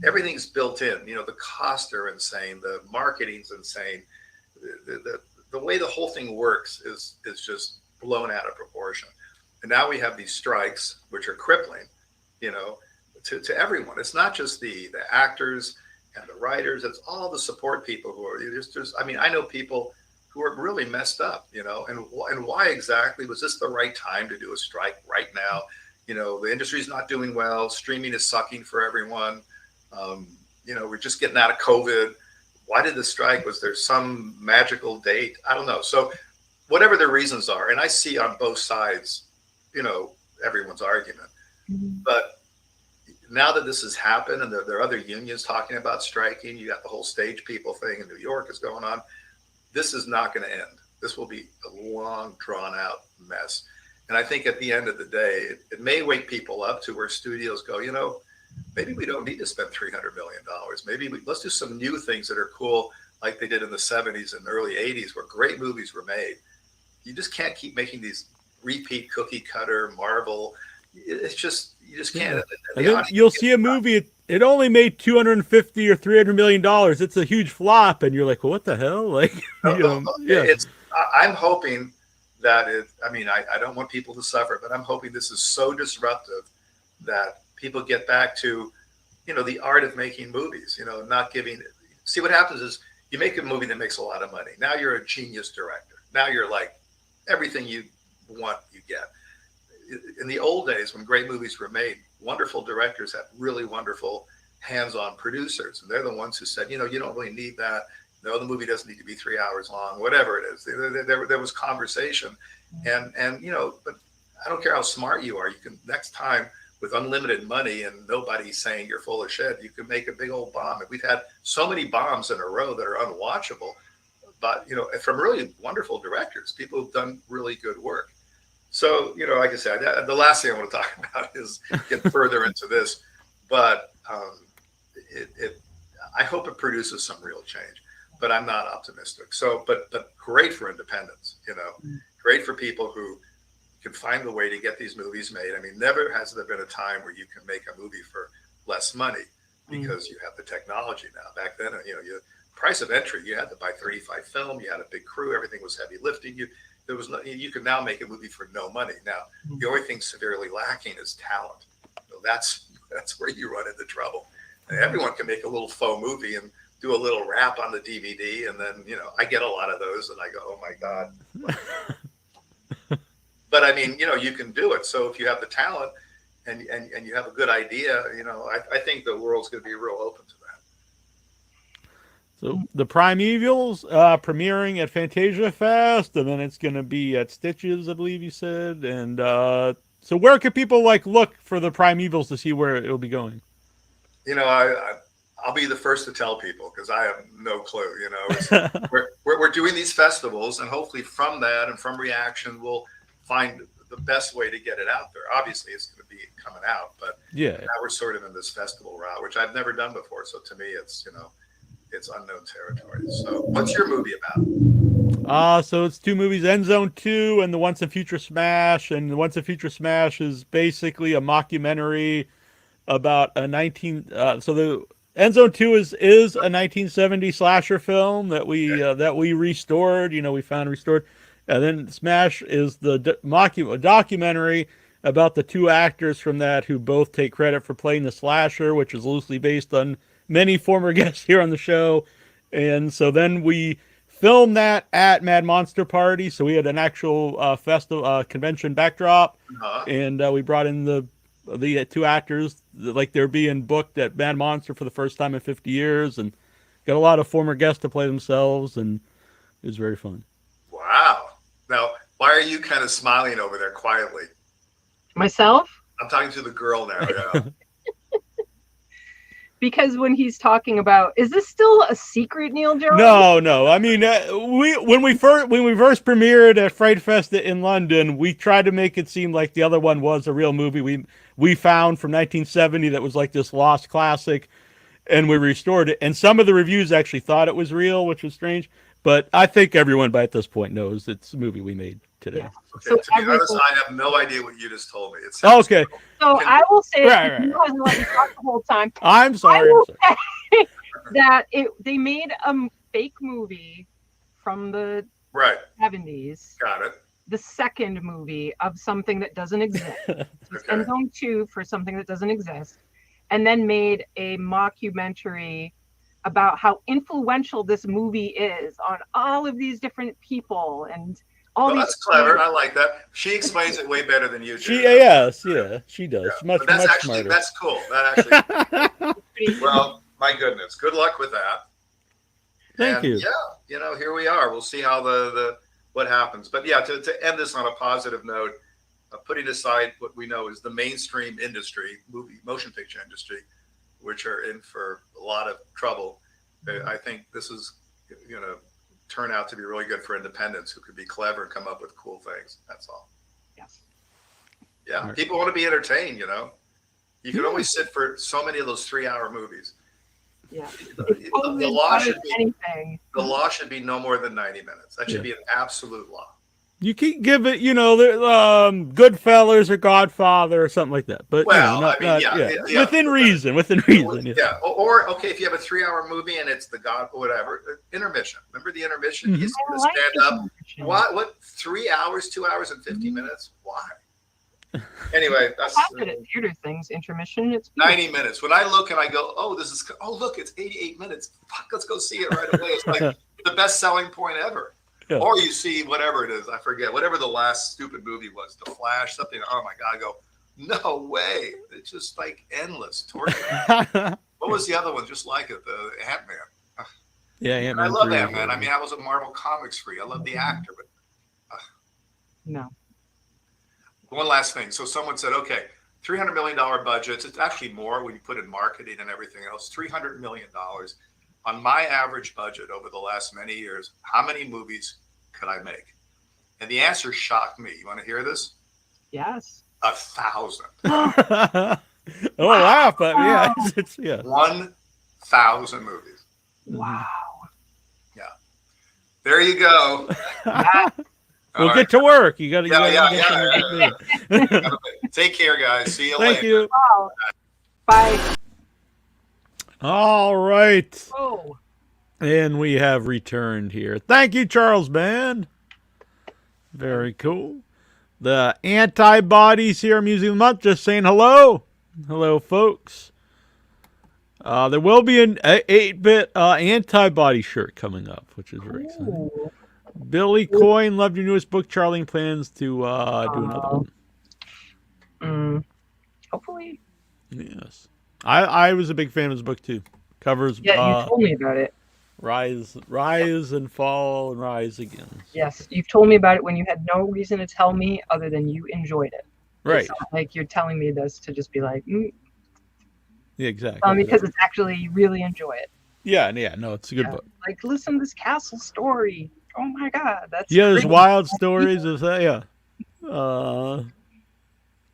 Everything's built in. The costs are insane. The marketing's insane. The way the whole thing works is just blown out of proportion. And now we have these strikes, which are crippling, to everyone. It's not just the actors and the writers. It's all the support people who are just. I mean, I know people who are really messed up, and why exactly was this the right time to do a strike right now? The industry's not doing well. Streaming is sucking for everyone. We're just getting out of COVID. Why did the strike? Was there some magical date? I don't know. So whatever the reasons are, and I see on both sides, everyone's argument. But now that this has happened and there are other unions talking about striking, you got the whole stage people thing in New York is going on. This is not going to end. This will be a long, drawn-out mess. And I think at the end of the day, it may wake people up to where studios go, maybe we don't need to spend $300 million. Maybe let's do some new things that are cool, like they did in the 70s and early 80s, where great movies were made. You just can't keep making these repeat cookie cutter Marvel. It's just, you just can't. You'll see a movie. It only made $250 or $300 million. It's a huge flop, and you're like, well, what the hell? Like, I'm hoping that I don't want people to suffer, but I'm hoping this is so disruptive that people get back to, the art of making movies. Not giving. See, what happens is you make a movie that makes a lot of money. Now you're a genius director. Now you're like everything you want, you get. In the old days, when great movies were made, wonderful directors had really wonderful hands-on producers, and they're the ones who said, you don't really need that. No, the movie doesn't need to be 3 hours long, whatever it is. There was conversation, and but I don't care how smart you are. You can next time with unlimited money and nobody saying you're full of shit, you can make a big old bomb. And we've had so many bombs in a row that are unwatchable, but from really wonderful directors, people who've done really good work. So, like I said, the last thing I want to talk about is get further into this, but I hope it produces some real change, but I'm not optimistic. So, but great for independence, great for people who can find the way to get these movies made. I mean, never has there been a time where you can make a movie for less money because you have the technology now. Back then, price of entry, you had to buy 35 film, you had a big crew, everything was heavy lifting. You can now make a movie for no money. Now, the only thing severely lacking is talent. So that's where you run into trouble. And everyone can make a little faux movie and do a little rap on the DVD, and then I get a lot of those, and I go, oh my god. But I mean, you can do it. So if you have the talent and you have a good idea, I think the world's going to be real open to that. So the Primevals premiering at Fantasia Fest, and then it's going to be at Stitches, I believe you said. And so where can people look for the Primevals to see where it'll be going? I'll be the first to tell people because I have no clue. We're doing these festivals, and hopefully from that and from reaction, we'll find the best way to get it out there. Obviously, it's going to be coming out, but now we're sort of in this festival route, which I've never done before. So to me, it's it's unknown territory. So what's your movie about? So it's two movies, End Zone 2 and the Once and Future Smash. And the Once and Future Smash is basically a mockumentary about a so the End Zone 2 is a 1970 slasher film that we restored, we found restored. And then Smash is the documentary about the two actors from that who both take credit for playing the slasher, which is loosely based on many former guests here on the show. And so then we filmed that at Mad Monster Party. So we had an actual festival convention backdrop, and we brought in the two actors like they're being booked at Mad Monster for the first time in 50 years, and got a lot of former guests to play themselves, and it was very fun. Wow. Why are you kind of smiling over there quietly? Myself? I'm talking to the girl now. Yeah. Because when he's talking about, is this still a secret, Neil Jones? No. I mean, when we first premiered at Fright Fest in London, we tried to make it seem like the other one was a real movie we found from 1970 that was like this lost classic, and we restored it. And some of the reviews actually thought it was real, which was strange. But I think everyone by this point knows it's a movie we made today. Yeah. Okay, So to be honest, I have no idea what you just told me. It Oh, sounds okay. So I will say, Right. he hasn't let me talk the whole time. I'm sorry. I will say that they made a fake movie from the right. 70s, Got it. the second movie of something that doesn't exist. So it's Okay. End Zone 2 for something that doesn't exist, and then made a mockumentary about how influential this movie is on all of these different people and all Well, these. that's clever. I like that. She explains it way better than you do. She she does. Yeah. Much But that's actually smarter. that's cool. That actually. Pretty- Well, my goodness. Good luck with that. Thank you. Yeah, here we are. We'll see how the what happens. But yeah, to end this on a positive note, putting aside what we know is the mainstream industry, motion picture industry, which are in for a lot of trouble. I think this is going to turn out to be really good for independents who could be clever and come up with cool things. That's all. Yes. Yeah, people want to be entertained. You can only sit for so many of those 3-hour movies. Yeah. The law should be anything. the law should be no more than 90 minutes. That should be an absolute law. You can give it, Goodfellas or Godfather or something like that. But within reason. Yeah. Or okay, if you have a 3-hour movie and it's whatever, intermission. Remember the intermission? Mm-hmm. You see the stand up. What 3 hours, 2 hours and 50 minutes? Why? Anyway, that's theater things. Intermission. It's 90 minutes. When I look and I go, look, it's 88 minutes. Fuck, let's go see it right away. It's like the best selling point ever. Yeah. Or you see whatever it is, I forget, whatever the last stupid movie was, The Flash, something. Oh my God, I go, no way. It's just like endless torture. What was the other one just like it? The Ant-Man. Yeah, Ant-Man. I love Ant-Man. I mean, I was a Marvel Comics freak. I love the actor, but no. One last thing. So someone said, okay, $300 million budgets. It's actually more when you put in marketing and everything else. $300 million. On my average budget over the last many years, how many movies could I make? And the answer shocked me. You want to hear this? Yes. 1,000. Oh, wow. But yeah, it's 1,000 movies. Wow. Yeah. There you go. We'll get to work. You got to. Yeah. Take care, guys. See you later. Thank you. Wow. Bye. All right. Oh. And we have returned here. Thank you, Charles Band. Very cool. The Antibodies here, Museum of the Month, just saying hello. Hello, folks. There will be an 8-bit antibody shirt coming up, which is very exciting. Billy Coyne, loved your newest book. Charlene plans to do another one. Hopefully. Yes. I was a big fan of his book, too. Covers. Yeah, you told me about it. Rise and fall and rise again. Yes, you've told me about it when you had no reason to tell me other than you enjoyed it. Right. It's not like you're telling me this to just be like, Yeah, exactly. Because it's actually, you really enjoy it. Yeah, no, it's a good book. Like, listen to this castle story. Oh my God, that's there's great. wild stories of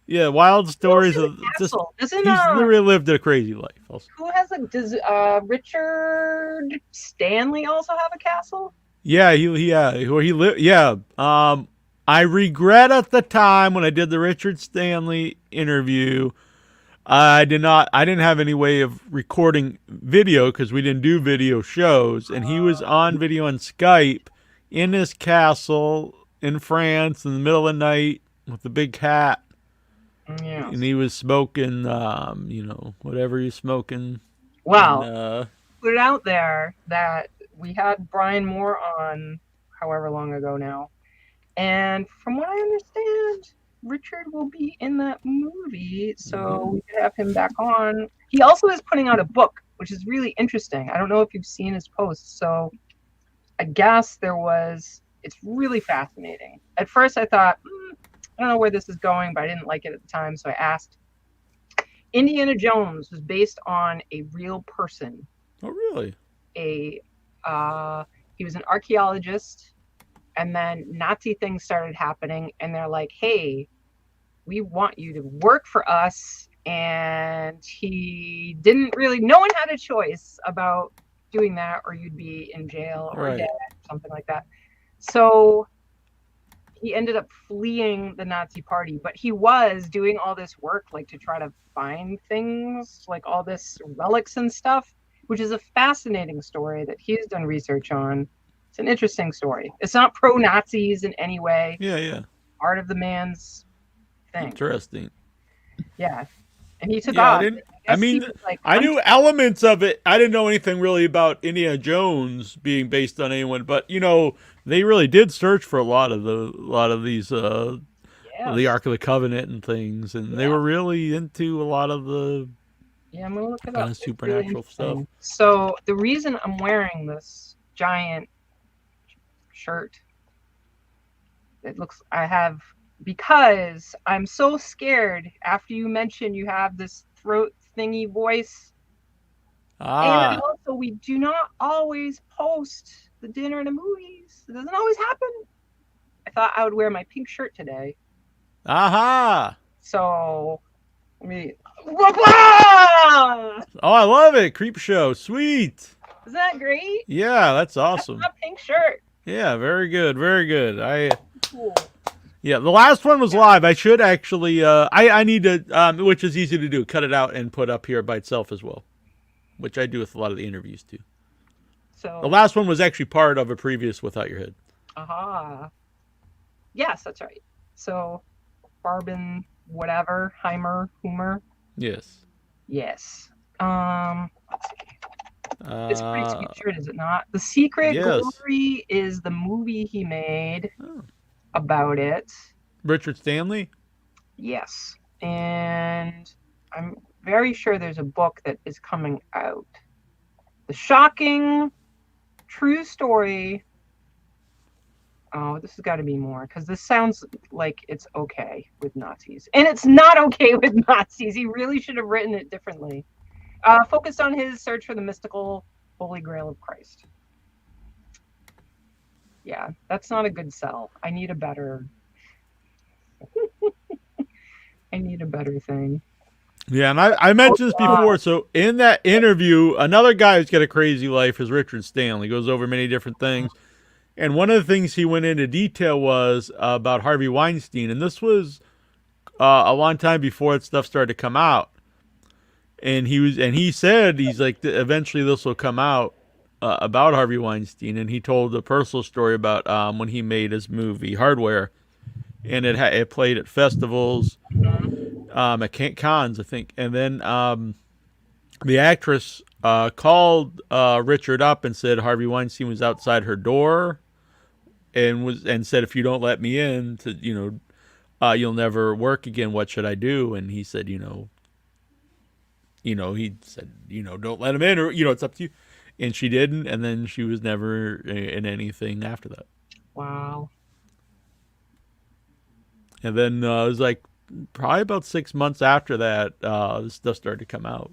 wild stories of just he's literally lived a crazy life. Also. Who has does Richard Stanley also have a castle? Yeah, he lived. Yeah, I regret at the time when I did the Richard Stanley interview, I didn't have any way of recording video because we didn't do video shows, and he was on video on Skype in his castle in France in the middle of the night with a big hat. Yeah. And he was smoking, whatever he's smoking. Wow. And, put it out there that we had Brian Moore on however long ago now. And from what I understand, Richard will be in that movie. So we could have him back on. He also is putting out a book, which is really interesting. I don't know if you've seen his posts. So I guess there was It's really fascinating. At first, I thought, I don't know where this is going, but I didn't like it at the time, so I asked. Indiana Jones was based on a real person. Oh, really? He was an archaeologist, and then Nazi things started happening, and they're like, hey, we want you to work for us. And he didn't really, no one had a choice about doing that, or you'd be in jail or dead, something like that. So he ended up fleeing the Nazi party, but he was doing all this work, like to try to find things, like all this relics and stuff, which is a fascinating story that he's done research on. It's an interesting story. It's not pro-Nazis in any way. Yeah. Part of the man's thing. Interesting. Yeah. And he took off. I mean, I knew elements of it. I didn't know anything really about Indiana Jones being based on anyone, but you know, they really did search for a lot of these the Ark of the Covenant and things, and they were really into a lot of the I'm gonna look it kind up. of supernatural stuff. So the reason I'm wearing this giant shirt, because I'm so scared after you mentioned you have this throat thingy voice. And also, we do not always post the dinner and the movies. It doesn't always happen. I thought I would wear my pink shirt today. Aha! So, let me... Oh, I love it. Creep show. Sweet. Isn't that great? Yeah, that's awesome. That's my pink shirt. Yeah, very good. Very good. Cool. Yeah, the last one was live. I should actually, I need to, which is easy to do, cut it out and put up here by itself as well, which I do with a lot of the interviews too. So the last one was actually part of a previous Without Your Head. Aha. Yes, that's right. So, Barben, whatever, Hummer. Yes. Let's see. It's a pretty sweet shirt, is it not? The Secret Glory is the movie he made about it. Richard Stanley? Yes. And I'm very sure there's a book that is coming out. The Shocking True Story. Oh, this has got to be more, because this sounds like it's okay with Nazis. And it's not okay with Nazis. He really should have written it differently. Focused on his search for the mystical Holy Grail of Christ. Yeah, that's not a good sell. I need a better... I need a better thing. Yeah, and I mentioned this before. So in that interview, another guy who's got a crazy life is Richard Stanley. Goes over many different things. And one of the things he went into detail was about Harvey Weinstein. And this was a long time before that stuff started to come out. And he said, he's like, eventually this will come out about Harvey Weinstein. And he told a personal story about when he made his movie Hardware. And it played at festivals, at cons, I think. And then the actress called Richard up and said Harvey Weinstein was outside her door, and said, if you don't let me in, you'll never work again. What should I do? And he said, he said, don't let him in, or it's up to you. And she didn't, and then she was never in anything after that. Wow. And then it was like probably about 6 months after that, this stuff started to come out.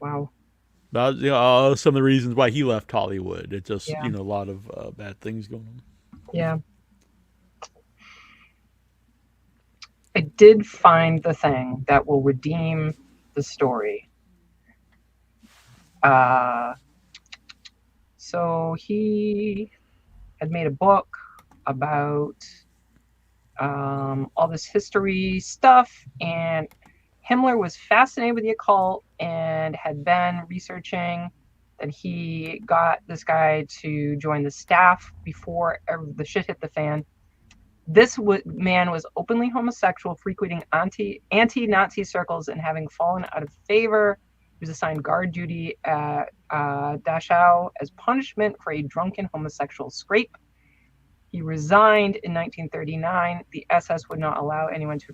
Wow. About some of the reasons why he left Hollywood. It's just, a lot of bad things going on. Yeah. I did find the thing that will redeem the story. So he had made a book about all this history stuff, and Himmler was fascinated with the occult and had been researching that he got this guy to join the staff before the shit hit the fan. This man was openly homosexual, frequenting anti-Nazi circles, and having fallen out of favor, he was assigned guard duty at Dachau as punishment for a drunken homosexual scrape. He resigned in 1939. The SS would not allow anyone to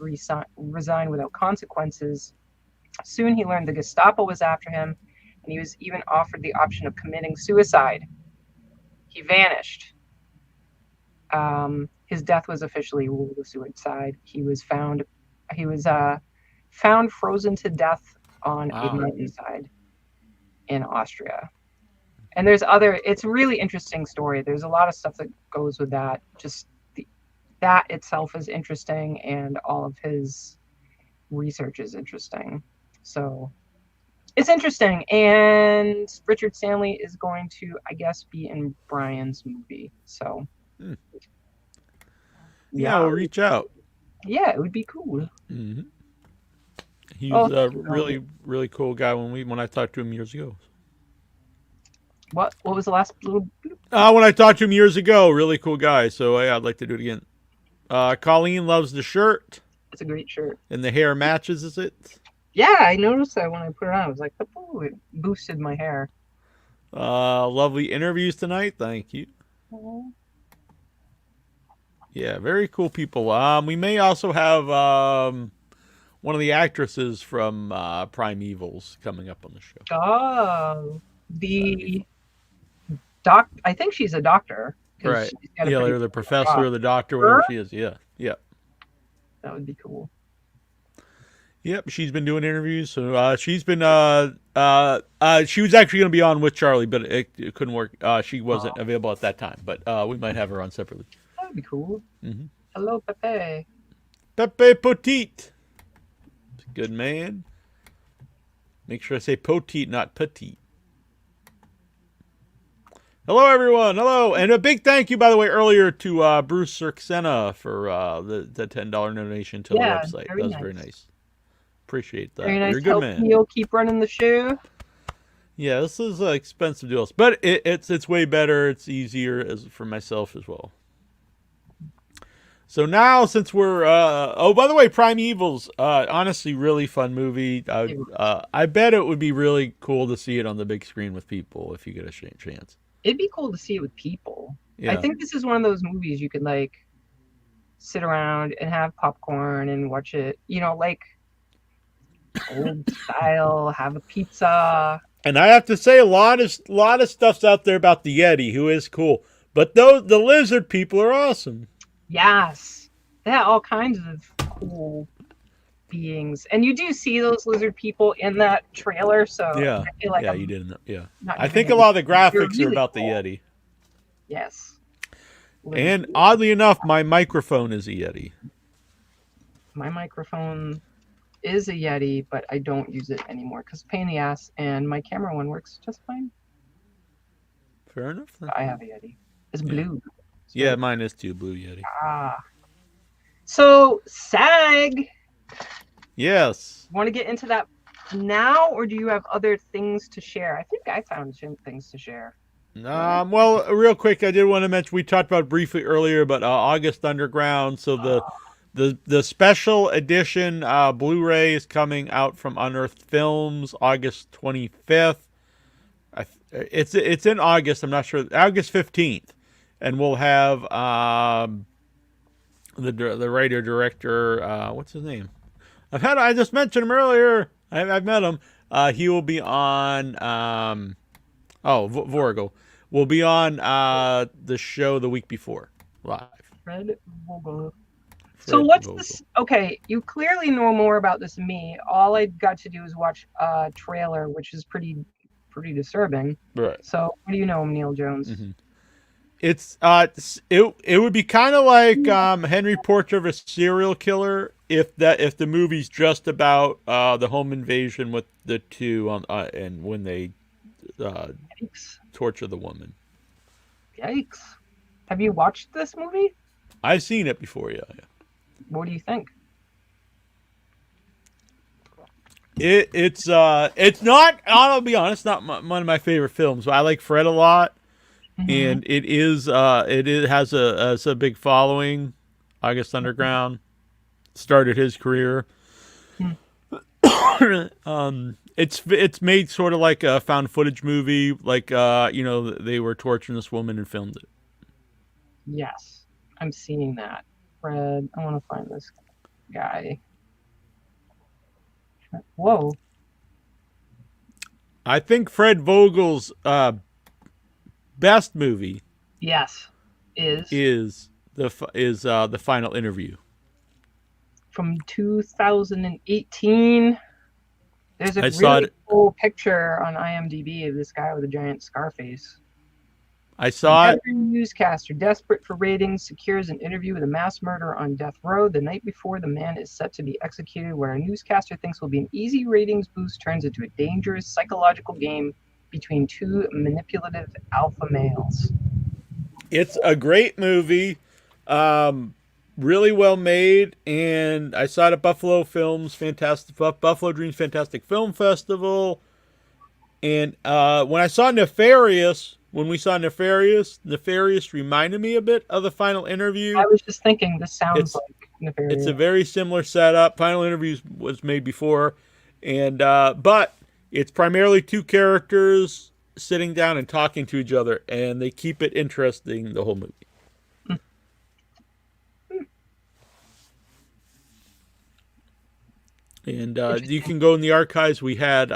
resign without consequences. Soon he learned the Gestapo was after him, and he was even offered the option of committing suicide. He vanished. His death was officially ruled a suicide. He was found frozen to death on a mountainside in Austria. And it's a really interesting story. There's a lot of stuff that goes with that. Just that itself is interesting, and all of his research is interesting. So it's interesting. And Richard Stanley is going to, I guess, be in Brian's movie. So yeah, we'll reach out. Yeah, it would be cool. Mm-hmm. He was a really, really cool guy when I talked to him years ago. What was the last little? When I talked to him years ago, really cool guy. So yeah, I'd like to do it again. Colleen loves the shirt. It's a great shirt. And the hair matches, is it? Yeah, I noticed that when I put it on. I was like, oh, it boosted my hair. Lovely interviews tonight. Thank you. Aww. Yeah, very cool people. We may also have one of the actresses from Primevals coming up on the show. Oh, I think she's a doctor. Right. Yeah, or the professor or the doctor, whatever she is. Yeah. Yeah. That would be cool. Yep, she's been doing interviews. So she's been she was actually going to be on with Charlie, but it couldn't work. She wasn't available at that time, but we might have her on separately. That would be cool. Mm-hmm. Hello, Pepe. Pepe Petite. Good man. Make sure I say petite, not petite. Hello, everyone. Hello. And a big thank you, by the way, earlier to Bruce Cirksena for the $10 donation to the website. That was very nice. Appreciate that. Very nice. You're a good man. Neil keep running the show. Yeah, this is expensive deals, but it's way better. It's easier for myself as well. So now, since we're by the way, Primevals, honestly, really fun movie. I bet it would be really cool to see it on the big screen with people if you get a chance. It'd be cool to see it with people. Yeah. I think this is one of those movies you could like sit around and have popcorn and watch it. You know, like old style. Have a pizza. And I have to say, a lot of stuff's out there about the Yeti, who is cool. But the lizard people are awesome. Yes, they have all kinds of cool beings, and you do see those lizard people in that trailer. So yeah, I feel like you didn't. Yeah, I think a lot of the graphics are about cool. the Yeti. Yes, and oddly enough, my microphone is a Yeti. My microphone is a Yeti, but I don't use it anymore because pain in the ass, and my camera one works just fine. Fair enough. I have a Yeti. It's blue. So, yeah, mine is too, Blue Yeti. So SAG. Yes. Want to get into that now, or do you have other things to share? I think I found some things to share. Well, real quick, I did want to mention, we talked about briefly earlier, but August Underground. So the special edition Blu-ray is coming out from Unearthed Films August 25th. It's in August. I'm not sure. August 15th. And we'll have the writer director. What's his name? I just mentioned him earlier. I've met him. He will be on. Vorgel will be on the show the week before live. Fred Vogel. So what's this? Okay, you clearly know more about this than me. All I got to do is watch a trailer, which is pretty disturbing. Right. So what do you know, Neil Jones? Mm-hmm. It would be kind of like Henry Portrait of a Serial Killer if the movie's just about the home invasion with the two and when they torture the woman. Yikes! Have you watched this movie? I've seen it before. Yeah. What do you think? It's not. I'll be honest, not one of my favorite films. I like Fred a lot. Mm-hmm. And it has a big following. August Underground started his career. It's made sort of like a found footage movie, like they were torturing this woman and filmed it. Yes, I'm seeing that. Fred, I want to find this guy. Whoa. I think Fred Vogel's best movie Yes. is the final interview. From 2018. There's a I saw really it. cool picture on IMDb of this guy with a giant scar face. I saw it. Every newscaster, desperate for ratings, secures an interview with a mass murderer on death row. The night before the man is set to be executed, where a newscaster thinks will be an easy ratings boost turns into a dangerous psychological game between two manipulative alpha males. It's a great movie, really well made, and I saw it at Buffalo Dreams Fantastic Film Festival. And when we saw Nefarious, Nefarious reminded me a bit of the final interview. I was just thinking, this sounds like Nefarious. It's a very similar setup. Final Interviews was made before, and but it's primarily two characters sitting down and talking to each other, and they keep it interesting the whole movie. And you can go in the archives. We had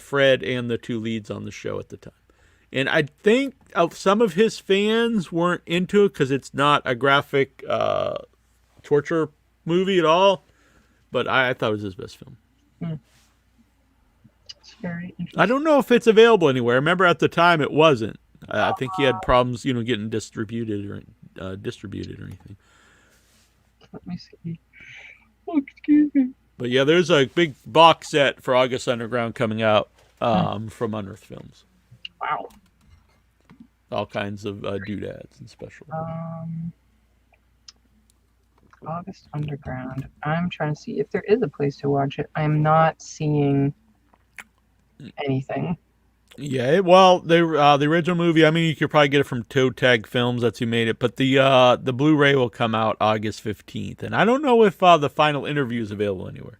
Fred and the two leads on the show at the time. And I think some of his fans weren't into it because it's not a graphic torture movie at all. But I thought it was his best film. It's very interesting. I don't know if it's available anywhere. I remember at the time it wasn't. I think he had problems, getting distributed or anything. Let me see. Oh, excuse me. But yeah, there's a big box set for August Underground coming out from Unearthed Films. Wow. All kinds of doodads and special. August Underground. I'm trying to see if there is a place to watch it. I'm not seeing anything. Yeah, well, the original movie, I mean, you could probably get it from Toe Tag Films. That's who made it. But the Blu-ray will come out August 15th. And I don't know if the final interview is available anywhere.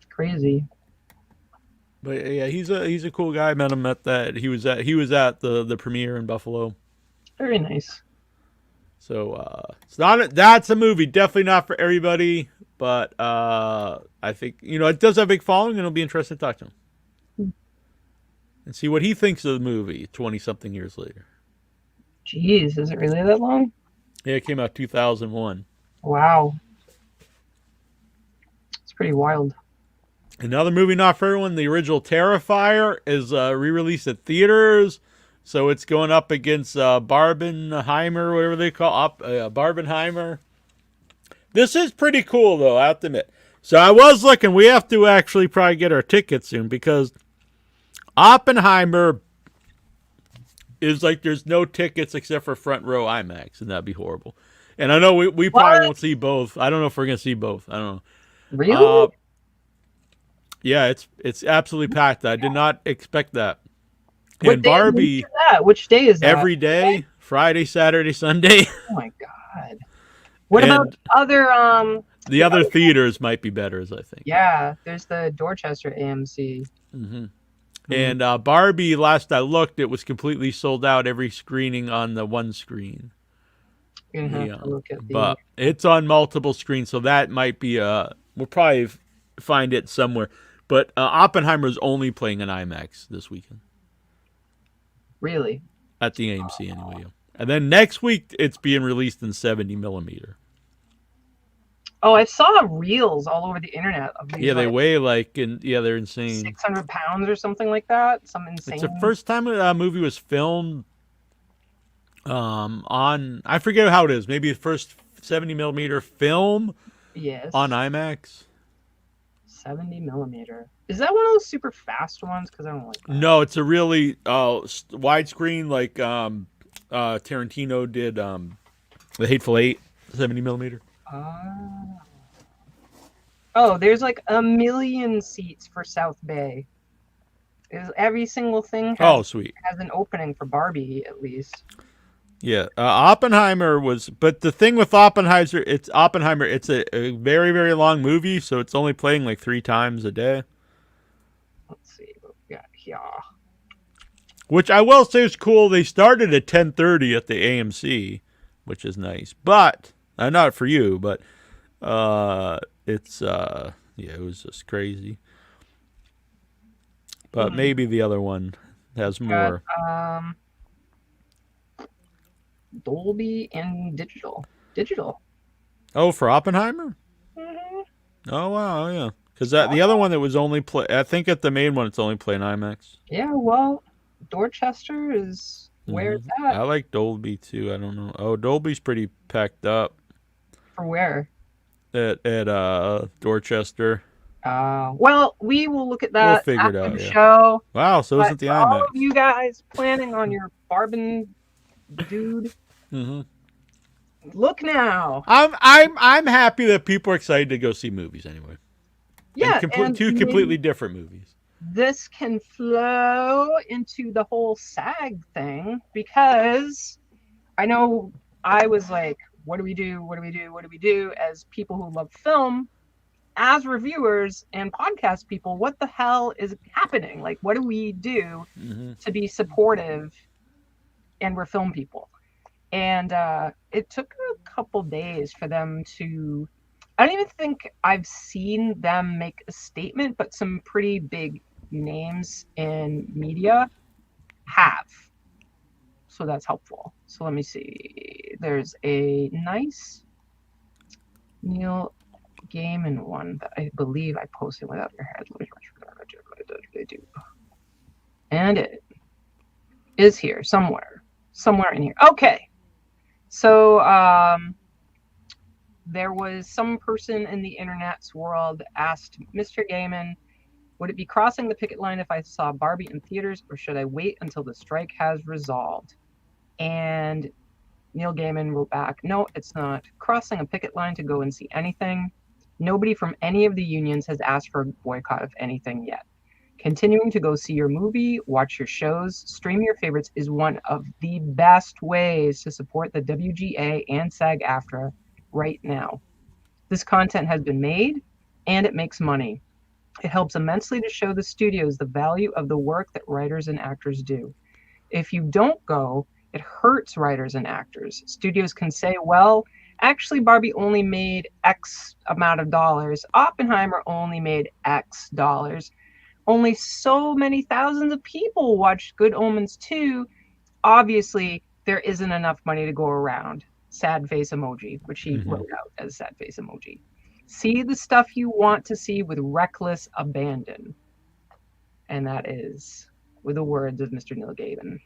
Crazy. But yeah, he's a cool guy. I met him at that. He was at the premiere in Buffalo. Very nice. So that's a movie. Definitely not for everybody. But I think, it does have a big following, and it'll be interesting to talk to him. And see what he thinks of the movie 20-something years later. Jeez, is it really that long? Yeah, it came out 2001. Wow. It's pretty wild. Another movie not for everyone, the original Terrifier, is re-released at theaters. So it's going up against Barbenheimer, whatever they call it, Barbenheimer. This is pretty cool, though, I have to admit. So I was looking. We have to actually probably get our tickets soon because Oppenheimer is like there's no tickets except for front row IMAX, and that'd be horrible. And I know we probably won't see both. I don't know if we're going to see both. I don't know. Really? Yeah, it's absolutely packed. I did not expect that. What And day Barbie, is that? Which day is that? every day, Friday, Saturday, Sunday. Oh my god. What And about other the other theaters might be better, as I think. Yeah, there's the Dorchester AMC. Mm-hmm. And Barbie, last I looked, it was completely sold out every screening on the one screen. You're gonna have to look at the But it's on multiple screens, so that might be we'll probably find it somewhere. But Oppenheimer is only playing in IMAX this weekend. Really? At the AMC anyway. Yeah. And then next week it's being released in 70 millimeter. Oh, I saw reels all over the internet of these. Yeah, they weigh they're insane. 600 pounds or something like that. Some insane. It's the first time a movie was filmed on, I forget how it is, maybe the first 70 millimeter film Yes. on IMAX. 70 millimeter. Is that one of those super fast ones? Because I don't like that. No, it's a really widescreen, like Tarantino did The Hateful Eight, 70 millimeter. Oh, there's like 1 million seats for South Bay. Every single thing Sweet. has an opening for Barbie, at least. Yeah, Oppenheimer was, but the thing with Oppenheimer, it's a very, very long movie, so it's only playing like 3 times a day. Let's see what we got here. Which I will say is cool. They started at 10:30 at the AMC, which is nice. But not for you, but it was just crazy. but maybe the other one has more. Dolby and digital. Oh, for Oppenheimer? Mhm. Oh wow, yeah. Because the other one that was only play, I think at the main one it's only playing IMAX. Yeah, well, Dorchester is where it's at. I like Dolby too. I don't know. Oh, Dolby's pretty packed up For where? at Dorchester. Well, we will look at that We'll figure it after out, the yeah. show. Wow, so isn't the For all IMAX? of you guys planning on your Barbin dude, look now. I'm happy that people are excited to go see movies anyway. Yeah, and two completely different movies. This can flow into the whole SAG thing, because I know I was like, what do we do? What do we do? What do we do? As people who love film, as reviewers and podcast people, what the hell is happening? Like, what do we do to be supportive? And we're film people. And it took a couple days for them to, I don't even think I've seen them make a statement, but some pretty big names in media have. So that's helpful. So let me see. There's a nice Neil Gaiman one that I believe I posted without your head. And it is here somewhere in here. Okay. So there was some person in the internet's world asked Mr. Gaiman, would it be crossing the picket line if I saw Barbie in theaters, or should I wait until the strike has resolved? And Neil Gaiman wrote back, no, it's not crossing a picket line to go and see anything. Nobody from any of the unions has asked for a boycott of anything yet. Continuing to go see your movie, watch your shows, stream your favorites is one of the best ways to support the WGA and SAG-AFTRA right now. This content has been made, and it makes money. It helps immensely to show the studios the value of the work that writers and actors do. If you don't go, it hurts writers and actors. Studios can say, well, actually Barbie only made X amount of dollars. Oppenheimer only made X dollars. Only so many thousands of people watched Good Omens 2. Obviously, there isn't enough money to go around. Sad face emoji, which he wrote out as sad face emoji. See the stuff you want to see with reckless abandon. And that is with the words of Mr. Neil Gaiman.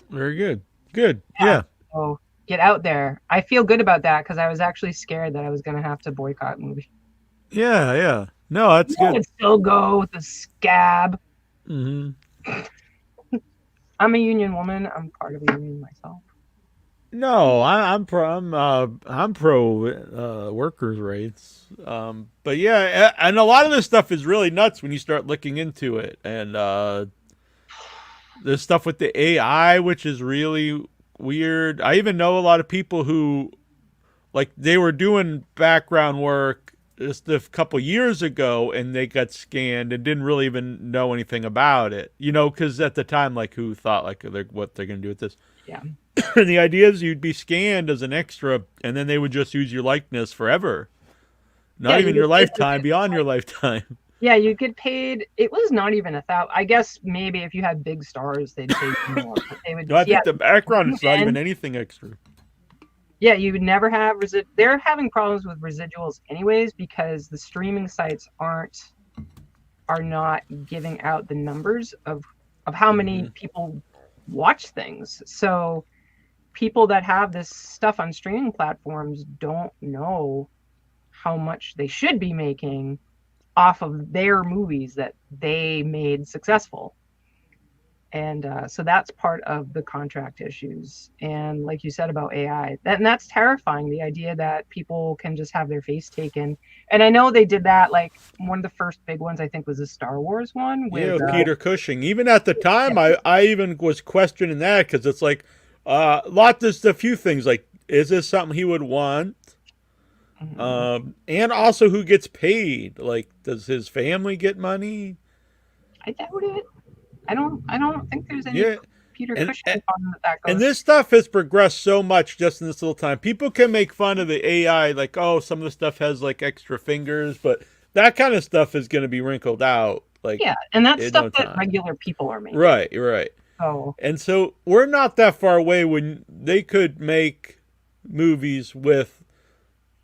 Very good. Good. Yeah. So get out there. I feel good about that because I was actually scared that I was going to have to boycott a movie. Yeah, yeah. No, that's good. I could still go with the scab. I'm a union woman. I'm part of a union myself. No, I'm pro workers' rights. But yeah, and a lot of this stuff is really nuts when you start looking into it. And there's stuff with the AI, which is really weird. I even know a lot of people who, like, they were doing background work just a couple years ago, and they got scanned and didn't really even know anything about it. You know, because at the time, like, who thought, like, what they're going to do with this? Yeah. And the idea is you'd be scanned as an extra, and then they would just use your likeness forever. Not even your lifetime, beyond your lifetime. Yeah, you get paid. It was not even $1,000. I guess maybe if you had big stars, they'd pay you more. But they would, No, I think the background is not even anything extra. Yeah, you would never have they're having problems with residuals anyways because the streaming sites are not giving out the numbers of how many people watch things. So people that have this stuff on streaming platforms don't know how much they should be making off of their movies that they made successful. And so that's part of the contract issues. And like you said about AI, that's terrifying, the idea that people can just have their face taken. And I know they did that, like one of the first big ones I think was the Star Wars one. With Peter Cushing. Even at the time, I even was questioning that because it's like, there's a few things like, is this something he would want? And also who gets paid? Like, does his family get money? I doubt it. I don't think there's any Peter Cushing fund that goes. And this stuff has progressed so much just in this little time. People can make fun of the AI, like, oh, some of the stuff has like extra fingers, but that kind of stuff is going to be wrinkled out like Yeah, and that's in stuff no that time. regular people are making. Right, right. So And so we're not that far away when they could make movies with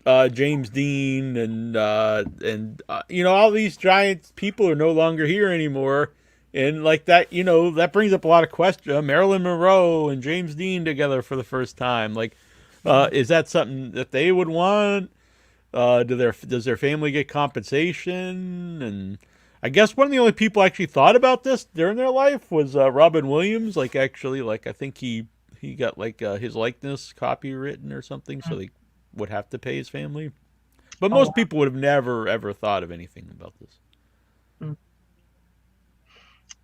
James Dean and all these giant people are no longer here anymore, and like that, that brings up a lot of questions. Marilyn Monroe and James Dean together for the first time, like, is that something that they would want? Does their family get compensation? And I guess one of the only people actually thought about this during their life was Robin Williams. Like actually, like I think he got like his likeness copywritten or something, so they would have to pay his family. But most people would have never ever thought of anything about this.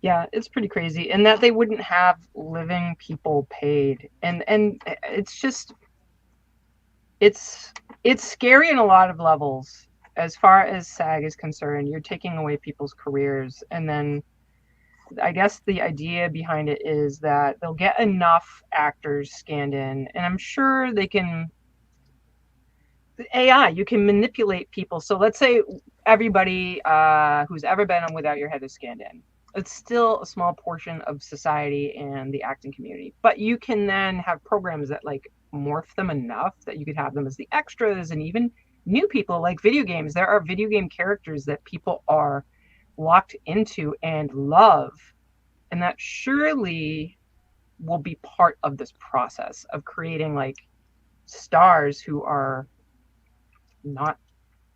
Yeah, it's pretty crazy, and that they wouldn't have living people paid, and it's just it's scary in a lot of levels. As far as SAG is concerned, you're taking away people's careers, and then I guess the idea behind it is that they'll get enough actors scanned in, and I'm sure they can. AI, you can manipulate people. So let's say everybody who's ever been on Without Your Head is scanned in. It's still a small portion of society and the acting community, but you can then have programs that like morph them enough that you could have them as the extras, and even new people like video games. There are video game characters that people are locked into and love, and that surely will be part of this process of creating like stars who are not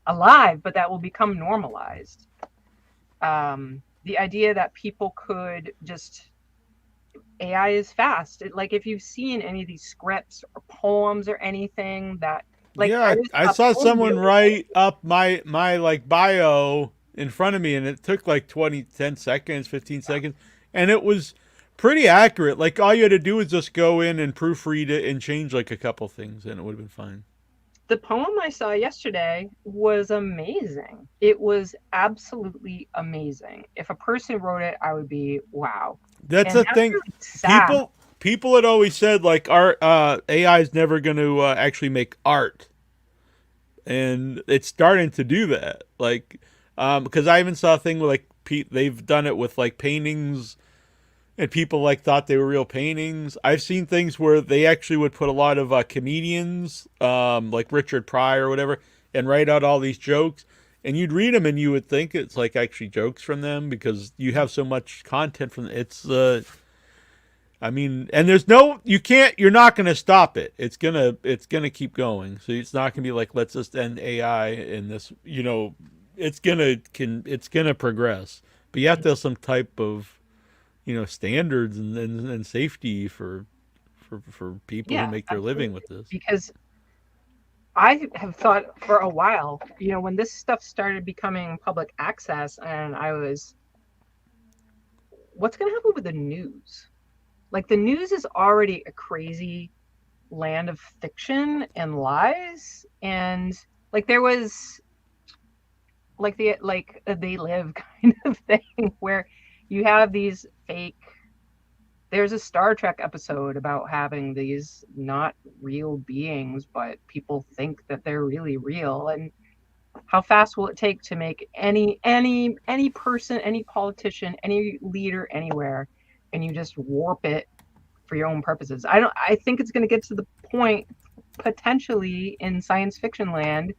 alive, but that will become normalized. The idea that people could just, AI is fast. Like if you've seen any of these scripts or poems or anything that, like, yeah, I saw someone write up my like bio in front of me, and it took like 10 seconds, 15 seconds, and it was pretty accurate. Like all you had to do was just go in and proofread it and change like a couple things, and it would have been fine. The poem I saw yesterday was amazing. It was absolutely amazing. If a person wrote it, I would be, wow. That's the thing. Really sad. People had always said like art, AI is never going to actually make art, and it's starting to do that. Like, because I even saw a thing where like they've done it with like paintings, and people like thought they were real paintings. I've seen things where they actually would put a lot of comedians, like Richard Pryor or whatever, and write out all these jokes. And you'd read them and you would think it's like actually jokes from them because you have so much content from it's. I mean, and there's you're not going to stop it. It's gonna keep going. So it's not going to be like let's just end AI in this. It's gonna progress. But you have to have some type of standards and safety for people who make their living with this. Because I have thought for a while, when this stuff started becoming public access, and I was, what's going to happen with the news? Like the news is already a crazy land of fiction and lies, and like there was like the They Live kind of thing where you have these fake. There's a Star Trek episode about having these not real beings, but people think that they're really real. And how fast will it take to make any person, any politician, any leader anywhere, and you just warp it for your own purposes? I think it's going to get to the point potentially in science fiction land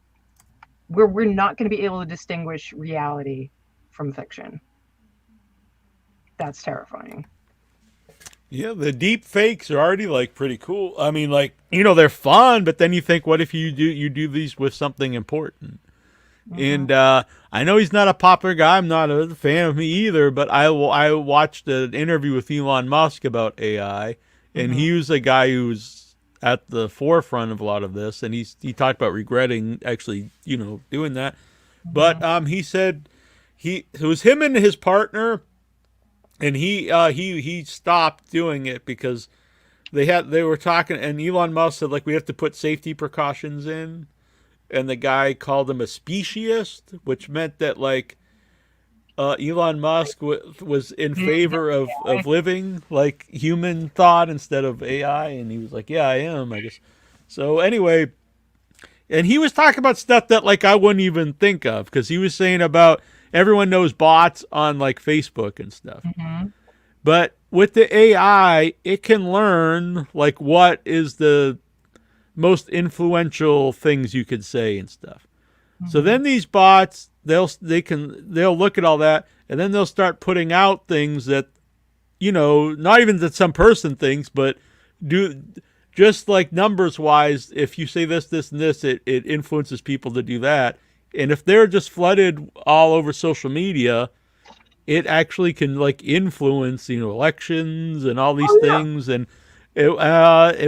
where we're not going to be able to distinguish reality from fiction. That's terrifying. Yeah, the deep fakes are already like pretty cool. I mean, like, they're fun, but then you think, what if you do these with something important? Mm-hmm. And I know he's not a popular guy. I'm not a fan of me either, but I watched an interview with Elon Musk about AI, and he was a guy who's at the forefront of a lot of this, and he talked about regretting actually, doing that. But he said it was him and his partner. And he stopped doing it because they were talking, and Elon Musk said like we have to put safety precautions in, and the guy called him a speciesist, which meant that like Elon Musk was in favor of living like human thought instead of AI, and he was like, yeah, I am, I guess. So anyway, and he was talking about stuff that like I wouldn't even think of, because he was saying about everyone knows bots on like Facebook and stuff. Mm-hmm. But with the AI, it can learn like what is the most influential things you could say and stuff. Mm-hmm. So then these bots, they'll look at all that, and then they'll start putting out things that, you know, not even that some person thinks, but do just like numbers wise. If you say this, this, and this, it influences people to do that. And if they're just flooded all over social media, it actually can like influence, you know, elections and all these things. And it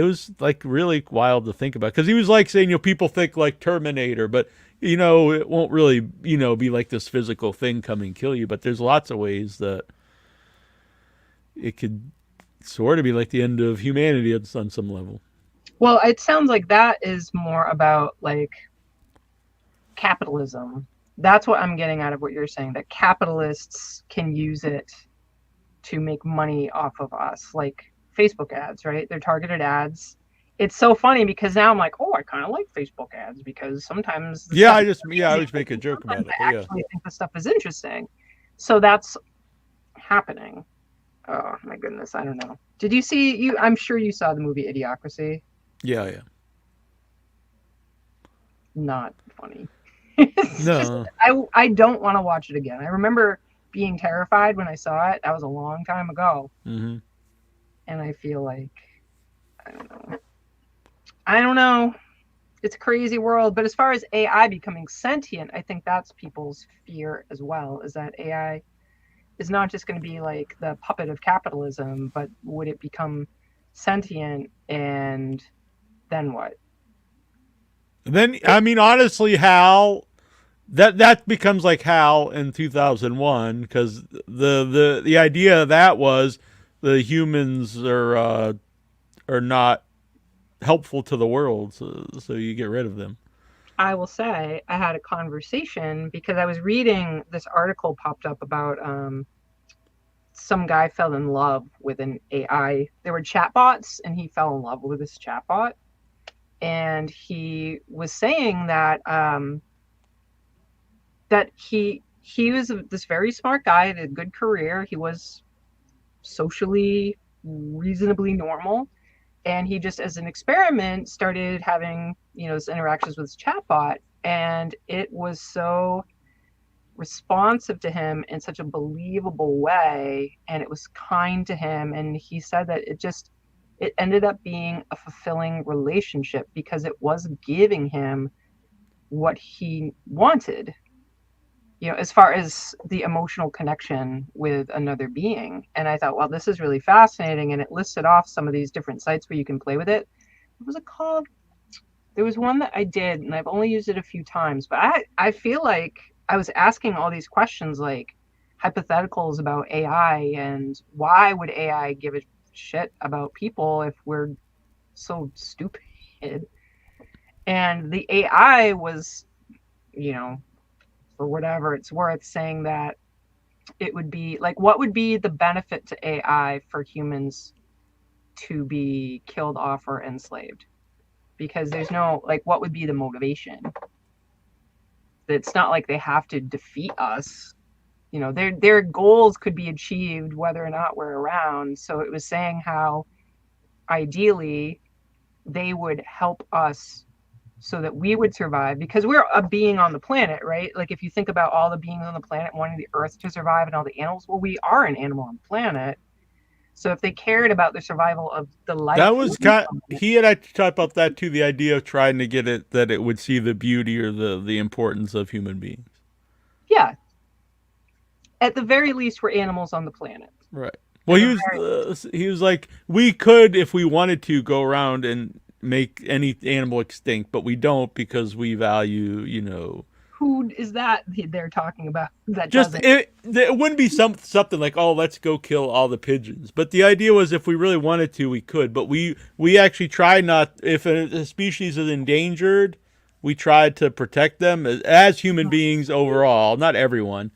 was like really wild to think about, because he was like saying, you know, people think like Terminator, but you know, it won't really, you know, be like this physical thing come and kill you. But there's lots of ways that it could sort of be like the end of humanity on some level. Well, it sounds like that is more about like capitalism. That's what I'm getting out of what you're saying, that capitalists can use it to make money off of us, like Facebook ads, right? They're targeted ads. It's so funny because now I'm like, oh, I kind of like Facebook ads, because sometimes I always make a joke about it. I actually think the stuff is interesting. So that's happening. Oh my goodness, I don't know. Did you see I'm sure you saw the movie Idiocracy. Yeah. Not funny. No. I don't want to watch it again. I remember being terrified when I saw it. That was a long time ago. Mm-hmm. And I feel like, I don't know. It's a crazy world. But as far as AI becoming sentient, I think that's people's fear as well, is that AI is not just going to be like the puppet of capitalism, but would it become sentient, and then what? Then, I mean, honestly, Hal, that becomes like Hal in 2001, because the idea of that was the humans are not helpful to the world, so you get rid of them. I will say I had a conversation because I was reading this article popped up about some guy fell in love with an AI. There were chatbots, and he fell in love with this chatbot. And he was saying that that he was this very smart guy, had a good career. He was socially reasonably normal. And he just, as an experiment, started having, you know, this interactions with his chatbot. And it was so responsive to him in such a believable way. And it was kind to him. And he said that it ended up being a fulfilling relationship because it was giving him what he wanted, you know, as far as the emotional connection with another being. And I thought, well, this is really fascinating. And it listed off some of these different sites where you can play with it. What was it called? There was one that I did, and I've only used it a few times, but I feel like I was asking all these questions, like hypotheticals about AI, and why would AI give a shit about people if we're so stupid? And the AI was, you know, for whatever it's worth, saying that it would be like, what would be the benefit to AI for humans to be killed off or enslaved? Because there's no, like, what would be the motivation? It's not like they have to defeat us. You know, their goals could be achieved whether or not we're around. So it was saying how ideally they would help us so that we would survive, because we're a being on the planet, right? Like, if you think about all the beings on the planet wanting the earth to survive and all the animals, well, we are an animal on the planet. So if they cared about the survival of the life, that was he had actually talked about that too. The idea of trying to get it that it would see the beauty or the importance of human beings. Yeah. At the very least, we're animals on the planet. Right. Well, he was like, we could, if we wanted to, go around and make any animal extinct, but we don't, because we value, you know. Who is that they're talking about? That just it wouldn't be something like, oh, let's go kill all the pigeons. But the idea was, if we really wanted to, we could. But we actually try not. If a species is endangered, we try to protect them as human beings overall. Not everyone.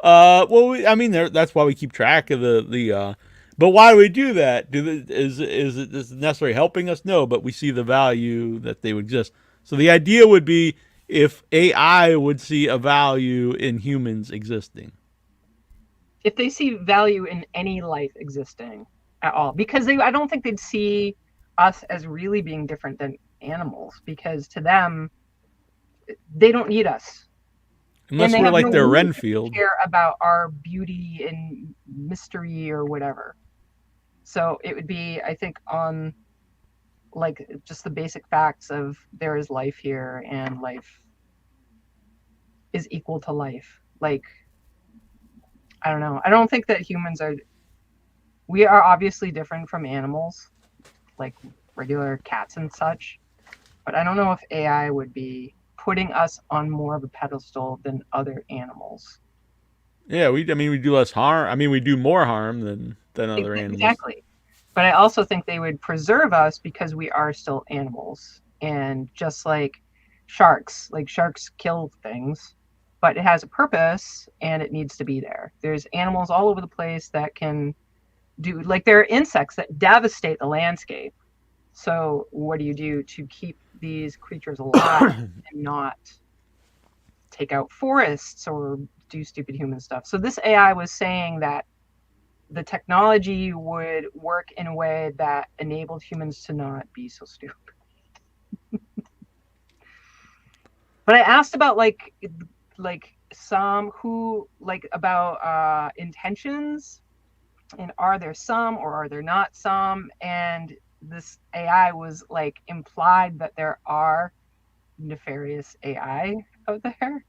That's why we keep track of the. But why do we do that? Is it necessarily helping us? No, but we see the value that they would exist. So the idea would be, if AI would see a value in humans existing. If they see value in any life existing at all, because I don't think they'd see us as really being different than animals, because to them, they don't need us. Unless they we're have like no their reason to Renfield. care about our beauty and mystery or whatever. So it would be, I think, on like just the basic facts of there is life here and life is equal to life. Like, I don't know. I don't think that we are obviously different from animals, like regular cats and such. But I don't know if AI would be putting us on more of a pedestal than other animals. Yeah, we do less harm. I mean, we do more harm than other animals. Exactly. But I also think they would preserve us because we are still animals. And just like sharks kill things, but it has a purpose and it needs to be there. There's animals all over the place that can do, like there are insects that devastate the landscape. So what do you do to keep these creatures alive and not take out forests or do stupid human stuff? So this AI was saying that the technology would work in a way that enabled humans to not be so stupid. But I asked about like some who like about intentions, and are there some or are there not some? And this AI was like implied that there are nefarious AI out there.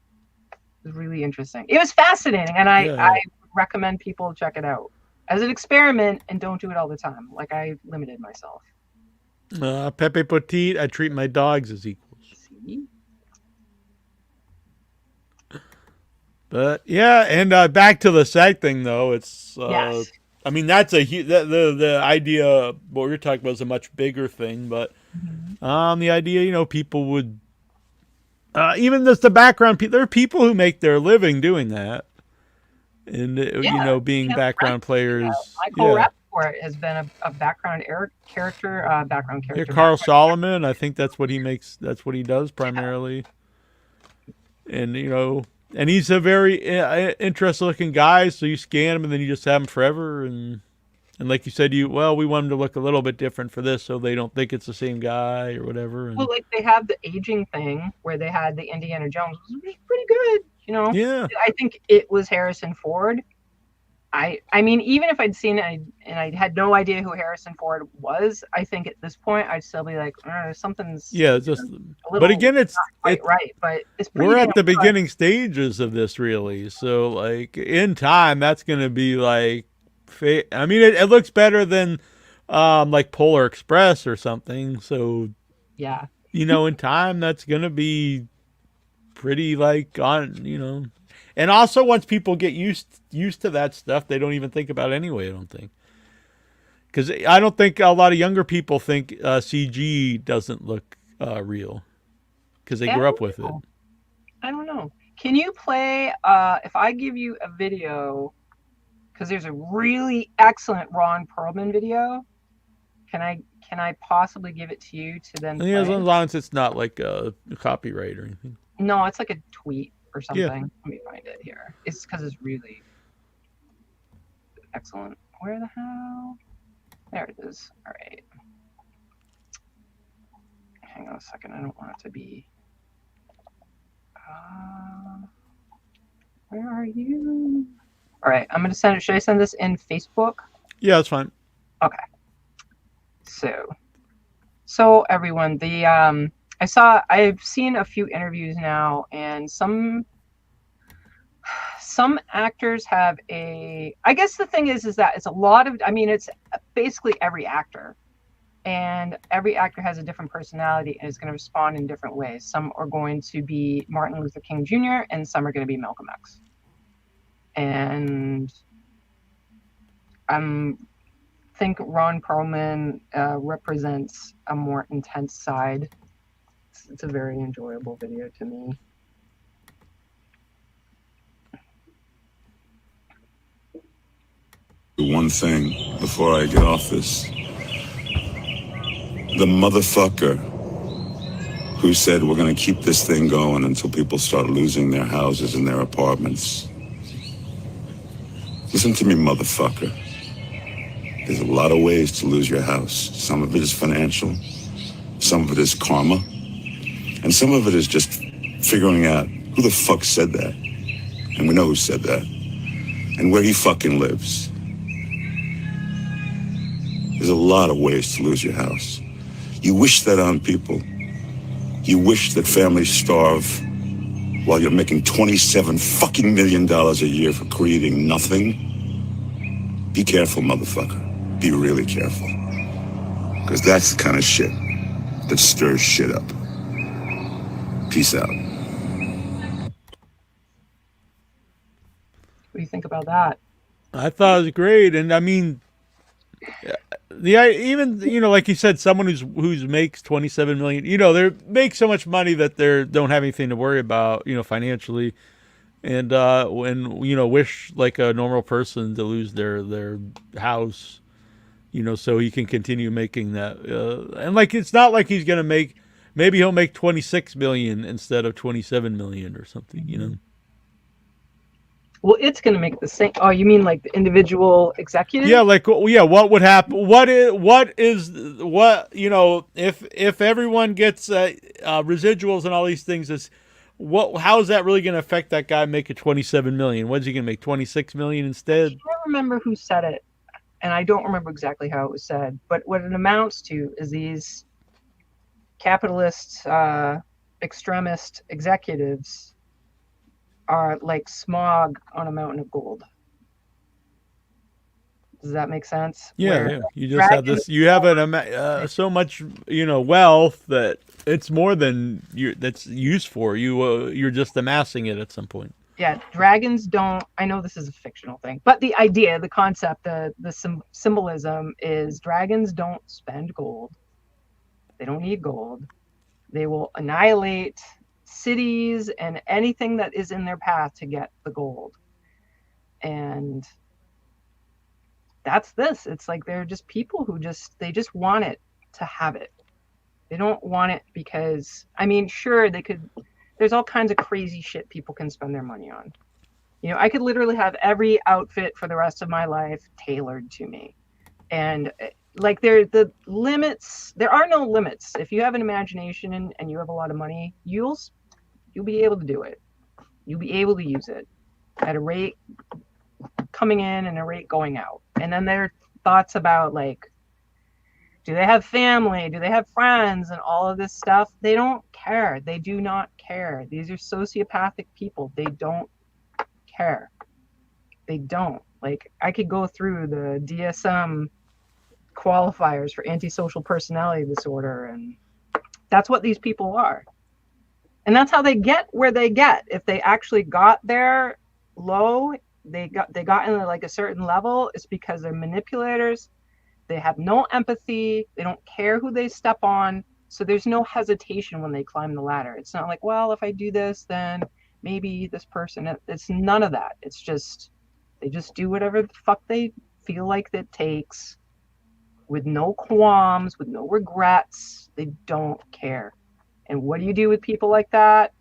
It was really interesting. It was fascinating, and I recommend people check it out as an experiment, and don't do it all the time. Like I limited myself. Pepe Petit, I treat my dogs as equals. See? But yeah, and back to the SAG thing though, it's Yes. I mean that's the idea. What you're talking about is a much bigger thing, but the idea, people would even just the background. There are people who make their living doing that, and being background players. Michael Rappaport has been a background character. Yeah, Carl Solomon. I think that's what he makes. That's what he does primarily. And and he's a very interesting looking guy. So you scan him, and then you just have him forever. And like you said, we want him to look a little bit different for this, so they don't think it's the same guy or whatever. And, well, like they have the aging thing where they had the Indiana Jones, which was pretty good. Yeah. I think it was Harrison Ford. I mean, even if I'd seen it and I had no idea who Harrison Ford was, I think at this point I'd still be like, something's but again, it's not quite right. But it's pretty we're at the beginning stages of this, really. So, like in time, that's going to be like, I mean, it looks better than like Polar Express or something. So, yeah, in time, that's going to be pretty like on. And also, once people get used to that stuff, they don't even think about it anyway. I don't think, because I don't think a lot of younger people think CG doesn't look real, because they grew up with it. I don't know. Can you play? If I give you a video, because there's a really excellent Ron Perlman video. Can I possibly give it to you to then? Yeah, as long as it's not like a copyright or anything. No, it's like a tweet or something. Yeah. Let me find it here. It's because it's really excellent. Where the hell? There it is. All right. Hang on a second. I don't want it to be. Where are you? All right. I'm gonna send it. Should I send this in Facebook? Yeah, that's fine. Okay. So everyone, I've seen a few interviews now, and some actors have I guess the thing is that it's a lot of, it's basically every actor, and every actor has a different personality and is going to respond in different ways. Some are going to be Martin Luther King Jr. and some are going to be Malcolm X. And think Ron Perlman represents a more intense side. It's a very enjoyable video to me. One thing before I get off this. The motherfucker who said we're going to keep this thing going until people start losing their houses and their apartments. Listen to me, motherfucker. There's a lot of ways to lose your house. Some of it is financial, some of it is karma, and some of it is just figuring out who the fuck said that. And we know who said that, and where he fucking lives. There's a lot of ways to lose your house. You wish that on people. You wish that families starve while you're making $27 fucking million a year for creating nothing. Be careful, motherfucker. Be really careful. Because that's the kind of shit that stirs shit up. Peace out. What do you think about that? I thought it was great, and I mean, even like you said, someone who's makes 27 million, they make so much money that they don't have anything to worry about, financially, and wish like a normal person to lose their house, so he can continue making that, and like it's not like he's gonna maybe he'll make 26 million instead of 27 million or something, Well, it's going to make the same. Oh, you mean like the individual executive? Yeah, what would happen? What if everyone gets residuals and all these things? How is that really going to affect that guy making 27 million? What's he going to make, 26 million instead? I don't remember who said it, and I don't remember exactly how it was said. But what it amounts to is these capitalist, extremist executives are like smog on a mountain of gold. Does that make sense? Yeah. You just have this. You have so much, wealth that it's more than that's used for. You're just amassing it at some point. Yeah, dragons don't. I know this is a fictional thing, but the idea, the concept, the symbolism is dragons don't spend gold. They don't need gold. They will annihilate cities and anything that is in their path to get the gold. And that's this. It's like they're just people who they just want it to have it. They don't want it because, sure, there's all kinds of crazy shit people can spend their money on. I could literally have every outfit for the rest of my life tailored to me. And like the limits, there are no limits. If you have an imagination and you have a lot of money, you'll be able to do it. You'll be able to use it at a rate coming in and a rate going out. And then there are thoughts about like, do they have family? Do they have friends? And all of this stuff. They don't care. They do not care. These are sociopathic people. They don't care. They don't. Like, I could go through the DSM qualifiers for antisocial personality disorder, and that's what these people are. And that's how they get where they get. If they actually got there low, they got into like a certain level, it's because they're manipulators. They have no empathy. They don't care who they step on. So there's no hesitation when they climb the ladder. It's not like, well, if I do this, then maybe this person. It's none of that. It's just, they just do whatever the fuck they feel like it takes, with no qualms, with no regrets. They don't care. And what do you do with people like that?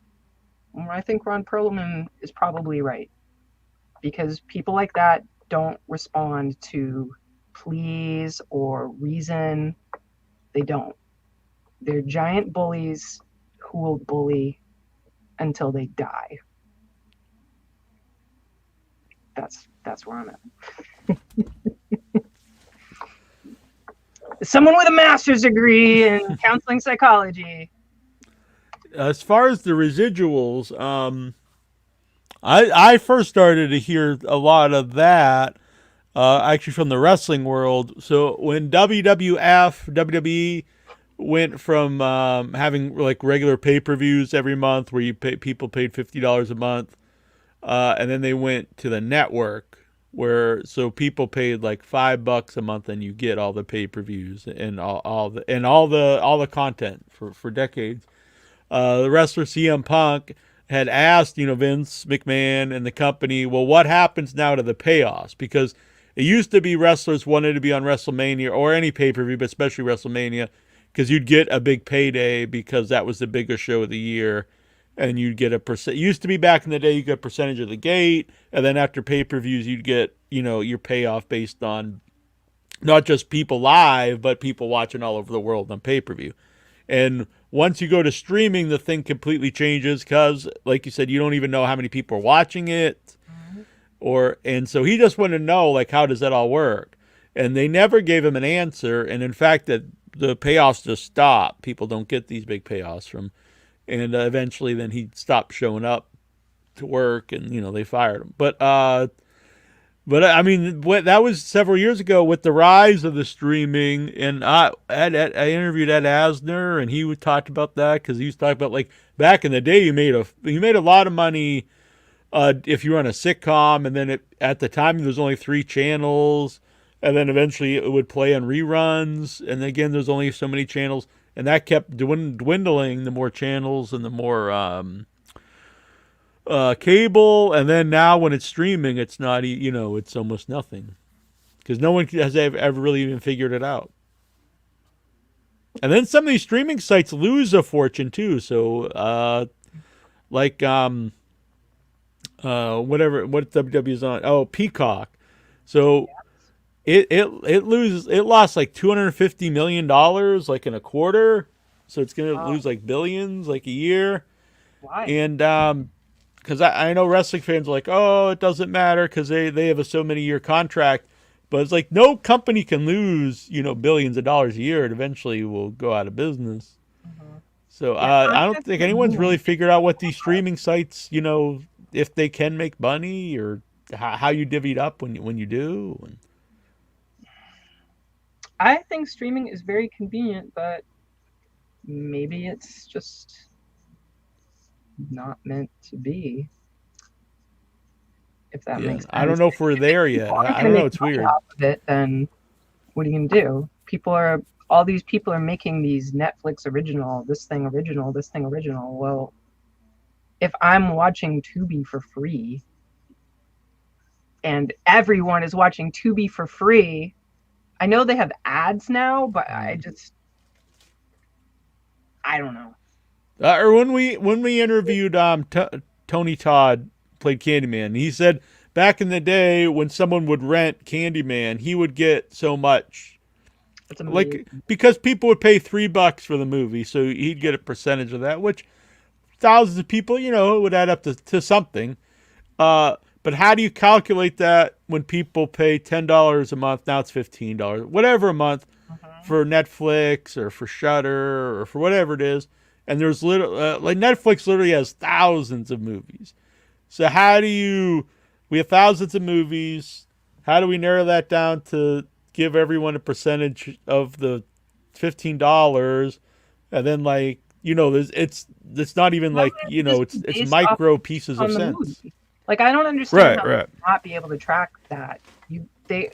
Well, I think Ron Perlman is probably right, because people like that don't respond to pleas or reason. They don't. They're giant bullies who will bully until they die. That's where I'm at. Someone with a master's degree in counseling psychology. As far as the residuals, I first started to hear a lot of that actually from the wrestling world. So when WWE went from having like regular pay-per-views every month where people paid $50 a month, and then they went to the network so people paid like $5 a month and you get all the pay-per-views and all the content for decades. The wrestler CM Punk had asked, Vince McMahon and the company, well, what happens now to the payoffs? Because it used to be wrestlers wanted to be on WrestleMania or any pay-per-view, but especially WrestleMania, because you'd get a big payday because that was the biggest show of the year, and you'd get a percent. It used to be back in the day you get a percentage of the gate, and then after pay-per-views you'd get, you know, your payoff based on not just people live, but people watching all over the world on pay-per-view. And once you go to streaming, the thing completely changes because, like you said, you don't even know how many people are watching it. And so he just wanted to know, like, how does that all work? And they never gave him an answer. And in fact, that the payoffs just stop. People don't get these big payoffs from. And eventually, then he stopped showing up to work, and you know they fired him. But I mean, that was several years ago with the rise of the streaming. And I interviewed Ed Asner, and he talked about that because he was talking about, like, back in the day, you made a lot of money if you were on a sitcom, and then at the time there was only 3 channels, and then eventually it would play on reruns, and again there's only so many channels, and that kept dwindling the more channels and the more cable, and then now when it's streaming, it's not, you know, it's almost nothing because no one has ever really even figured it out. And then some of these streaming sites lose a fortune too. So like what WW is on? Oh, Peacock. So it lost like $250 million like in a quarter. So it's gonna lose like billions like a year. Why? And because I know wrestling fans are like, oh, it doesn't matter because they have a so many year contract. But it's like no company can lose, you know, billions of dollars a year. It eventually will go out of business. So I don't think anyone's really figured out what these streaming sites, you know, if they can make money or how you divvy it up when you do. And I think streaming is very convenient, but maybe it's just not meant to be. If that makes sense. I don't know if we're there yet. I don't know. It's weird. Off of it, then what are you gonna do? All these people are making these Netflix original, this thing original. Well, if I'm watching Tubi for free, and everyone is watching Tubi for free, I know they have ads now, but I don't know. Or when we interviewed Tony Todd, played Candyman, he said back in the day when someone would rent Candyman, he would get so much, like, because people would pay $3 for the movie, so he'd get a percentage of that, which thousands of people, you know, it would add up to something. But how do you calculate that when people pay $10 a month? Now it's $15, whatever a month, for Netflix or for Shudder or for whatever it is. And there's like Netflix literally has thousands of movies. So we have thousands of movies. How do we narrow that down to give everyone a percentage of the $15? And then, like, you know, it's not even like, you know, it's micro pieces of cents. Movie. Like, I don't understand how you not be able to track that. They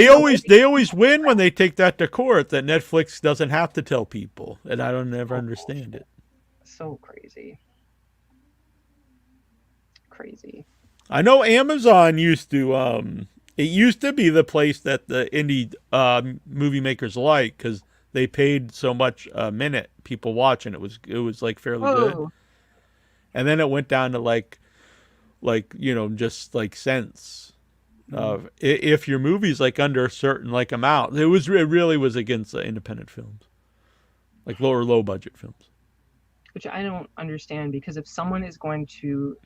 always win when they take that to court, that Netflix doesn't have to tell people, and I don't ever understand it. So crazy. I know Amazon used to it used to be the place that the indie movie makers like because they paid so much a minute people watching. It was like fairly good, and then it went down to like you know, just like cents. If your movie's like under a certain like amount, it really was against independent films, like low budget films. Which I don't understand, because if someone is going to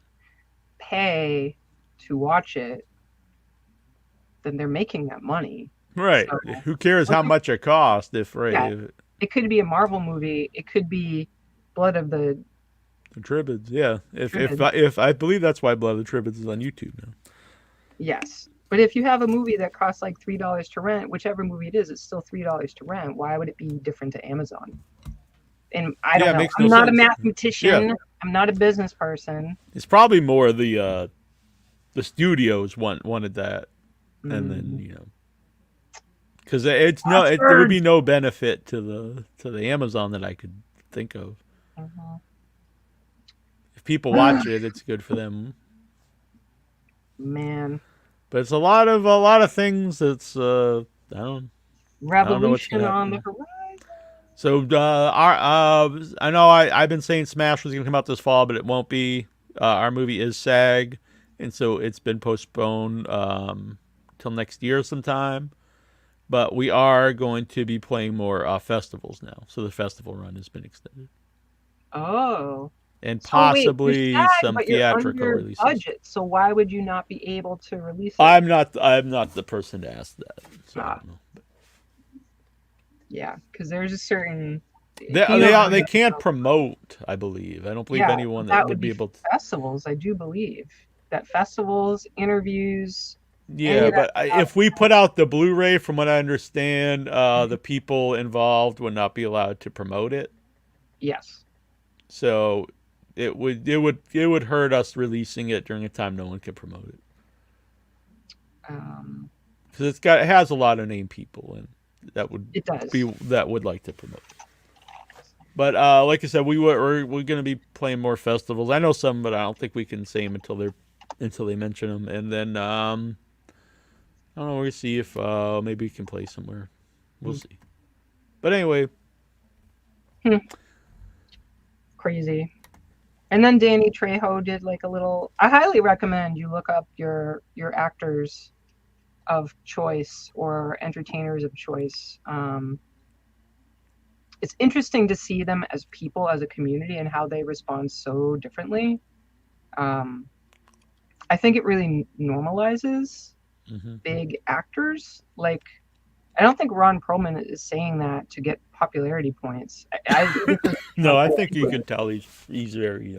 pay to watch it, then they're making that money. Right. So, who cares how much it costs? It could be a Marvel movie. It could be Blood of the Tribbids. Yeah. If I believe that's why Blood of the Tribbids is on YouTube now. Yes. But if you have a movie that costs like $3 to rent, whichever movie it is, it's still $3 to rent. Why would it be different to Amazon? And I don't know. I'm not a mathematician. Yeah. I'm not a business person. It's probably more the studios wanted that, and then, you know, because there would be no benefit to the Amazon that I could think of. If people watch it, it's good for them. Man. But it's a lot of things that's I don't Revolution on the horizon. So I know I've been saying Smash was going to come out this fall, but it won't be. Our movie is SAG, and so it's been postponed till next year sometime. But we are going to be playing more festivals now, so the festival run has been extended. Oh. And So wait, you're possibly SAG, some but you're theatrical under releases. budget. So why would you not be able to release it? I'm not the person to ask that. So I don't know. Yeah, because there's a certain. They can't promote, I believe. I don't believe anyone that would be able to. Festivals, I do believe that festivals, interviews. Yeah, but if we put out the Blu-ray, from what I understand, the people involved would not be allowed to promote it. Yes. So it would hurt us releasing it during a time no one can promote it. Because it has a lot of named people, and that would like to promote it. But like I said, we're going to be playing more festivals. I know some, but I don't think we can say them until they mention them. And then I don't know. We'll see if maybe we can play somewhere. We'll see. But anyway, crazy. And then Danny Trejo did like a little. I highly recommend you look up your actors of choice or entertainers of choice. It's interesting to see them as people, as a community, and how they respond so differently. I think it really normalizes big actors. Like, I don't think Ron Perlman is saying that to get popularity points. No, I think you can tell he's very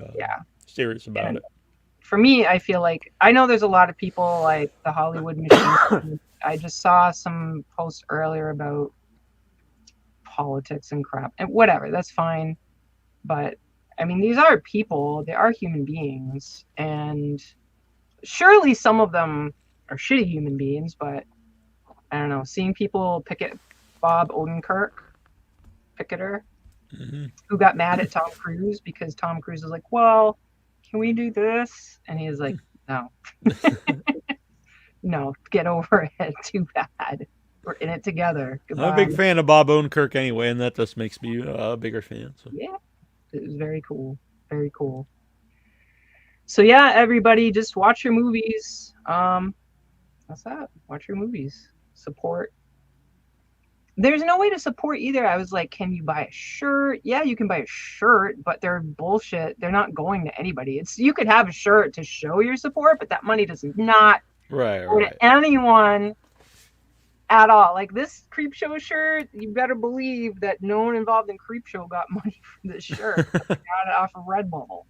serious about it. For me, I feel like, I know there's a lot of people like the Hollywood machine. I just saw some posts earlier about politics and crap, and whatever, that's fine. But I mean, these are people, they are human beings, and surely some of them are shitty human beings, but I don't know, seeing people picket Bob Odenkirk, picketer, who got mad at Tom Cruise because Tom Cruise was like, well, can we do this? And he was like, no. No, get over it. Too bad. We're in it together. Goodbye. I'm a big fan of Bob Odenkirk anyway, and that just makes me a bigger fan. So. Yeah, it was very cool. Very cool. So yeah, everybody, just watch your movies. That's that. Watch your movies. Support. There's no way to support either. I was like, can you buy a shirt? Yeah, you can buy a shirt, but they're bullshit. They're not going to anybody. You could have a shirt to show your support, but that money does not go to anyone at all. Like this Creepshow shirt, you better believe that no one involved in Creepshow got money for this shirt. Got it off of Redbubble.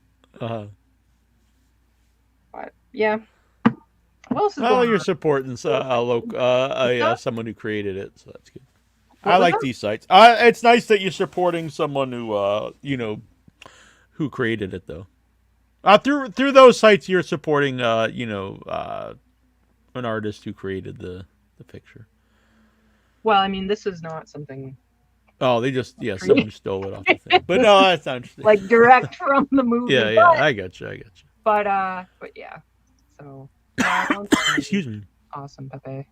But yeah. What else is going on? You're supporting someone who created it, so that's good. I like these sites. It's nice that you're supporting someone who who created it, though. Through those sites, you're supporting an artist who created the picture. Well, I mean, this is not something. Oh, they just someone stole it off the thing. But no, that's not interesting. Like direct from the movie. Yeah, I got you. But yeah. So. Excuse me. Awesome, Pepe.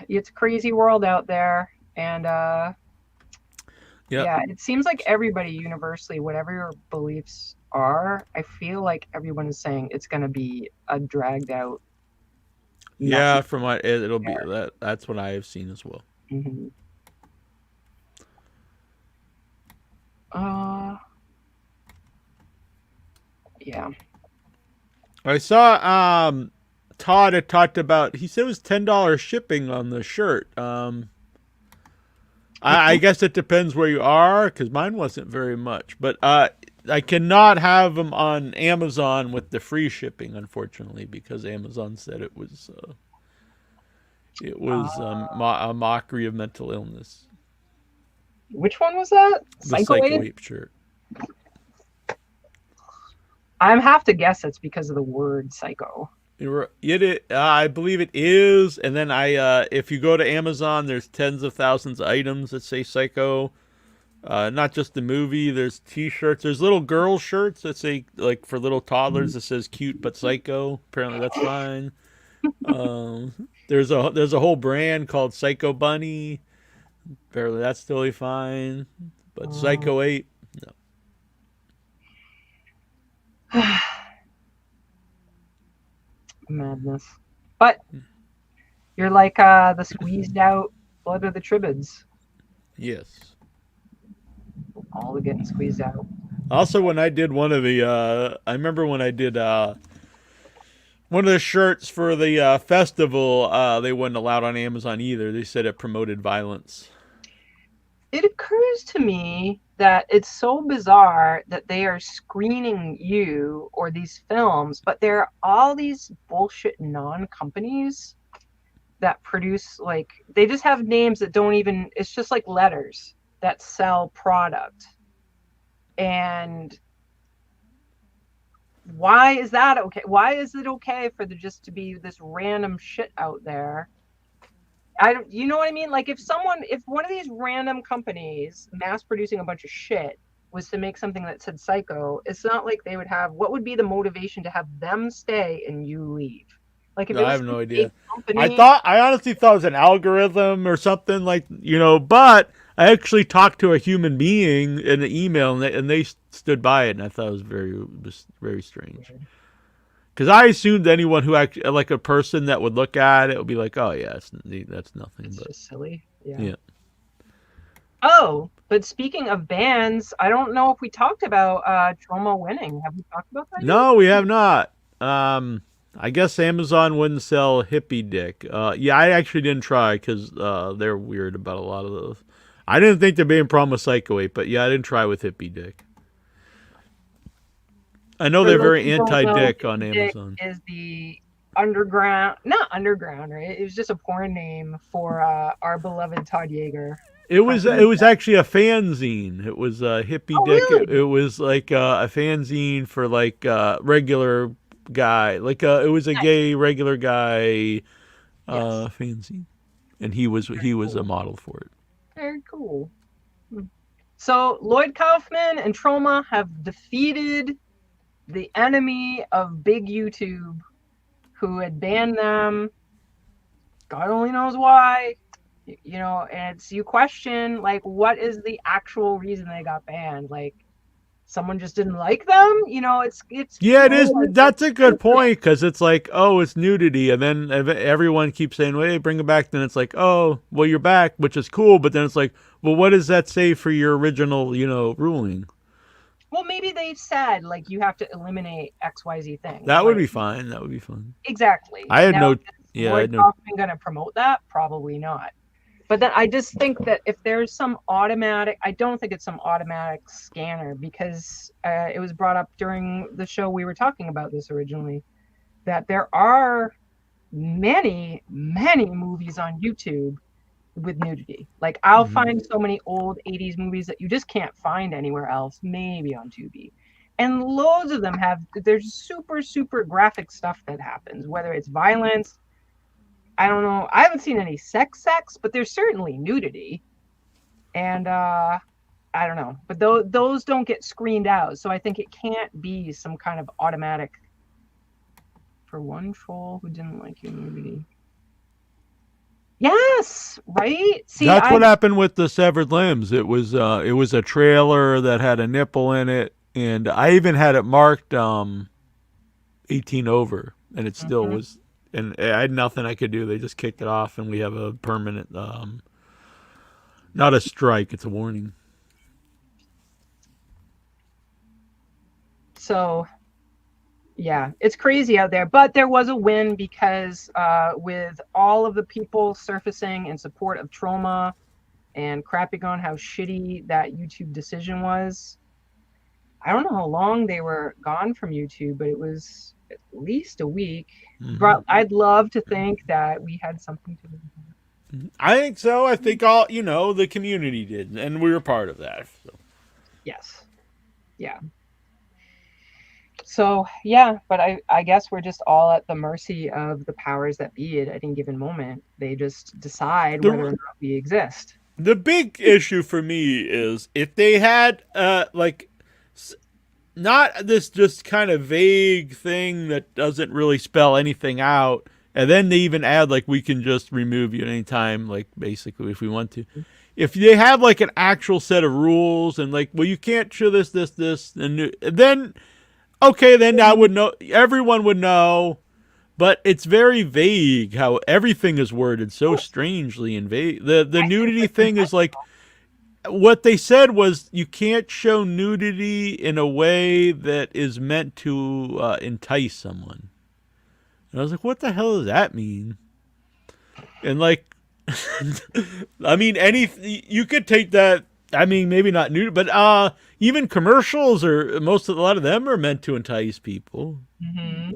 It's a crazy world out there, and yeah, it seems like everybody universally, whatever your beliefs are, I feel like everyone is saying it's going to be a dragged out. Yeah, from what it'll be that. That's what I have seen as well. Yeah. I saw Todd had talked about. He said it was $10 shipping on the shirt. I guess it depends where you are, because mine wasn't very much. But I cannot have them on Amazon with the free shipping, unfortunately, because Amazon said it was a mockery of mental illness. Which one was that? The Psycho Ape shirt. I have to guess it's because of the word psycho. I believe it is. And then if you go to Amazon, there's tens of thousands of items that say Psycho. Not just the movie. There's T-shirts. There's little girl shirts that say, like, for little toddlers, that says "cute but psycho." Apparently, that's fine. There's a whole brand called Psycho Bunny. Apparently that's totally fine. But Psycho 8, no. Madness. But you're like the squeezed out blood of the Tribbids. Yes. All are getting squeezed out. Also, when I did one of the, I remember when I did one of the shirts for the festival, they weren't allowed on Amazon either. They said it promoted violence. It occurs to me that it's so bizarre that they are screening you or these films, but there are all these bullshit non-companies that produce, like, they just have names that don't even, it's just like letters that sell product. And why is that okay? Why is it okay for there just to be this random shit out there? You know what I mean? Like if one of these random companies mass producing a bunch of shit was to make something that said Psycho, it's not like they would have, what would be the motivation to have them stay and you leave? Like if I have no idea. Company, I honestly thought it was an algorithm or something, like, but I actually talked to a human being in an email and they stood by it, and I thought it was very strange. Because I assumed anyone who actually, like a person that would look at it would be like, oh yeah, that's nothing. It's just silly. Yeah. Oh, but speaking of bands, I don't know if we talked about Trauma winning. Have we talked about that? No, we have not. I guess Amazon wouldn't sell Hippie Dick. Yeah, I actually didn't try because they're weird about a lot of those. I didn't think there'd be a problem with Psycho 8, but yeah, I didn't try with Hippie Dick. I know they're very anti-dick on Amazon. Is the underground, not underground, right? It was just a porn name for our beloved Todd Yeager. It was actually a fanzine. It was Hippie Dick. Really? It was like a fanzine for like regular guy. Like it was a gay regular guy fanzine, and he was a model for it. Very cool. So Lloyd Kaufman and Troma have defeated the enemy of big YouTube, who had banned them. God only knows why. And you question, like, what is the actual reason they got banned? Like, someone just didn't like them? It's yeah, it is. That's a good point, because it's like, oh, it's nudity, and then everyone keeps saying, well, hey, bring it back. Then it's like, oh, well, you're back, which is cool. But then it's like, well, what does that say for your original, ruling? Well, maybe they said, like, you have to eliminate XYZ things. That would be fine. That would be fun. Exactly. I had no. Yeah, Lloyd Kaufman going to promote that? Probably not. But then I just think that if there's some automatic, I don't think it's some automatic scanner, because it was brought up during the show we were talking about this originally, that there are many, many movies on YouTube with nudity. Like, I'll find so many old 80s movies that you just can't find anywhere else, maybe on Tubi. And loads of them there's super, super graphic stuff that happens, whether it's violence. I don't know. I haven't seen any sex, but there's certainly nudity. And I don't know. But those don't get screened out. So I think it can't be some kind of automatic. For one troll who didn't like your nudity. Yes, right? See, that's what happened with the severed limbs. It was a trailer that had a nipple in it, and I even had it marked 18 over, and it still was. And I had nothing I could do. They just kicked it off, and we have a permanent, not a strike, it's a warning. So, yeah, it's crazy out there. But there was a win, because with all of the people surfacing in support of Troma and crapping on how shitty that YouTube decision was, I don't know how long they were gone from YouTube, but it was at least a week. Mm-hmm. I'd love to think that we had something to do with it. I think so. I think all, the community did, and we were part of that. So. Yes. Yeah. So, yeah, but I guess we're just all at the mercy of the powers that be at any given moment. They just decide whether or not we exist. The big issue for me is if they had, not this just kind of vague thing that doesn't really spell anything out. And then they even add, like, we can just remove you at any time, like, basically, if we want to. If they have, like, an actual set of rules and, like, well, you can't show this, and then, okay, then I would know, everyone would know, but it's very vague how everything is worded so strangely and vague. The nudity thing is, like, what they said was you can't show nudity in a way that is meant to entice someone. And I was like, what the hell does that mean? And, like, I mean, you could take that. I mean, maybe not nude, but even commercials a lot of them are meant to entice people,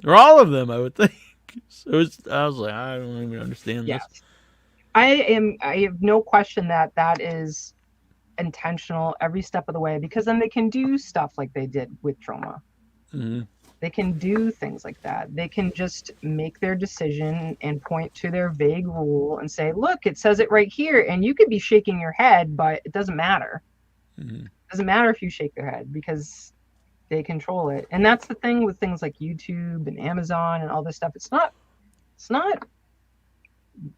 or all of them, I would think. So I was like, I don't even understand this. I have no question that is intentional every step of the way, because then they can do stuff like they did with Troma. They can do things like that. They can just make their decision and point to their vague rule and say, look, it says it right here. And you could be shaking your head, but it doesn't matter. It doesn't matter if you shake your head because they control it. And that's the thing with things like YouTube and Amazon and all this stuff. It's not,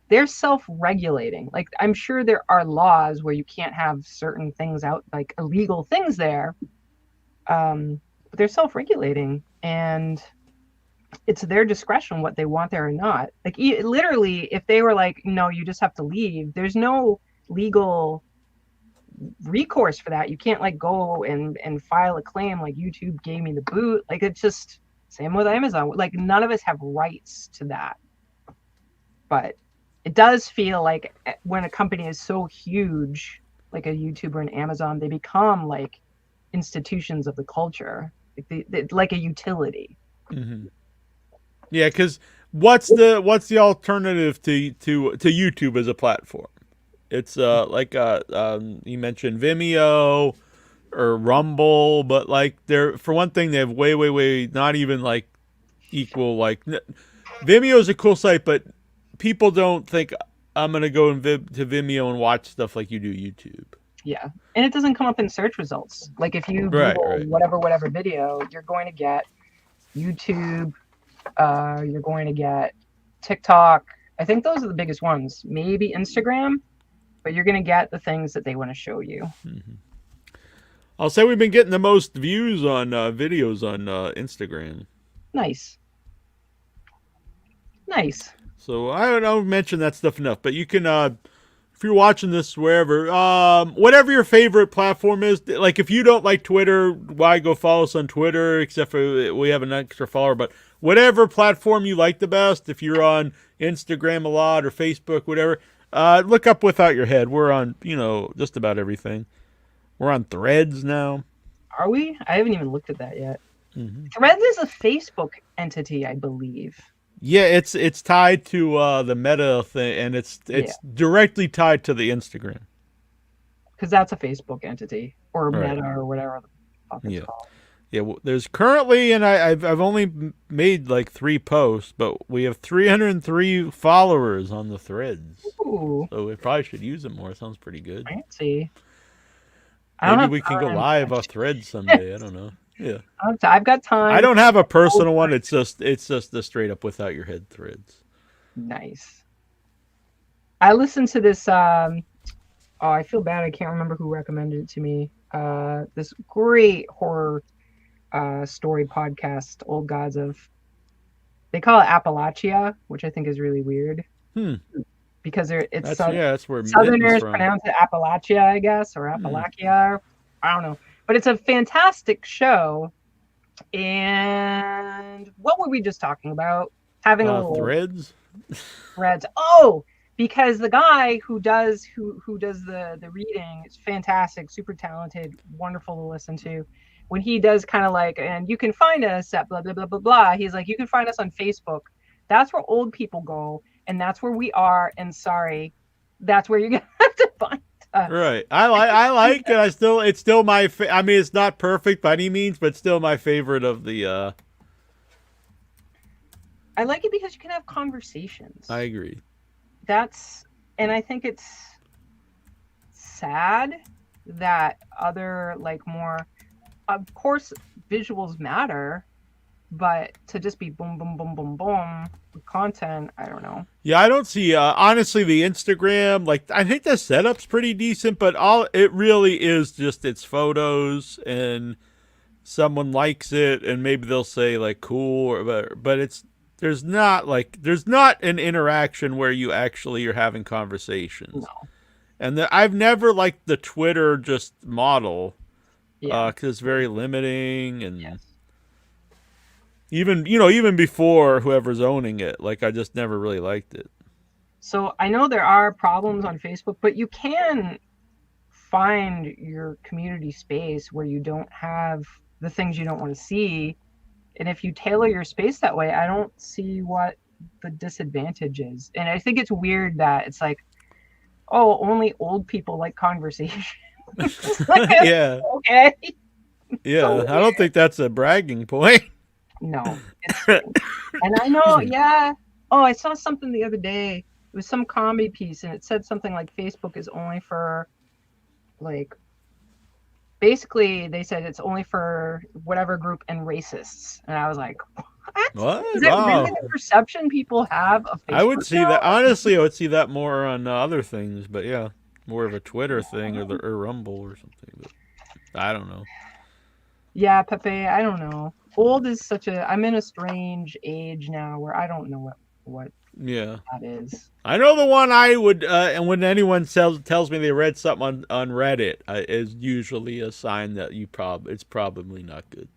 they're self-regulating. Like, I'm sure there are laws where you can't have certain things out, like illegal things there. But they're self-regulating, and it's their discretion what they want there or not. Like, literally, if they were like, no, you just have to leave, there's no legal recourse for that. You can't, like, go and file a claim like YouTube gave me the boot. Like, it's just same with Amazon. Like, none of us have rights to that. But it does feel like when a company is so huge, like a YouTube or an Amazon, they become like institutions of the culture, like a utility. Yeah, because what's the alternative to YouTube as a platform? It's like you mentioned Vimeo or Rumble, but like they're, for one thing, they have way not even like equal. Like Vimeo is a cool site, but people don't think I'm gonna go to Vimeo and watch stuff like you do YouTube. Yeah, and it doesn't come up in search results. Like if you Google whatever video, you're going to get YouTube. You're going to get TikTok. I think those are the biggest ones. Maybe Instagram, but you're going to get the things that they want to show you. I'll say we've been getting the most views on videos on Instagram. Nice. So I don't mention that stuff enough, but you can, if you're watching this wherever, whatever your favorite platform is, like if you don't like Twitter, why go follow us on Twitter, except for we have an extra follower, but whatever platform you like the best, if you're on Instagram a lot or Facebook, whatever, look up Without Your Head. We're on, just about everything. We're on Threads now. Are we? I haven't even looked at that yet. Threads is a Facebook entity, I believe. Yeah, it's tied to the Meta thing, and it's directly tied to the Instagram. Because that's a Facebook entity, or Meta, or whatever the fuck it's called. Yeah, well, there's currently, and I've only made like 3 posts, but we have 303 followers on the Threads. Ooh. So we probably should use it more. It sounds pretty good. Fancy. Maybe we can go live off Threads someday. I don't know. Yeah, I've got time. I don't have a personal one. It's just the straight up Without Your Head Threads. Nice. I listened to this. I feel bad. I can't remember who recommended it to me. This great horror story podcast, Old Gods of. They call it Appalachia, which I think is really weird. Because that's where Southerners pronounce it Appalachia, I guess, or Appalachia. I don't know. But it's a fantastic show. And what were we just talking about? Having a little Threads. Oh, because the guy who does the reading is fantastic, super talented, wonderful to listen to. When he does kind of like, and you can find us at blah blah blah blah blah. He's like, you can find us on Facebook. That's where old people go, and that's where we are. And sorry, that's where you're gonna have to find. Right. I like it. It's still my I mean, it's not perfect by any means, but still my favorite of the I like it because you can have conversations. I agree. And I think it's sad that other, like, more, of course visuals matter, but to just be boom boom boom boom boom, content, I don't know. Yeah, I don't see. Honestly, the Instagram, like, I think the setup's pretty decent, but all it really is just it's photos and someone likes it, and maybe they'll say like cool, or but it's there's not an interaction where you actually are having conversations. No. And I've never liked the Twitter just model, Yeah. because it's very limiting, and Yes. even before whoever's owning it, like, I just never really liked it. So I know there are problems on Facebook, but you can find your community space where you don't have the things you don't want to see. And if you tailor your space that way, I don't see what the disadvantage is. And I think it's weird that it's like, oh, only old people like conversation. Like, Yeah, okay. yeah. So I don't think that's a bragging point. No. And I know, yeah. Oh, I saw something the other day. It was some comedy piece, and it said something like Facebook is only for, like, basically they said it's only for whatever group and racists. And I was like, what? What? Is that Wow. really the perception people have of Facebook? I would see now? that, honestly. I would see that more on other things, but yeah, more of a Twitter thing, or Rumble or something. But I don't know. Yeah, Pepe, I don't know. Old is I'm in a strange age now where I don't know what Yeah, that is. I know the one I would, and when anyone tells me they read something on Reddit, is usually a sign that it's probably not good.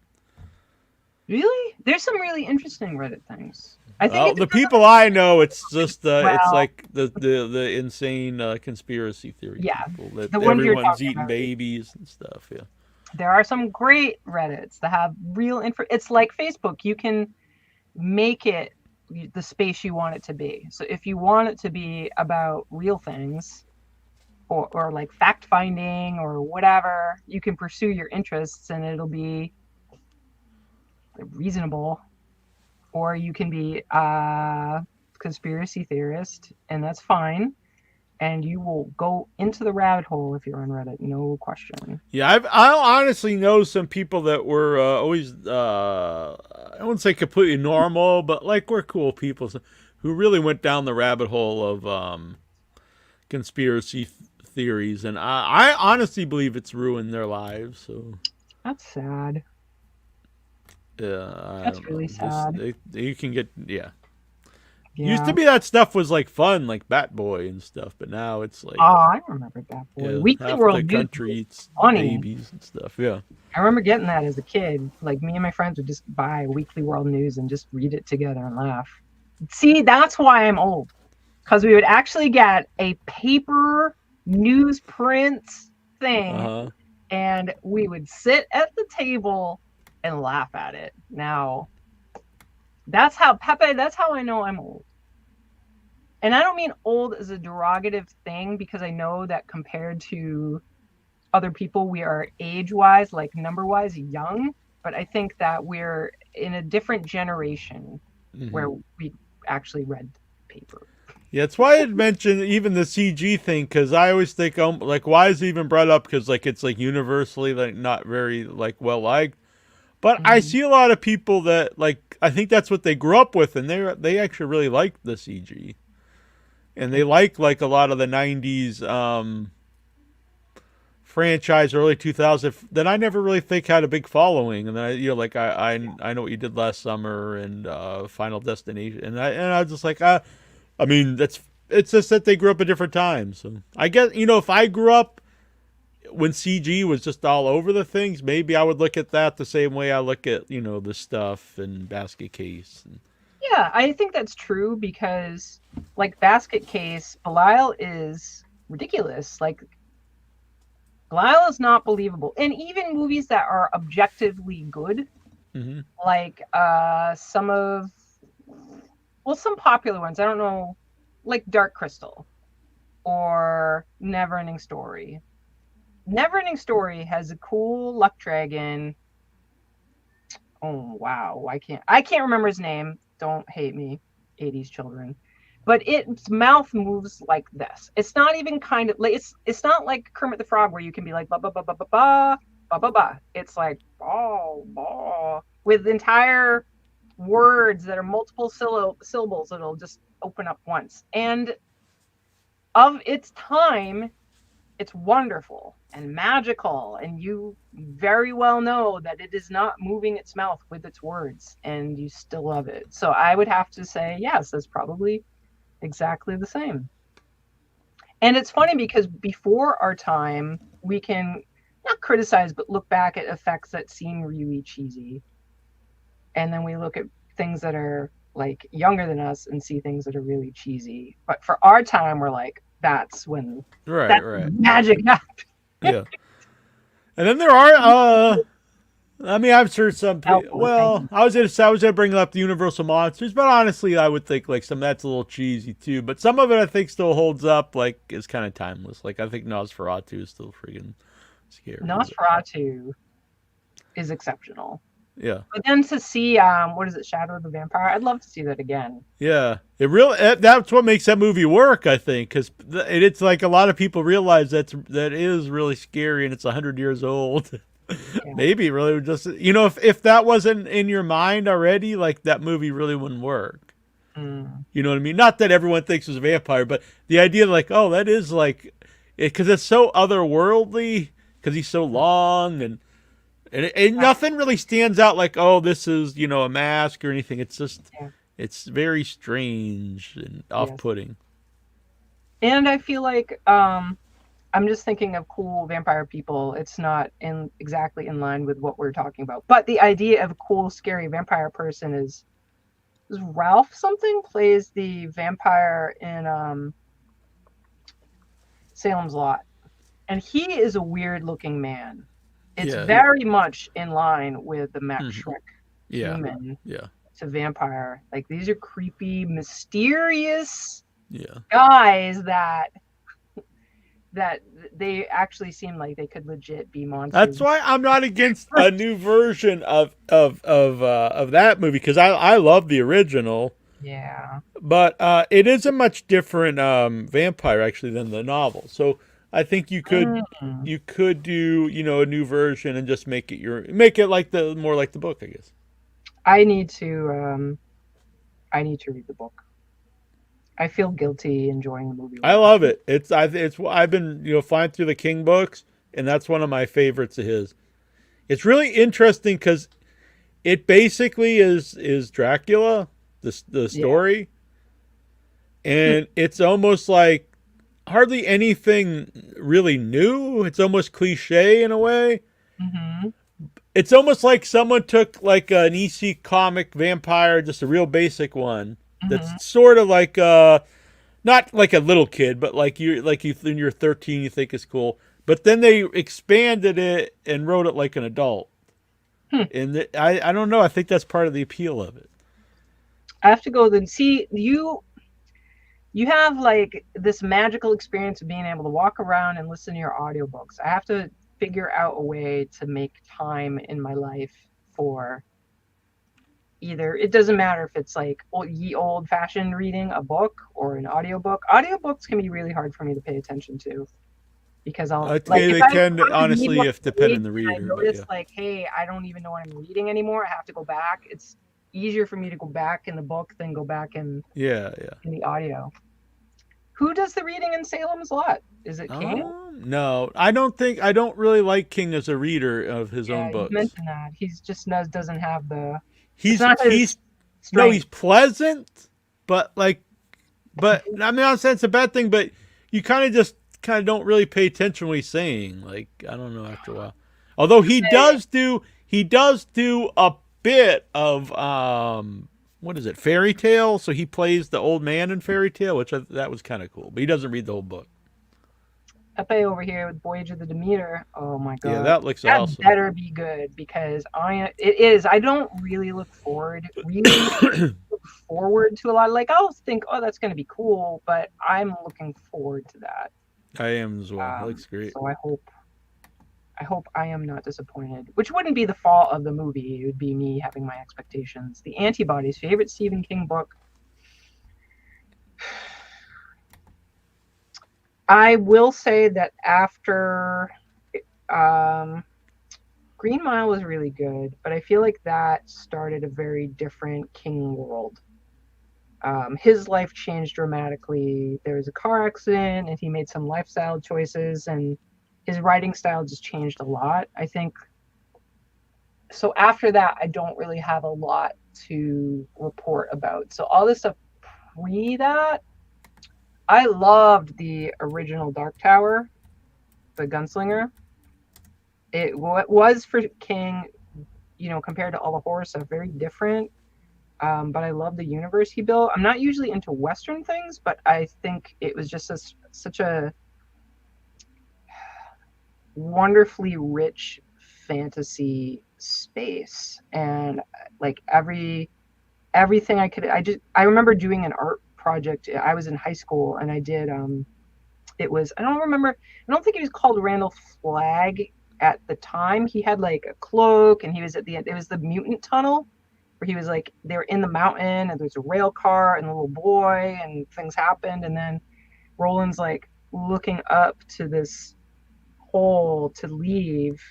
Really? There's some really interesting Reddit things. I think Well, it the depends people I know, it's just it's Well- like the insane conspiracy theory Yeah, people that the ones you're everyone's talking eating about. babies and stuff. Yeah. There are some great Reddits that have real info. It's like Facebook. You can make it the space you want it to be. So if you want it to be about real things or like fact finding or whatever, you can pursue your interests and it'll be reasonable. Or you can be a conspiracy theorist, and that's fine. And you will go into the rabbit hole if you're on Reddit, no question. Yeah, I honestly know some people that were always, I wouldn't say completely normal, but like we're cool people who really went down the rabbit hole of conspiracy theories, and I honestly believe it's ruined their lives. So That's sad. yeah, I That's don't really know. sad. You can get Yeah. Used to be that stuff was like fun, like Bat Boy and stuff, but now it's like Oh, I remember that boy. yeah, Weekly half World the News country was eats funny. babies and stuff. Yeah. I remember getting that as a kid. Like me and my friends would just buy Weekly World News and just read it together and laugh. See, that's why I'm old. Because we would actually get a paper newsprint thing Uh-huh. and we would sit at the table and laugh at it. Now, that's how I know I'm old. And I don't mean old as a derogative thing, because I know that compared to other people, we are age-wise, like number-wise, young. But I think that we're in a different generation Mhm. where we actually read paper. Yeah, that's why I'd mentioned even the CG thing, because I always think, like, why is it even brought up? Because like it's like universally like not very like well liked. But I see a lot of people that like I think that's what they grew up with, and they actually really like the CG, and they like a lot of the '90s franchise, early 2000 that I never really think had a big following. And then I know What You Did Last Summer and Final Destination, and I was just like I mean it's just that they grew up at different times. So I guess if I grew up when CG was just all over the things, maybe I would look at that the same way I look at the stuff and Basket Case. Yeah, I think that's true, because like Basket Case, Belial is ridiculous. Like Belial is not believable. And even movies that are objectively good, Mm-hmm. like some popular ones, I don't know, like Dark Crystal or Neverending Story. Neverending Story has a cool luck dragon. Oh wow, I can't remember his name. Don't hate me, 80s children. But its mouth moves like this. It's not even kind of like it's not like Kermit the Frog where you can be like ba ba ba ba ba ba ba ba ba. It's like ba ba with entire words that are multiple syllables. It'll just open up once. And of its time, it's wonderful and magical. And you very well know that it is not moving its mouth with its words, and you still love it. So I would have to say, yes, that's probably exactly the same. And it's funny because before our time, we can not criticize, but look back at effects that seem really cheesy. And then we look at things that are like younger than us and see things that are really cheesy. But for our time, we're like, that's when right. magic happened. Yeah. And then there are, I mean, I'm sure some people, well, I was gonna bring up the Universal Monsters, but honestly, I would think like some of that's a little cheesy too. But some of it I think still holds up, like is kind of timeless. Like I think Nosferatu is still freaking scary. Nosferatu is exceptional. Yeah. But then to see, what is it, Shadow of the Vampire? I'd love to see that again. Yeah, that's what makes that movie work, I think, because it's like a lot of people realize that is really scary, and it's 100 years old. Yeah. Maybe really just, if that wasn't in your mind already, like that movie really wouldn't work. You know what I mean? Not that everyone thinks it's a vampire, but the idea like, oh, that is like, because it's so otherworldly, because he's so long and nothing really stands out like, oh, this is, a mask or anything. It's just, it's very strange and off-putting. And I feel like I'm just thinking of cool vampire people. It's not exactly in line with what we're talking about. But the idea of a cool, scary vampire person is Ralph something plays the vampire in Salem's Lot. And he is a weird-looking man. It's very much in line with the Max Schreck human to vampire. Like, these are creepy, mysterious guys that they actually seem like they could legit be monsters. That's why I'm not against a new version of that movie, because I love the original. Yeah. But it is a much different vampire actually than the novel. So I think you could do, a new version and just make it like more like the book, I guess. I need to read the book. I feel guilty enjoying the movie. I love it. I've been, flying through the King books, and that's one of my favorites of his. It's really interesting because it basically is Dracula, the story. And it's almost like hardly anything really new. It's almost cliche in a way. Mm-hmm. It's almost like someone took like an EC comic vampire, just a real basic one. That's sort of like not like a little kid, but like you when you're 13 you think it's cool. But then they expanded it and wrote it like an adult. And I don't know. I think that's part of the appeal of it. I have to go then see you have like this magical experience of being able to walk around and listen to your audiobooks. I have to figure out a way to make time in my life for either, it doesn't matter if it's like old fashioned reading a book or an audiobook. Audiobooks can be really hard for me to pay attention to because they can honestly if depending on the reader. I notice like, hey, I don't even know what I'm reading anymore. I have to go back. It's easier for me to go back in the book than go back in the audio. Who does the reading in Salem's Lot? Is it King? No, I don't really like King as a reader of his own books. You mentioned that. He's just doesn't have the. He's pleasant, but I mean, I'm not saying it's a bad thing, but you kind of don't really pay attention to what he's saying. Like, I don't know after a while. Although he does do a bit of what is it, Fairy Tale? So he plays the old man in Fairy Tale, which that was kind of cool. But he doesn't read the whole book. Epe over here with Voyage of the Demeter. Oh my god. Yeah, that looks awesome. That better be good because it is. I don't really look forward to a lot. Like I'll think, oh, that's going to be cool, but I'm looking forward to that. I am as well. It looks great. So I hope I am not disappointed, which wouldn't be the fault of the movie. It would be me having my expectations. The Antibodies, favorite Stephen King book. I will say that after, Green Mile was really good, but I feel like that started a very different King world. His life changed dramatically. There was a car accident, and he made some lifestyle choices, and his writing style just changed a lot, I think. So after that, I don't really have a lot to report about. So all this stuff pre that, I loved the original Dark Tower, the Gunslinger. It was for King, compared to all the horror stuff, very different. But I love the universe he built. I'm not usually into Western things, but I think it was just such a wonderfully rich fantasy space, and like everything I remember doing an art project. I was in high school, and I did it was, I don't think it was called Randall Flagg at the time. He had like a cloak, and he was at the end. It was the mutant tunnel, where he was like, they were in the mountain, and there's a rail car and a little boy, and things happened, and then Roland's like looking up to this hole to leave,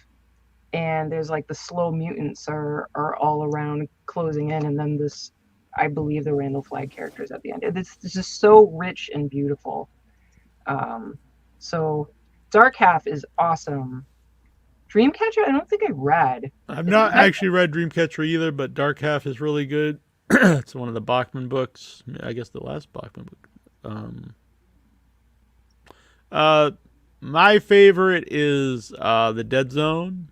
and there's like the slow mutants are all around closing in, and then this, I believe, the Randall Flagg characters at the end. It's just so rich and beautiful. So Dark Half is awesome. Dreamcatcher, I don't think I read. I've not actually read Dreamcatcher either, but Dark Half is really good. It's one of the Bachman books. I guess the last Bachman book. My favorite is The Dead Zone.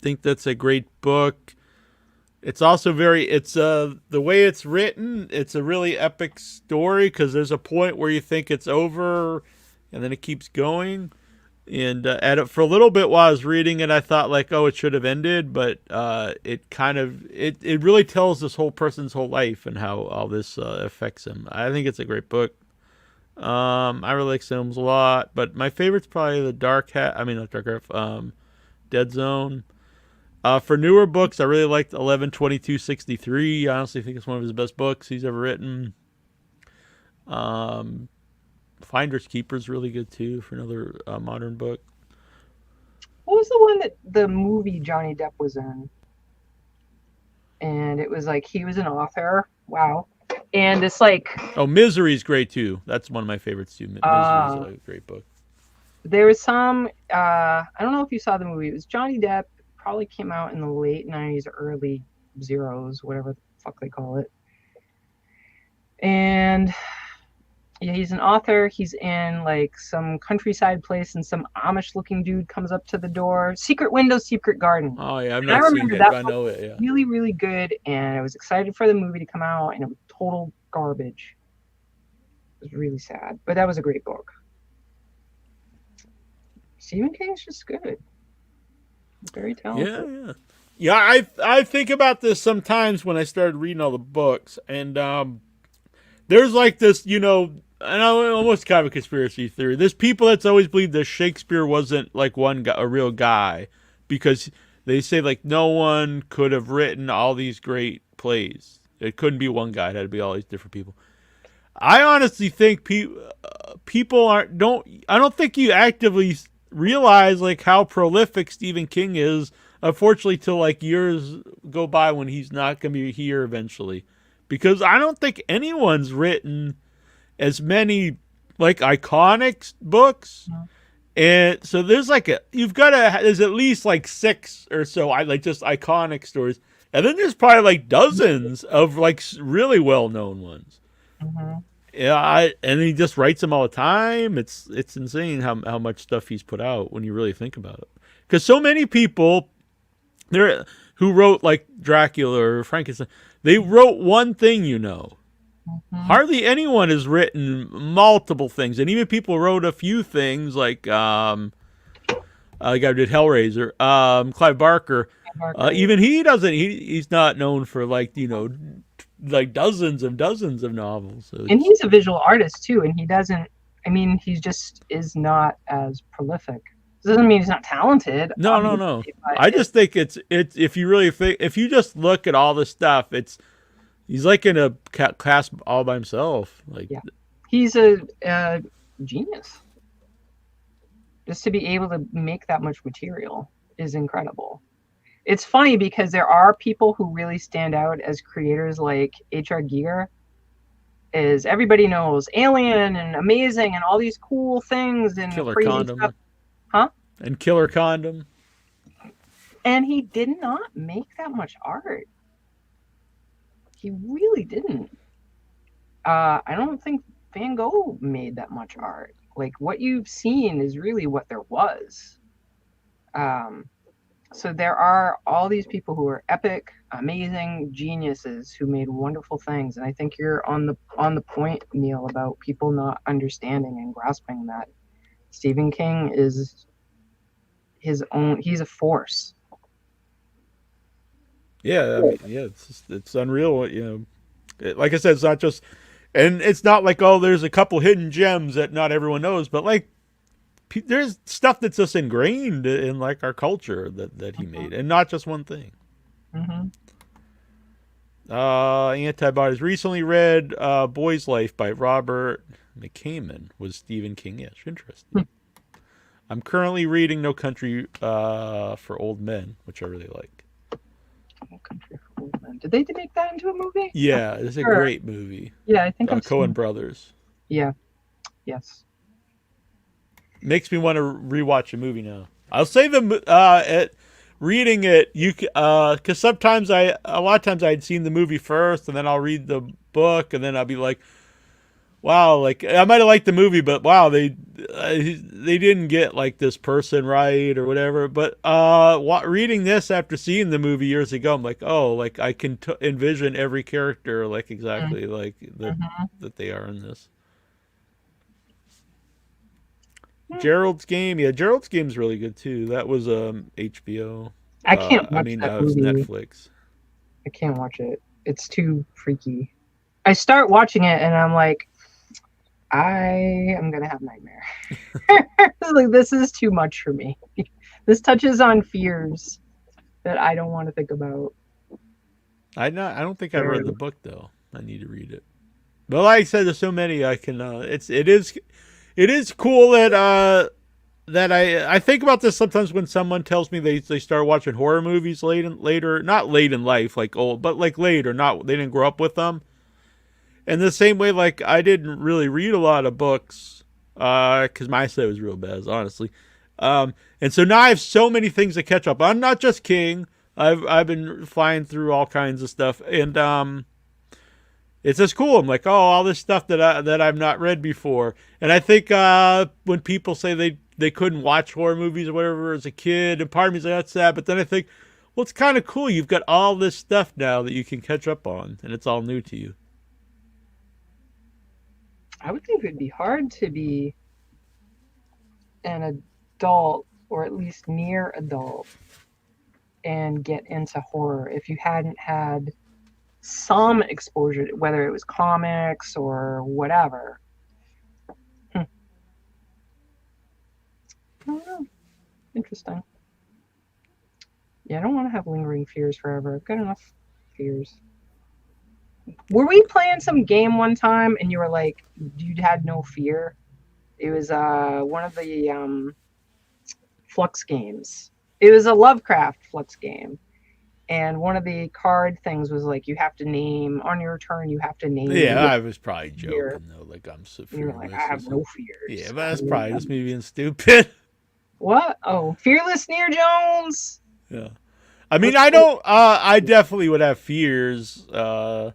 Think that's a great book. It's also the way it's written, it's a really epic story, because there's a point where you think it's over, and then it keeps going. And for a little bit while I was reading it, I thought like, oh, it should have ended, but it really tells this whole person's whole life and how all this affects him. I think it's a great book. I really like Sims a lot, but my favorite's probably the Dead Zone. For newer books, I really liked 11/22/63. I honestly think it's one of his best books he's ever written. Finders Keeper's really good too, for another modern book. What was the one that the movie Johnny Depp was in? And it was like, he was an author. Wow. And it's like... Oh, Misery's great too. That's one of my favorites too. Misery's a great book. There was some... I don't know if you saw the movie. It was Johnny Depp. Probably came out in the late 90s, early zeros, whatever the fuck they call it. And... yeah, he's an author. He's in like some countryside place, and some Amish-looking dude comes up to the door. Secret Window, Secret Garden. Oh yeah, I've not seen it, but I know it. Yeah, really, really good, and I was excited for the movie to come out, and it was total garbage. It was really sad, but that was a great book. Stephen King's just good. Very talented. Yeah. I think about this sometimes when I started reading all the books, and there's like this, I know, almost kind of a conspiracy theory. There's people that's always believed that Shakespeare wasn't like one guy, a real guy, because they say like no one could have written all these great plays. It couldn't be one guy; it had to be all these different people. I honestly think people I don't think you actively realize like how prolific Stephen King is. Unfortunately, till like years go by when he's not going to be here eventually, because I don't think anyone's written as many like iconic books. And so there's like there's at least like 6 or so like just iconic stories, and then there's probably like dozens of like really well-known ones. Yeah, and he just writes them all the time. It's insane how much stuff he's put out when you really think about it, because so many people there who wrote like Dracula or Frankenstein, they wrote one thing. Hardly anyone has written multiple things, and even people wrote a few things, like the guy who did Hellraiser, Clive Barker. Even he doesn't. He's not known for like like dozens and dozens of novels. So and he's a visual artist too, and he doesn't. I mean, he just is not as prolific. It doesn't mean he's not talented. No. I just think it's if you just look at all the stuff, he's like in a class all by himself. Like, yeah, he's a genius. Just to be able to make that much material is incredible. It's funny because there are people who really stand out as creators, like H.R. Giger. Is everybody knows Alien and Amazing and all these cool things and Killer crazy Condom. stuff, huh? And Killer Condom. And he did not make that much art. He really didn't. I don't think Van Gogh made that much art. Like, what you've seen is really what there was. So there are all these people who are epic, amazing geniuses who made wonderful things, and I think you're on the point, Neil, about people not understanding and grasping that Stephen King is his own. He's a force. Yeah, I mean, yeah, it's unreal. You know, like I said, it's not just, and it's not like, oh, there's a couple hidden gems that not everyone knows, but like there's stuff that's just ingrained in like our culture that he made, and not just one thing. Mm-hmm. Antibodies. Recently read Boy's Life by Robert McCammon. Was Stephen King-ish. Interesting. I'm currently reading No Country for Old Men, which I really like. No Country for Old Men. Did they make that into a movie? Yeah, it's a great movie. Yeah, I think Coen Brothers. Yeah. Yes. Makes me want to rewatch a movie now. I'll say reading it, because sometimes a lot of times I'd seen the movie first, and then I'll read the book, and then I'll be like, wow, like I might have liked the movie, but wow, they didn't get like this person right or whatever. But reading this after seeing the movie years ago, I'm like, oh, like I can envision every character like exactly like that they are in this. Gerald's Game, yeah, Gerald's Game's really good too. That was HBO. I can't watch that was movie. Netflix. I can't watch it. It's too freaky. I start watching it and I'm like, I am gonna have a nightmare. Like, this is too much for me. This touches on fears that I don't want to think about. I don't think I've read the book though. I need to read it. But like I said, there's so many I can. It is cool that I think about this sometimes when someone tells me they start watching horror movies later, not late in life, like old, but like late or not, they didn't grow up with them. And the same way, like I didn't really read a lot of books because my eyesight was real bad, honestly. And so now I have so many things to catch up on. Not just King. I've been flying through all kinds of stuff, and it's just cool. I'm like, oh, all this stuff that I've not read before. And I think when people say they couldn't watch horror movies or whatever as a kid, and part of me is like, that's sad. But then I think, well, it's kind of cool. You've got all this stuff now that you can catch up on, and it's all new to you. I would think it'd be hard to be an adult, or at least near adult, and get into horror if you hadn't had some exposure, whether it was comics or whatever. I don't know. Interesting. Yeah, I don't want to have lingering fears forever. I've got enough fears. Were we playing some game one time and you were like, you had no fear? It was one of the Flux games. It was a Lovecraft Flux game. And one of the card things was like, you have to name, on your turn, you have to name. Yeah, I was probably joking, though. Like, I'm so fearless. You're like, I have no fears. Yeah, but that's probably just me being stupid. What? Oh, Fearless Near Jones? Yeah. I mean, I don't, I definitely would have fears. I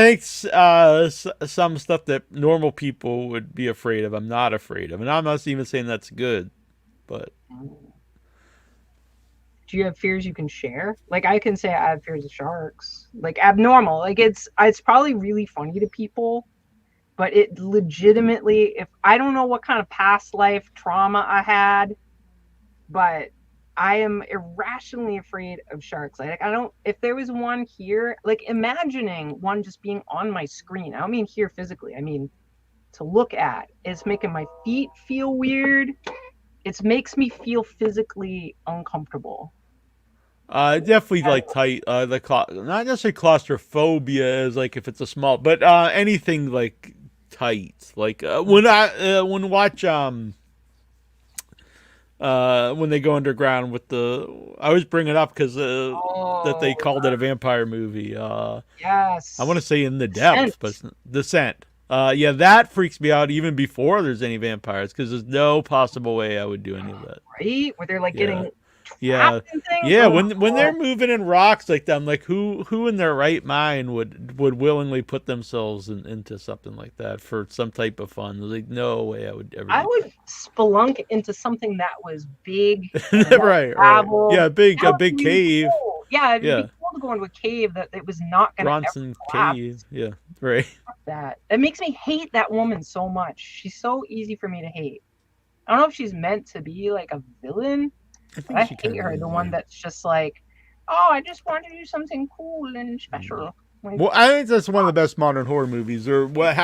think some stuff that normal people would be afraid of, I'm not afraid of. And I'm not even saying that's good, but. Do you have fears you can share? Like, I can say I have fears of sharks. Like, abnormal. Like, it's probably really funny to people, but it legitimately, if I don't know what kind of past life trauma I had, but I am irrationally afraid of sharks. Like, I don't, if there was one here, like, imagining one just being on my screen. I don't mean here physically. I mean to look at. It's making my feet feel weird. It makes me feel physically uncomfortable. Definitely like tight. Not necessarily claustrophobia is like if it's a small, but anything like tight. Like when watch when they go underground with the. I always bring it up because that they called it a vampire movie. Yes. I want to say In the Depth, but it's Descent. Yeah, that freaks me out even before there's any vampires because there's no possible way I would do any of that. Right? Where they're like getting Yeah, trapped in things? yeah. Oh, When they're moving in rocks like that, I'm like, who in their right mind would willingly put themselves into something like that for some type of fun? Like, no way I would ever. I would spelunk into something that was big, right. Yeah, a big cave. Cool. Yeah, it'd be cool to go into a cave that it was not going to Bronson Cave. Yeah, right. That it makes me hate that woman so much. She's so easy for me to hate. I don't know if she's meant to be like a villain. I hate her, the one that's just like, oh, I just want to do something cool and special. Like, well, I think that's one of the best modern horror movies, or what?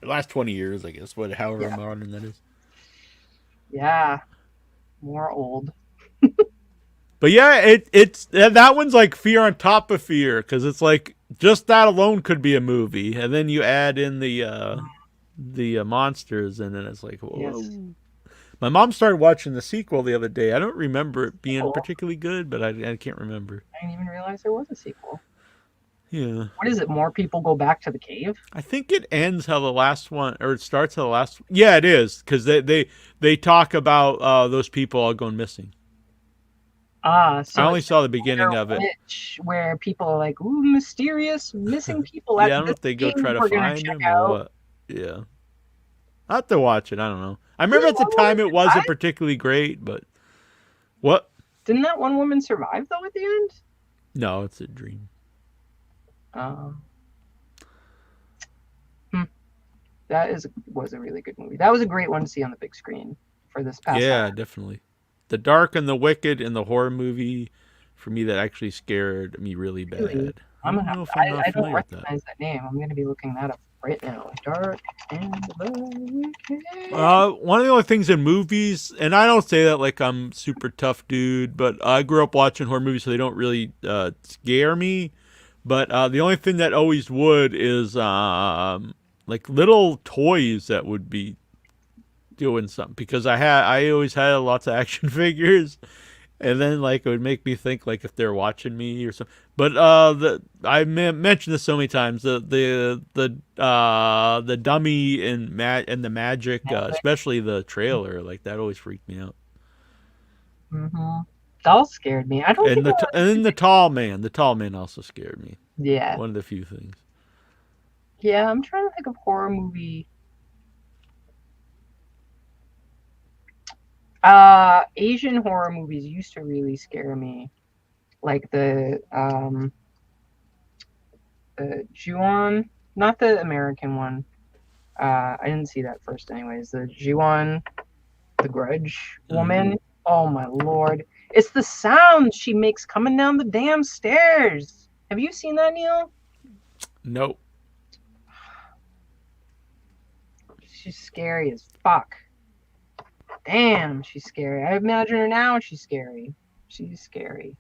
Last 20 years, I guess. However modern that is. Yeah, more old. But yeah, it's that one's like fear on top of fear because it's like just that alone could be a movie, and then you add in the monsters, and then it's like, whoa. Yes. My mom started watching the sequel the other day. I don't remember it being particularly good, but I can't remember. I didn't even realize there was a sequel. Yeah. What is it? More people go back to the cave? I think it ends how the last one, or it starts how the last. Yeah, it is because they talk about those people all going missing. So I only saw the beginning of it. Where people are like, ooh, mysterious missing people. Yeah, I don't know if they go try to find them or what. Yeah. I have to watch it. I don't know. I remember at the time it wasn't particularly great, but what? Didn't that one woman survive though at the end? No, it's a dream. That was a really good movie. That was a great one to see on the big screen for this past. Yeah, time. Definitely. The Dark and the Wicked and the horror movie for me that actually scared me really bad. Really? I don't recognize that name. I'm going to be looking that up right now. Dark and the Wicked. One of the only things in movies, and I don't say that like I'm super tough dude, but I grew up watching horror movies, so they don't really scare me. But the only thing that always would is like little toys that would be doing something, because I always had lots of action figures, and then like it would make me think like if they're watching me or something. But I mentioned this so many times, the dummy and the magic, especially the trailer, like that always freaked me out. Mm-hmm. That scared me. I don't. And the tall man also scared me. Yeah, one of the few things. Yeah, I'm trying to think of horror movie. Asian horror movies used to really scare me, like the Ju-on, not the American one. I didn't see that first, anyways. The Ju-on, the Grudge woman. Oh my lord! It's the sound she makes coming down the damn stairs. Have you seen that, Neil? Nope. She's scary as fuck. Damn, she's scary. I imagine her now and she's scary. She's scary.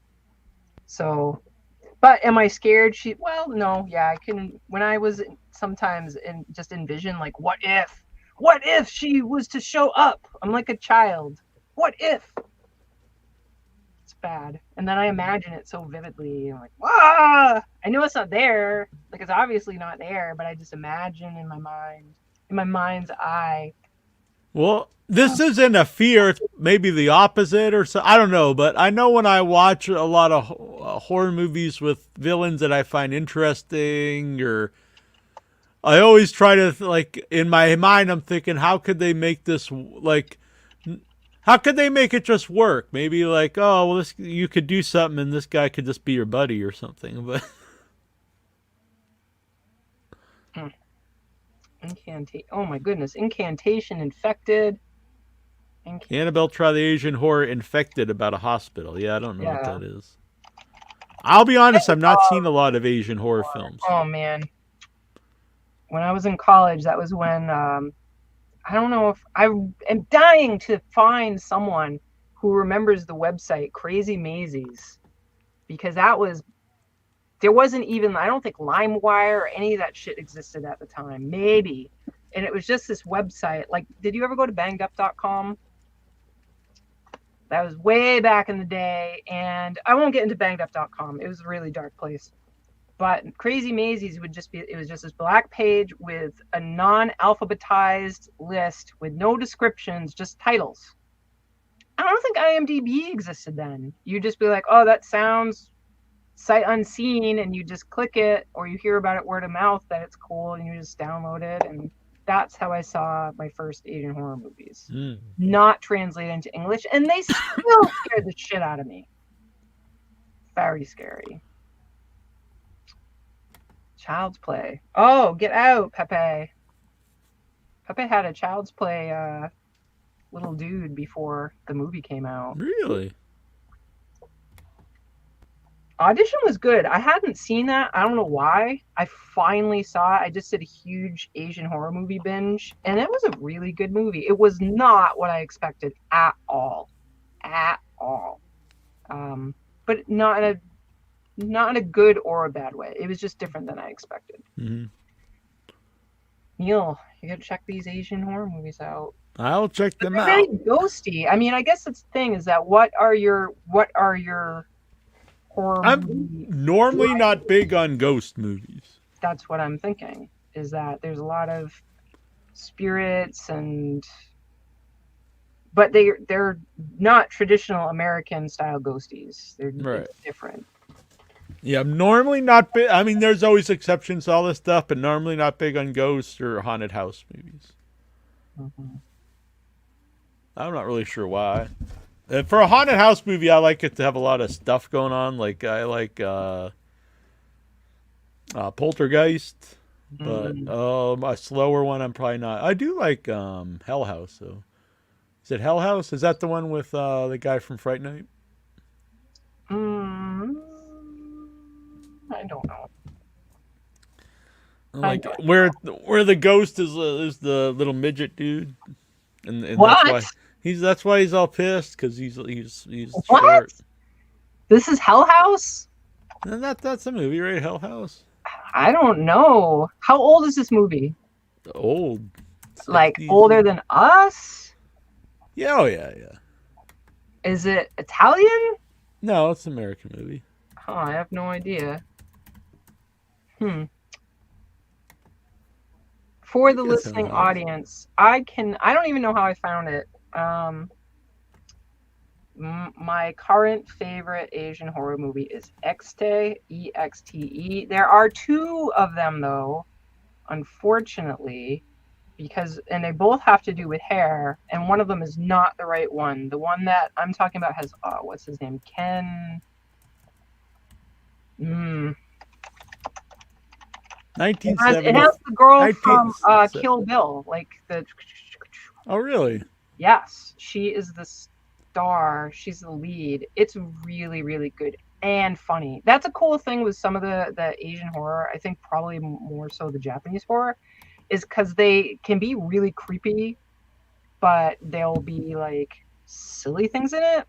So, but am I scared? Well, no, yeah, I can. When I was sometimes just envision like, what if she was to show up? I'm like a child. What if? It's bad. And then I imagine it so vividly. I'm like, ah! I know it's not there. Like, it's obviously not there, but I just imagine in my mind's eye. Well, this isn't a fear. It's maybe the opposite or so. I don't know. But I know when I watch a lot of horror movies with villains that I find interesting, or I always try to, like, in my mind, I'm thinking, how could they make this, like, how could they make it just work? Maybe like, oh, well, you could do something and this guy could just be your buddy or something. But oh my goodness, Incantation, Infected. Annabelle Try the Asian Horror, Infected, about a hospital. Yeah, I don't know what that is. I'll be honest, I've not seen a lot of Asian horror films. Oh man, when I was in college, that was when I don't know if I am dying to find someone who remembers the website Crazy Maisies, because there wasn't even, I don't think LimeWire or any of that shit existed at the time, maybe. And it was just this website. Like, did you ever go to bangedup.com? That was way back in the day, and I won't get into bangedup.com. It was a really dark place. But Crazy Maisie's it was just this black page with a non-alphabetized list with no descriptions, just titles. I don't think IMDb existed then. You'd just be like, oh, that sounds sight unseen, and you just click it, or you hear about it word of mouth that it's cool, and you just download it. And that's how I saw my first Asian horror movies. Not translated into English, and they still scared the shit out of me. Very scary. Child's Play. Oh, get out, Pepe. Pepe had a Child's Play little dude before the movie came out. Really? Audition was good. I hadn't seen that. I don't know why. I finally saw it. I just did a huge Asian horror movie binge, and it was a really good movie. It was not what I expected at all. At all. But not in a good or a bad way. It was just different than I expected. Mm-hmm. Neil, you gotta check these Asian horror movies out. I'll check them They're out. very ghosty. I mean, I guess that's the thing is that what are your horror I'm movies? normally not big on ghost movies. That's what I'm thinking. Is that there's a lot of spirits but they're not traditional American style ghosties. They're Right. different. Yeah, I'm normally not big. I mean, there's always exceptions to all this stuff, but normally not big on ghosts or haunted house movies. Mm-hmm. I'm not really sure why. For a haunted house movie, I like it to have a lot of stuff going on. Like I like Poltergeist, but a slower one I'm probably not. I do like Hell House though. Is it Hell House? Is that the one with the guy from Fright Night? I don't know. Like where the ghost is the little midget dude, and What? that's why he's all pissed because he's What? short. This is Hell House? And that's a movie, right? Hell House. I don't know. How old is this movie? Old. Like 60s. older than us? Yeah, oh yeah. Is it Italian? No, it's an American movie. Oh, I have no idea. For the I guess listening Hell House. audience, I don't even know how I found it. My current favorite Asian horror movie is Exte, E-X-T-E. There are two of them though, unfortunately, and they both have to do with hair, and one of them is not the right one. The one that I'm talking about has what's his name? Ken. 1970. It has the girl from 1970. Kill Bill, like the. Oh, really? Yes, she is the star. She's the lead. It's really, really good and funny. That's a cool thing with some of the Asian horror. I think probably more so the Japanese horror, is because they can be really creepy, but there'll be like silly things in it.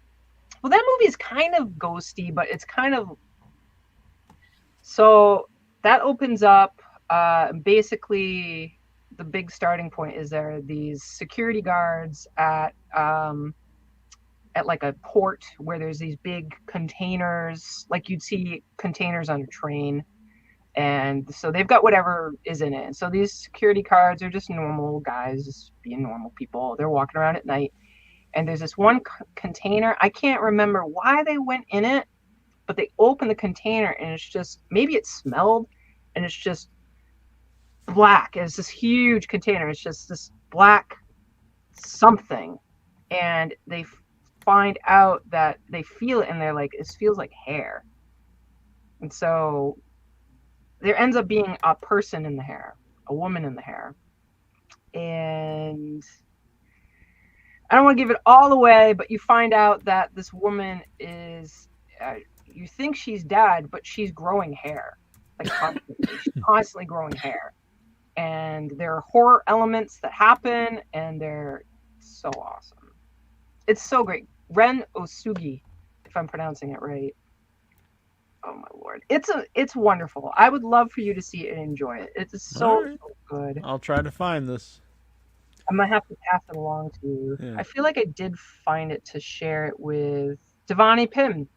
Well, that movie is kind of ghosty, but it's kind of so. That opens up, basically, the big starting point is there are these security guards at like a port where there's these big containers, like you'd see containers on a train. And so they've got whatever is in it. So these security guards are just normal guys, just being normal people. They're walking around at night. And there's this one container. I can't remember why they went in it, but they open the container and it's just, maybe it smelled, and it's just black. It's this huge container. It's just this black something. And they find out that they feel it and they're like, it feels like hair. And so there ends up being a person in the hair, a woman in the hair. And I don't want to give it all away, but you find out that this woman is, you think she's dead, but she's growing hair. Like constantly. She's constantly growing hair. And there are horror elements that happen, and they're so awesome. It's so great. Ren Osugi, if I'm pronouncing it right. Oh my lord. It's wonderful. I would love for you to see it and enjoy it. It's so, All right. so good. I'll try to find this. I might have to pass it along to you. Yeah. I feel like I did find it to share it with Devani Pim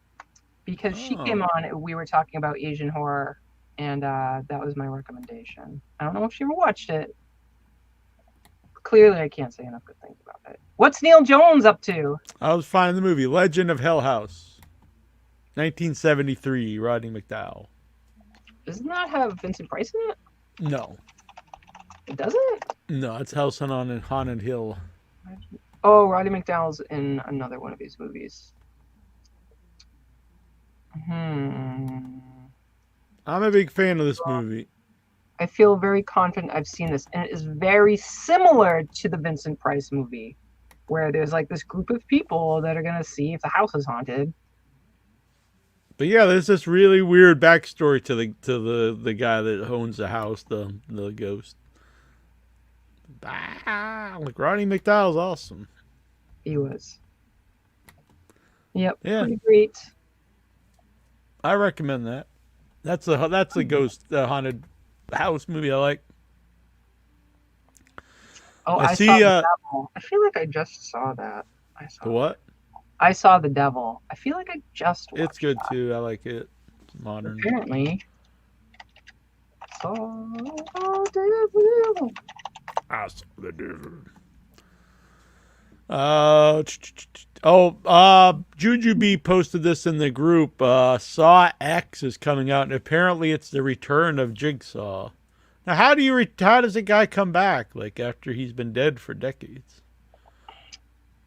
because she came on and we were talking about Asian horror, and that was my recommendation. I don't know if she ever watched it. Clearly, I can't say enough good things about it. What's Neil Jones up to? I was finding the movie Legend of Hell House, 1973, Rodney McDowell. Doesn't that have Vincent Price in it? No. It doesn't? No, it's House on a Haunted Hill. Oh, Roddy McDowell's in another one of these movies. I'm a big fan of this movie. I feel very confident I've seen this, and it is very similar to the Vincent Price movie, where there's like this group of people that are gonna see if the house is haunted. But yeah, there's this really weird backstory to the guy that owns the house, the ghost. Like Rodney McDowell's awesome. He was. Yep. Yeah. Pretty great. I recommend that. That's a ghost haunted house movie I like. Oh, I I see, saw the Devil. I feel like I just saw that. The what? I saw The Devil. I feel like I just watched It's good that. too. I like it. It's modern. Apparently. Saw the devil. I saw the devil. Juju B posted this in the group. Saw X is coming out, and apparently it's the return of Jigsaw. Now, how does a guy come back like after he's been dead for decades?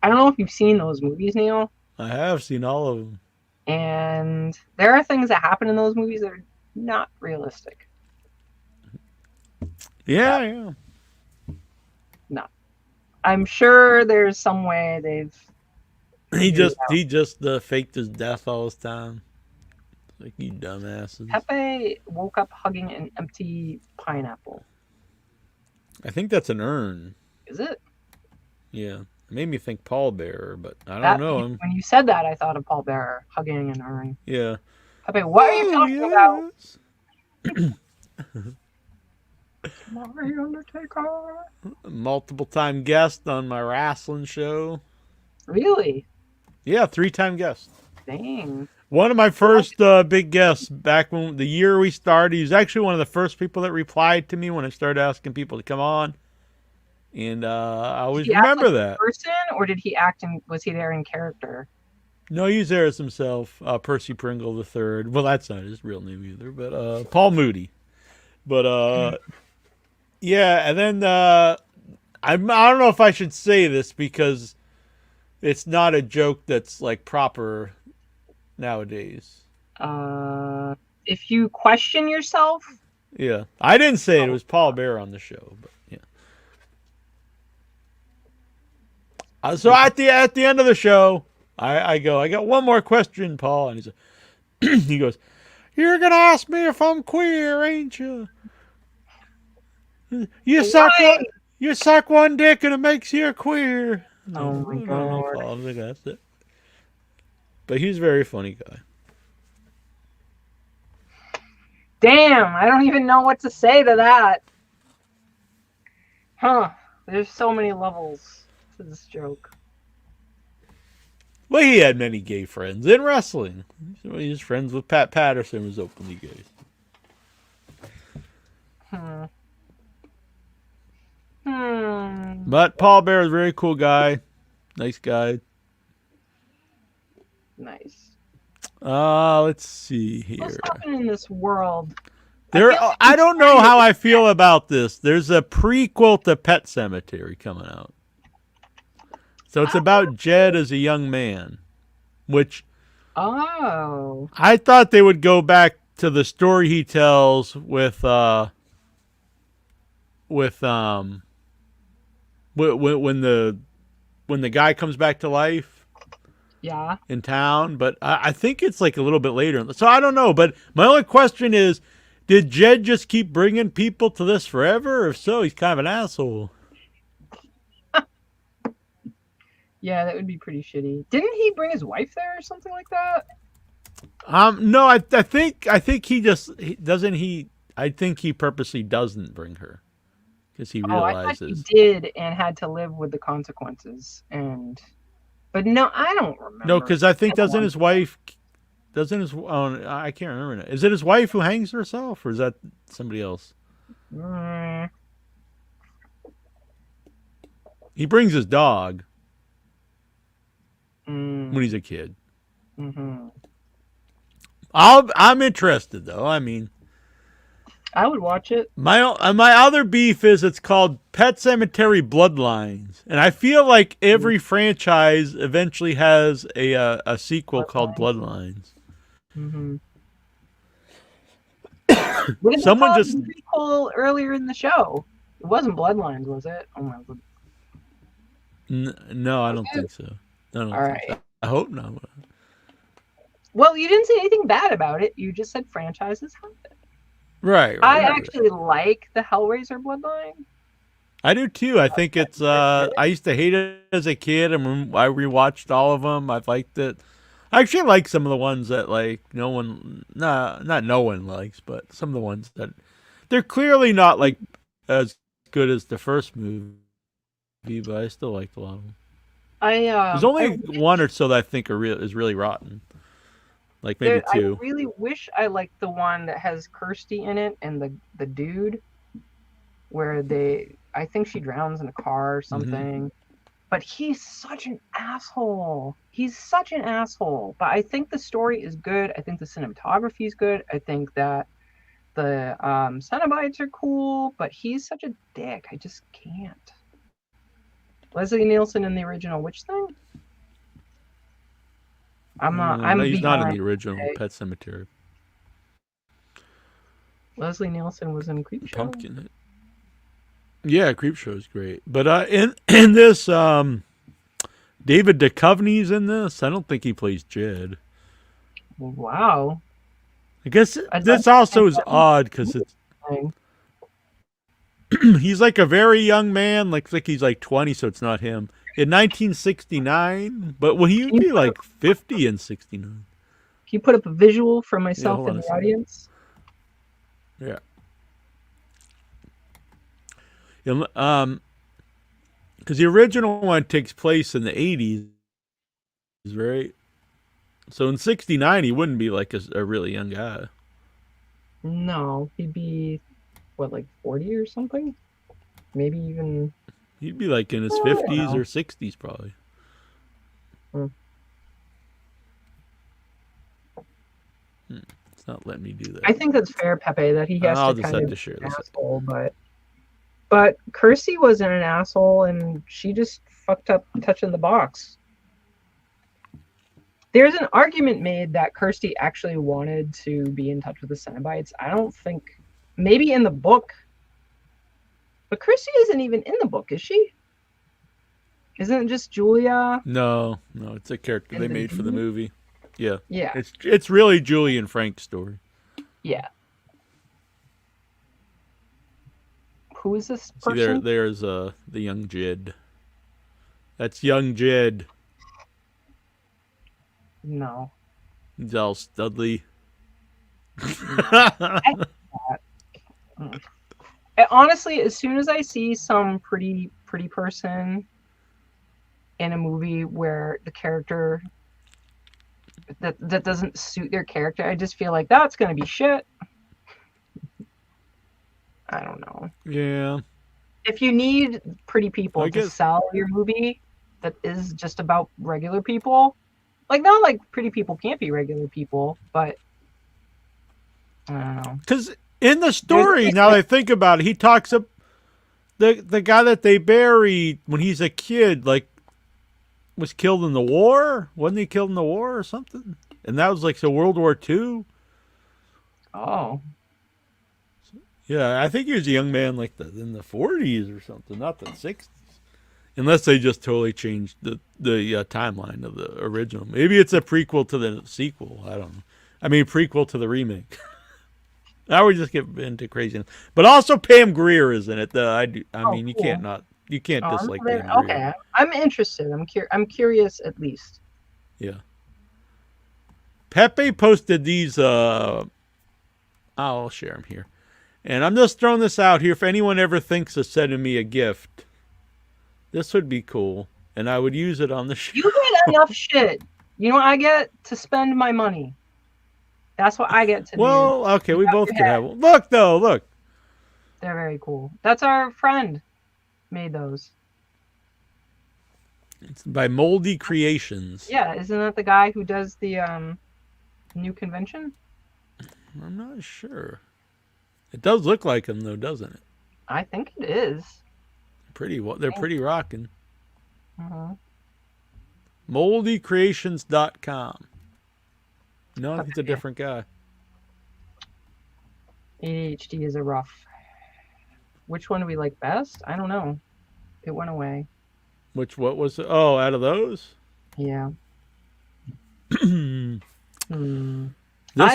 I don't know if you've seen those movies, Neil. I have seen all of them. And there are things that happen in those movies that are not realistic. Yeah. No. I'm sure there's some way they've... He just faked his death all his time. Like, you dumbasses. Pepe woke up hugging an empty pineapple. I think that's an urn. Is it? Yeah. It made me think pallbearer, but I don't know him. When you said that, I thought of Paul Bearer hugging an urn. Yeah. Pepe, what are you talking about? My Undertaker. Multiple time guest on my wrestling show. Really? Yeah, 3-time guest. Dang. One of my first big guests back when the year we started. He was actually one of the first people that replied to me when I started asking people to come on. And I always remember that. Person, or did he act in? Was he there in character? No, he's there as himself. Percy Pringle III. Well, that's not his real name either, but Paul Moody. But yeah, and then I don't know if I should say this because it's not a joke that's like proper nowadays. If you question yourself. Yeah, I didn't say it. It was Paul Bear on the show, but yeah. So at the end of the show, I go, I got one more question, Paul, and he goes, "You're gonna ask me if I'm queer, ain't you? You suck one dick and it makes you queer." Oh my God! I think that's it. But he's a very funny guy. Damn, I don't even know what to say to that. Huh? There's so many levels to this joke. Well, he had many gay friends in wrestling. He was friends with Pat Patterson, who was openly gay. But Paul Bear is a very cool guy. Nice guy. Nice. Let's see here. What's happening in this world? I don't know how I feel about this. There's a prequel to Pet Sematary coming out. So it's about Jed as a young man, which I thought they would go back to the story he tells with when the guy comes back to life. Yeah. In town, but I think it's like a little bit later. So I don't know, but my only question is, did Jed just keep bringing people to this forever? If so, he's kind of an asshole. Yeah, that would be pretty shitty. Didn't he bring his wife there or something like that? No, I think he just doesn't. I think he purposely doesn't bring her. because he Oh, I thought he realizes. did and had to live with the consequences. But no, I don't remember. No, because I think I don't doesn't his wife, doesn't his, oh, I can't remember now. Is it his wife who hangs herself, or is that somebody else? Mm, He brings his dog mm, when he's a kid. mhm. I'm interested though. I mean, I would watch it. my other beef is it's called Pet Cemetery Bloodlines, and I feel like every franchise eventually has a sequel called Bloodlines. Mm-hmm. What did Someone they call just- the prequel earlier in the show? It wasn't Bloodlines, was it? Oh my god. No, I don't think so. I don't All think so. right. I hope not. Well, you didn't say anything bad about it. You just said franchises have it. Right. I right. actually like the Hellraiser Bloodline. I do too. I think it's. I used to hate it as a kid, and I rewatched all of them. I liked it. I actually like some of the ones that like no one, not no one likes, but some of the ones that they're clearly not like as good as the first movie, but I still liked a lot of them. There's only one or so that I think is really rotten. Like maybe two. I really wish I liked the one that has Kirsty in it and the dude, where I think she drowns in a car or something. But he's such an asshole. He's such an asshole. But I think the story is good. I think the cinematography is good. I think that the Cenobites are cool. But he's such a dick. I just can't. Leslie Nielsen in the original Witch Thing? I'm He's not in behind the original today. Pet Cemetery. Leslie Nielsen was in Creepshow. Pumpkin. Yeah, Creepshow is great. But in this, David Duchovny's in this. I don't think he plays Jed. Wow. I guess I this don't also think is that odd because it's Thing. he's like a very young man, like he's like 20, so it's not him. In 1969, but well, he'd be like 50 in 69. Can you put up a visual for myself hold in on a the second. audience? Yeah. Because the original one takes place in the 80s, right? So in 69, he wouldn't be like a really young guy. No, he'd be what, like 40 or something? Maybe even. He'd be like in his Oh, 50s wow. or 60s, probably. It's not letting me do that. I think that's fair, Pepe, that he has I'll to just kind have of to share be an this. asshole, but Kirsty wasn't an asshole, and she just fucked up touching the box. There's an argument made that Kirsty actually wanted to be in touch with the Cenobites. I don't think, maybe in the book, but Kirsty isn't even in the book, is she? Isn't it just Julia? No, it's a character they And the made for the dude? movie. Yeah. Yeah. It's really Julie and Frank's story. Yeah. Who is this See, person? there's the young Jed. That's young Jed. No. He's all studly. Honestly, as soon as I see some pretty person in a movie where the character that doesn't suit their character, I just feel like that's gonna be shit. I don't know. Yeah. If you need pretty people I to guess- sell your movie that is just about regular people, like not like pretty people can't be regular people, but I don't know. Because in the story, now that I think about it, he talks up the guy that they buried when he's a kid, like was killed in the war. Wasn't he killed in the war or something? And that was like World War II. Oh. Yeah, I think he was a young man like in the 40s or something, not the 60s. Unless they just totally changed the timeline of the original. Maybe it's a prequel to the sequel. I don't know. I mean, prequel to the remake. Now we just get into craziness. But also Pam Grier is in it. I mean, you cool. can't dislike I'm Pam Grier. okay. I'm interested. I'm curious at least. Yeah. Pepe posted these. I'll share them here. And I'm just throwing this out here. If anyone ever thinks of sending me a gift, this would be cool. And I would use it on the show. You get enough shit. You know what I get? To spend my money. That's what I get to do. Well, okay, we Keep out both your can head. have one. Look, though, look. They're very cool. That's our friend made those. It's by Moldy Creations. Yeah, isn't that the guy who does the new convention? I'm not sure. It does look like him, though, doesn't it? I think it is. They're pretty rocking. Uh-huh. MoldyCreations.com. No, he's a different guy. ADHD is a rough. Which one do we like best? I don't know. It went away. What was it? Oh, out of those? Yeah. This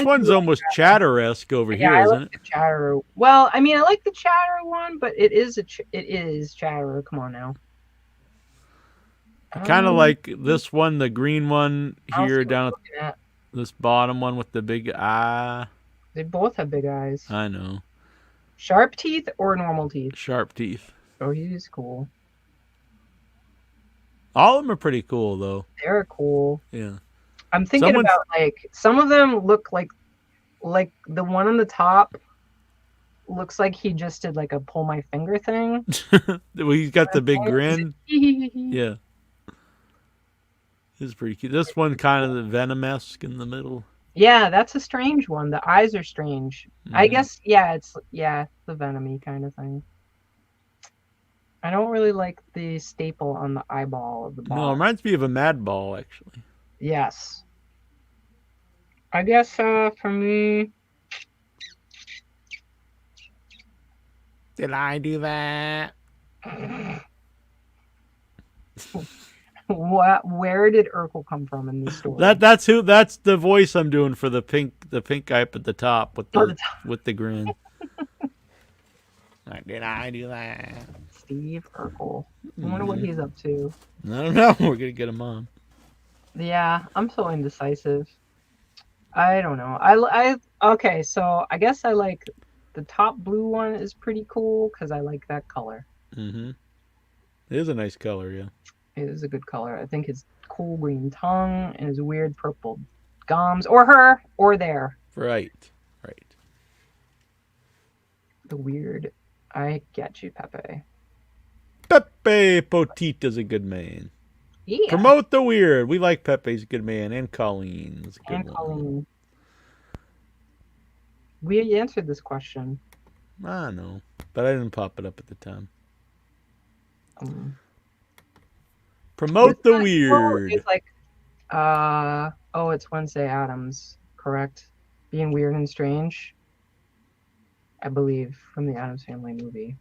one's almost Chatter-esque over here, I isn't like it? the Chatterer. Well, I mean, I like the Chatterer one, but it is Chatterer. Come on now. Kind of like this one, the green one I'll see here what down I'm at looking at. this bottom one with the big eye. They both have big eyes. I know. Sharp teeth or normal teeth? Sharp teeth. Oh, he's cool. All of them are pretty cool, though. They're cool. Yeah. I'm thinking about like some of them look like the one on the top looks like he just did like a pull my finger thing. Well, he's got the big grin. Yeah. This is pretty cute. This one kind of the Venom-esque in the middle. Yeah, that's a strange one. The eyes are strange. I Mhm. guess it's the Venom-y kind of thing. I don't really like the staple on the eyeball of the ball. No, it reminds me of a Mad Ball, actually. Yes. I guess for me, Did I do that? where did Urkel come from in this story? That's the voice I'm doing for the pink guy up at the top with the grin. Did I do that? Steve Urkel. I wonder what he's up to. I don't know. We're gonna get him on. Yeah, I'm so indecisive. I don't know. Okay, so I guess I like the top blue one is pretty cool because I like that color. Mm-hmm. It is a nice color, yeah. It is a good color. I think his cool green tongue and his weird purple gums, or her, or there. Right. The weird. I get you, Pepe. Pepe Potito's a good man. Yeah. Promote the weird. We like Pepe's a good man, and Colleen's a good And one. Colleen. We answered this question. I know, but I didn't pop it up at the time. Promote the weird. It's like, it's Wednesday Addams, correct? Being weird and strange. I believe from the Addams Family movie.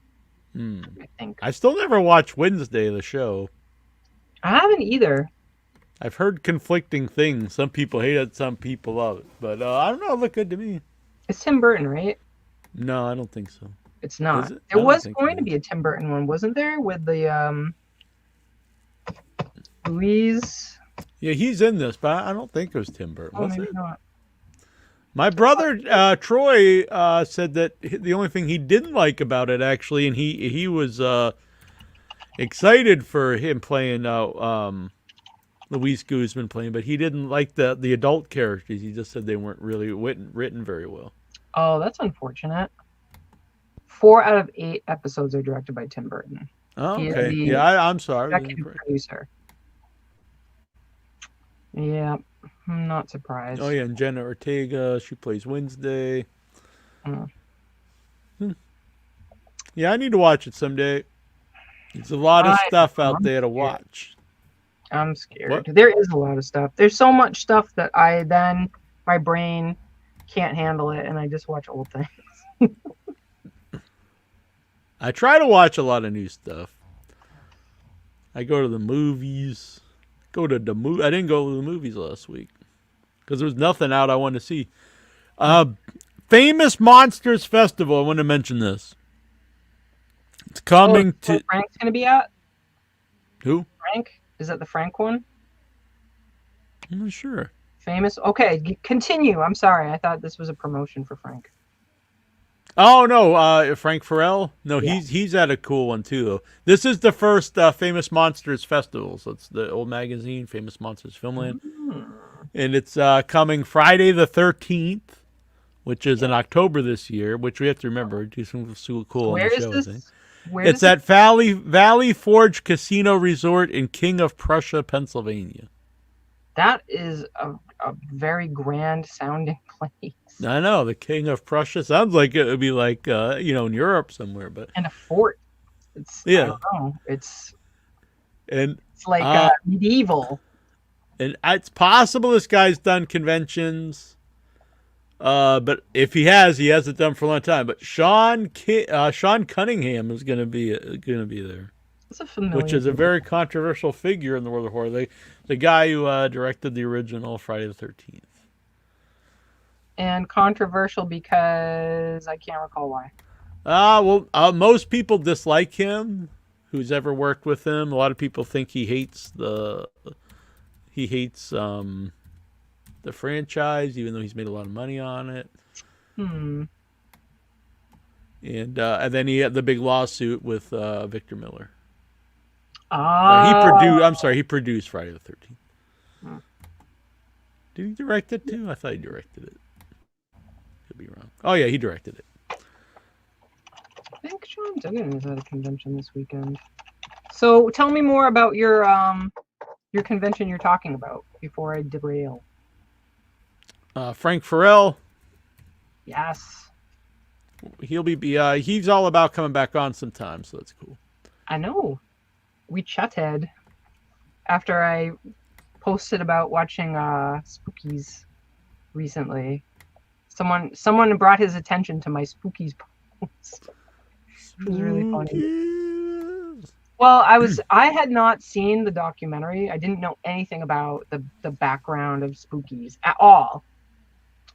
I think. I still never watched Wednesday, the show. I haven't either. I've heard conflicting things. Some people hate it, some people love it. But I don't know. It looked good to me. It's Tim Burton, right? No, I don't think so. It's not. Is it? I There don't was think going it to be a Tim Burton one, wasn't there? With the Louise. Yeah, he's in this, but I don't think it was Tim Burton. Oh, Was maybe it? not. My brother Troy said that the only thing he didn't like about it, actually, and he was excited for him playing Luis Guzman playing, but he didn't like the adult characters. He just said they weren't really written very well. Oh, that's unfortunate. 4 out of 8 episodes are directed by Tim Burton. Oh, He is okay. the Yeah, I'm sorry. executive producer. Yeah, I'm not surprised. Oh yeah, and Jenna Ortega, she plays Wednesday. Yeah, I need to watch it someday. There's a lot of stuff out there to watch. I'm scared. What? There is a lot of stuff. There's so much stuff that my brain can't handle it, and I just watch old things. I try to watch a lot of new stuff. I go to the movies. I didn't go to the movies last week because there was nothing out I wanted to see. Famous Monsters Festival. I want to mention this. It's coming to. Frank's gonna be at. Who? Frank? Is that the Frank one? I'm not sure. Famous. Okay, continue. I'm sorry. I thought this was a promotion for Frank. Oh no, Frank Farrell. No, Yeah. he's at a cool one too. Though this is the first Famous Monsters Festival. So it's the old magazine, Famous Monsters Filmland, and it's coming Friday the 13th, which is in October this year. Which we have to remember, do something so cool on Where the is show. I this? think. Where It's does at Valley Forge Casino Resort in King of Prussia, Pennsylvania. that is a very grand sounding place. I know the King of Prussia sounds like it would be like in Europe somewhere, but And a fort. It's I Yeah. don't know. It's and like medieval. and it's possible this guy's done conventions. But if he hasn't done for a long time. But Sean Cunningham is gonna be there, It's a familiar. which is a very controversial figure in the world of horror. The guy who directed the original Friday the 13th. and controversial because I can't recall why. Most people dislike him. Who's ever worked with him? A lot of people think he hates the franchise, even though he's made a lot of money on it. Hmm. And then he had the big lawsuit with Victor Miller. He produced Friday the 13th. Hmm. Did he direct it too? I thought he directed it. Could be wrong. Oh yeah, he directed it. I think Sean Duggan is at a convention this weekend. So tell me more about your convention you're talking about before I derail. Frank Farrell. Yes, He'll be he's all about coming back on sometime, so that's cool. I know. We chatted after I posted about watching Spookies recently. Someone brought his attention to my Spookies post. It was really funny. Well, I had not seen the documentary. I didn't know anything about the background of Spookies at all.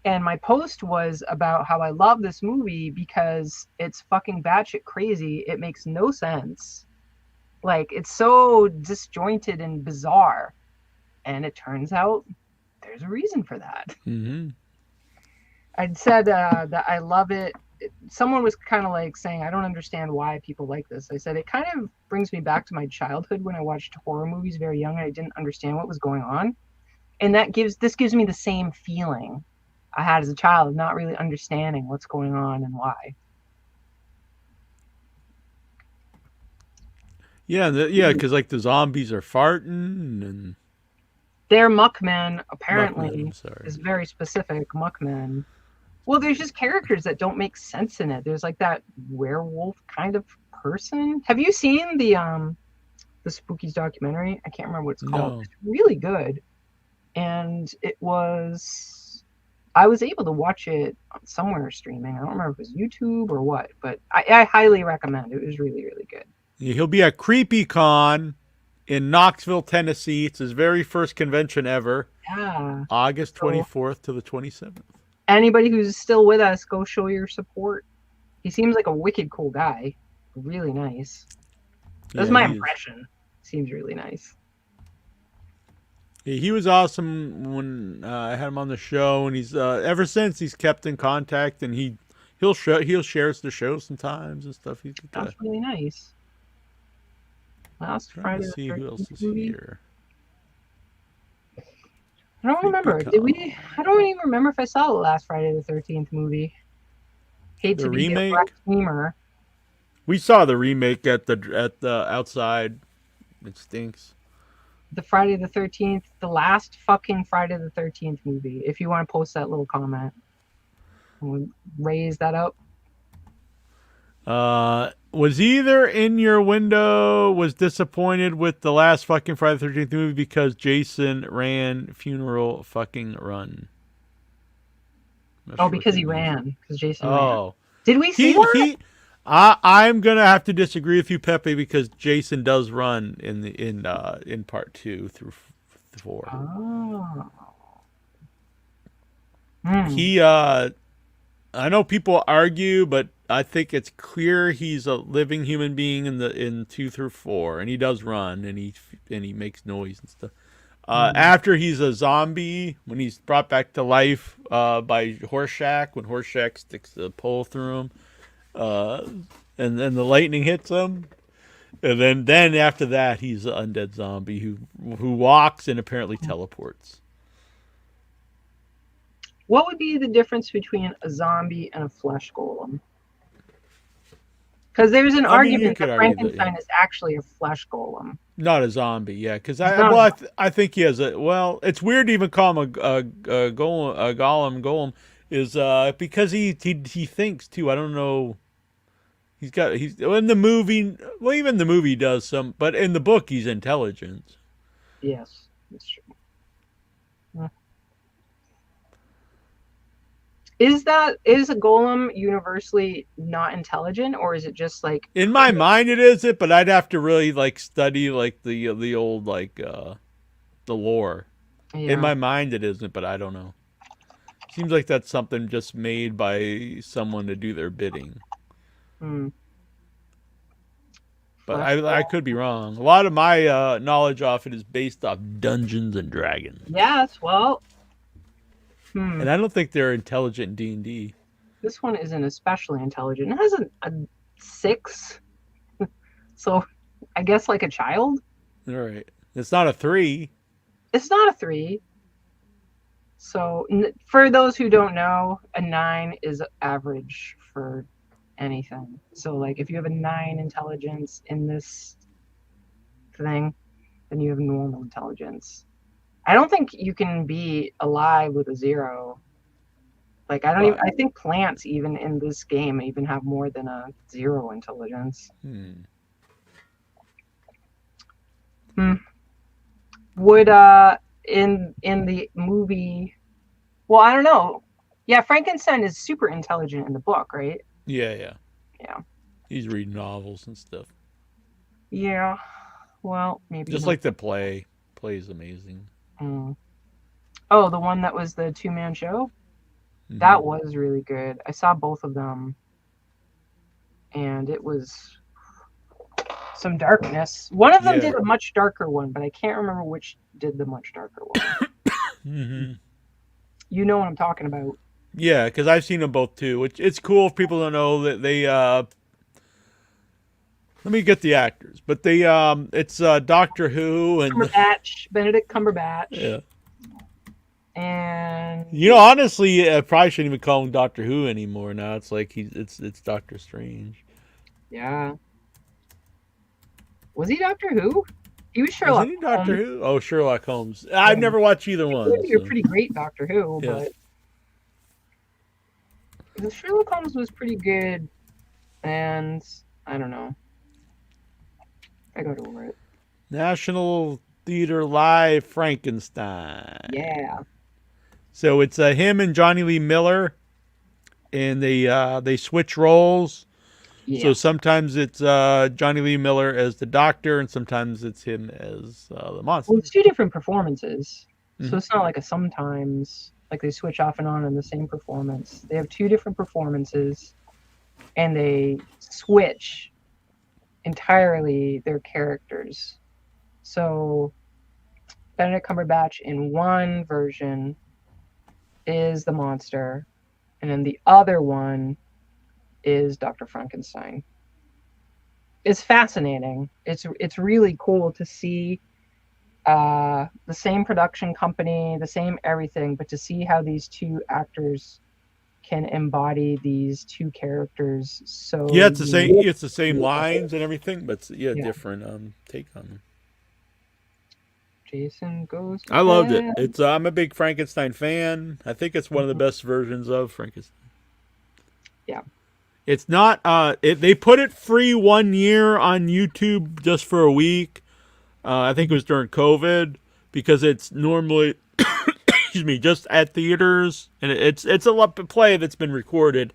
And my post was about how I love this movie because it's fucking batshit crazy. It makes no sense. Like, it's so disjointed and bizarre. And it turns out there's a reason for that. Mm-hmm. I'd said that I love it. Someone was kind of like saying, I don't understand why people like this. I said, it kind of brings me back to my childhood when I watched horror movies very young and I didn't understand what was going on. And this gives me the same feeling I had as a child, not really understanding what's going on and why. Yeah, because like the zombies are farting and Their Muckmen apparently Muckmen, sorry. is very specific. Muckmen. Well, there's just characters that don't make sense in it. There's like that werewolf kind of person. Have you seen the Spookies documentary? I can't remember what it's called. No. It's really good. And I was able to watch it somewhere streaming. I don't remember if it was YouTube or what, but I highly recommend it. It was really, really good. Yeah, he'll be at CreepyCon in Knoxville, Tennessee. It's his very first convention ever. Yeah. August 24th to the 27th. Anybody who's still with us, go show your support. He seems like a wicked cool guy. Really nice. That's my impression. Seems really nice. Yeah, he was awesome when I had him on the show, and he's ever since he's kept in contact, and he'll share the show sometimes and stuff. He's good guy. That's really nice. Last Trying Friday to the see who else 13th is movie. here. I don't remember. Did we? I don't even remember if I saw the last Friday the 13th movie. Hate The to be remake? a blasphemer. We saw the remake at the outside. It stinks. The Friday the 13th, the last fucking Friday the 13th movie. If you want to post that little comment, we'll raise that up. Was either in your window was disappointed with the last fucking Friday the 13th movie because Jason ran funeral fucking run? Oh, because he ran. Because Jason ran. Oh. Did we see that? I'm gonna have to disagree with you, Pepe, because Jason does run in part 2 through 4. Oh. He I know people argue, but I think it's clear he's a living human being in 2 through 4, and he does run and he makes noise and stuff. After he's a zombie, when he's brought back to life by Horseshack, when Horseshack sticks the pole through him, And then the lightning hits him. And then after that, he's an undead zombie who walks and apparently teleports. What would be the difference between a zombie and a flesh golem? Because there's an argument that Frankenstein is actually a flesh golem. Not a zombie, yeah. Because I think he has a. Well, it's weird to even call him a golem is because he thinks too. I don't know. He's in the movie. Well, even the movie does some, but in the book he's intelligent. Yes, that's true. Yeah. Is a golem universally not intelligent, or is it just like in my mind it is it, but I'd have to really like study like the old like the lore. Yeah. In my mind it isn't, but I don't know. Seems like that's something just made by someone to do their bidding. But I could be wrong. A lot of my knowledge off it is based off Dungeons and Dragons. Yes, well. And I don't think they're intelligent in D&D. This one isn't especially intelligent. It has a 6. So I guess like a child. All right. It's not a 3. It's not a 3. So for those who don't know, a 9 is average for anything. So like if you have a 9 intelligence in this thing, then you have normal intelligence. I don't think you can be alive with a 0. Like I think plants even in this game even have more than a 0 intelligence. Would in the movie, well, I don't know. Yeah, Frankenstein is super intelligent in the book, right? Yeah. Yeah. He's reading novels and stuff. Yeah. Well, maybe just like the play. Play's amazing. Oh, the one that was the 2-man show? Mm-hmm. That was really good. I saw both of them. And it was some darkness. One of them did a much darker one, but I can't remember which did the much darker one. You know what I'm talking about. Yeah, because I've seen them both too. It's cool if people don't know that they let me get the actors, but they it's Doctor Who and Benedict Cumberbatch. Yeah. And honestly, I probably shouldn't even call him Doctor Who anymore. Now it's like it's Doctor Strange. Yeah. Was he Doctor Who? He was Sherlock. Wasn't he Doctor Who? Oh, Sherlock Holmes. I've never watched either one. You're pretty great Doctor Who, but the Sherlock Holmes was pretty good, and I don't know. I got over it. National Theater Live Frankenstein. Yeah. So it's him and Johnny Lee Miller, and they switch roles. Yeah. So sometimes it's Johnny Lee Miller as the doctor, and sometimes it's him as the monster. Well, it's 2 different performances, so it's not like a sometimes like they switch off and on in the same performance. They have 2 different performances, and they switch entirely their characters. So Benedict Cumberbatch in one version is the monster, and then the other one is Dr. Frankenstein. It's fascinating. It's really cool to see the same production company, the same everything, but to see how these 2 actors can embody these 2 characters. So it's the same lines and everything, but different take on them. Jason goes. I loved it. It's I'm a big Frankenstein fan. I think it's one of the best versions of Frankenstein. Yeah. It's not. They put it free 1 year on YouTube just for a week. I think it was during COVID because it's normally, excuse me, just at theaters, and it's a play that's been recorded,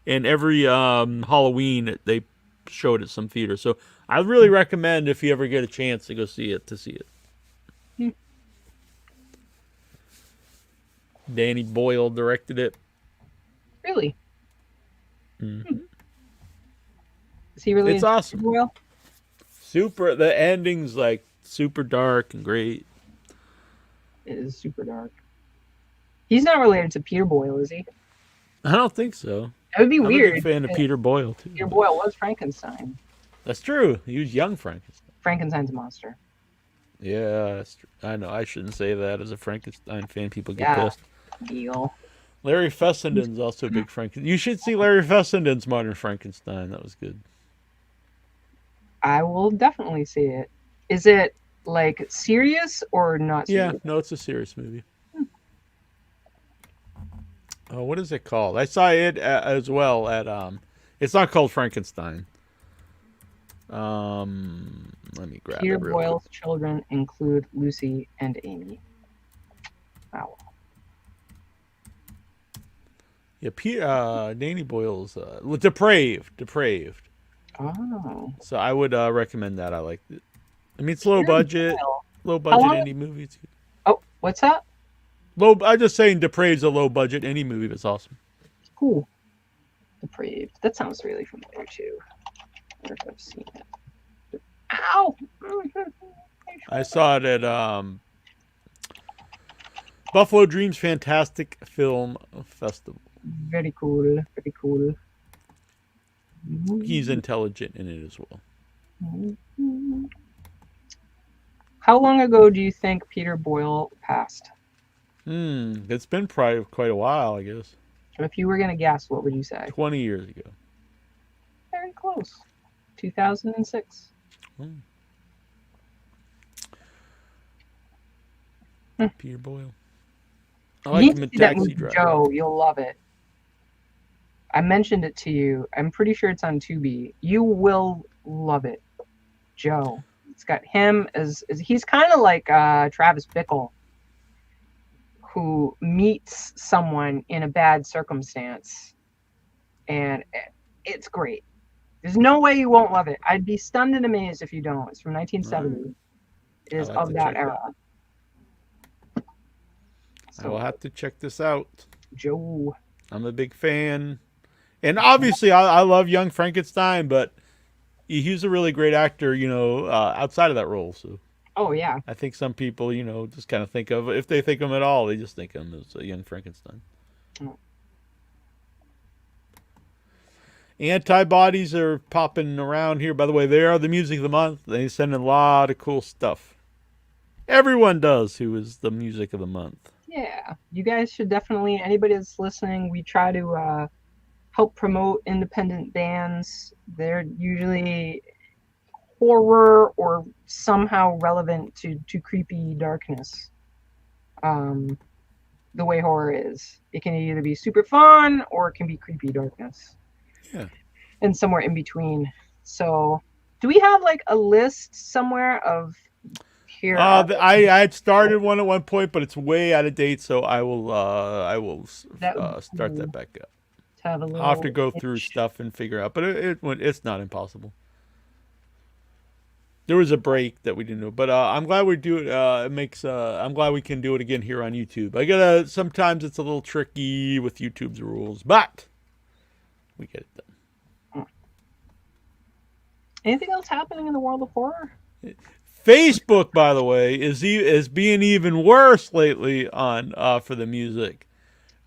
and every Halloween they showed at some theater. So I really recommend if you ever get a chance to go see it. Danny Boyle directed it. Really? Mm-hmm. Is he really? It's awesome. Boyle? The ending's like super dark and great. It is super dark. He's not related to Peter Boyle, is he? I don't think so. That would be I'm weird. a big fan of if Peter Boyle too. Peter Boyle was Frankenstein. That's true. He was young Frankenstein. Frankenstein's a monster. Yeah, that's true. I know. I shouldn't say that as a Frankenstein fan. People get Yeah. pissed. Deal. Larry Fessenden's also a big Frankenstein. You should see Larry Fessenden's Modern Frankenstein. That was good. I will definitely see it. Is it like serious or not Yeah, serious? no, it's a serious movie. Oh, what is it called? I saw it as well at It's not called Frankenstein. Let me grab Peter it real Boyle's quick. children include Lucy and Amy. Wow. Yeah, Danny Boyle's Depraved. Oh. So I would recommend that. I like it. I mean, it's low budget long- indie movie. It's good. Oh, what's that? I'm just saying, Depraved's a low budget indie movie. That's awesome. Cool. Depraved. That sounds really familiar too. I wonder if I've seen it. Ow! I saw it at Buffalo Dreams Fantastic Film Festival. Very cool. Very cool. He's intelligent in it as well. How long ago do you think Peter Boyle passed? It's been probably quite a while, I guess. If you were going to guess, what would you say? 20 years ago. Very close. 2006. Peter Boyle. I You like need him to in see that Taxi movie, Driver. Joe. You'll love it. I mentioned it to you. I'm pretty sure it's on Tubi. You will love it, Joe. It's got him as he's kind of like Travis Bickle, who meets someone in a bad circumstance, and it's great. There's no way you won't love it. I'd be stunned and amazed if you don't. It's from 1970. It is I'll have of to that check it. era. I will have to check this out. Joe. I'm a big fan. And obviously, I love Young Frankenstein, but he's a really great actor, outside of that role. So Oh yeah. I think some people, just kind of think of, if they think of him at all, they just think of him as a Young Frankenstein. Mm. Antibodies are popping around here. By the way, they are the music of the month. They send in a lot of cool stuff. Everyone does who is the music of the month. Yeah, you guys should definitely, anybody that's listening, we try to help promote independent bands. They're usually horror or somehow relevant to creepy darkness. The way horror is. It can either be super fun or it can be creepy darkness. Yeah. And somewhere in between. So, do we have like a list somewhere of here? I had started one at one point, but it's way out of date, so I will That would be start cool. that back up. To have a little I'll have to go through itch. stuff and figure out, but it's not impossible. There was a break that we didn't do, but I'm glad we do it. I'm glad we can do it again here on YouTube. Sometimes it's a little tricky with YouTube's rules, but we get it done. Anything else happening in the world of horror? Facebook, by the way, is being even worse lately on for the music.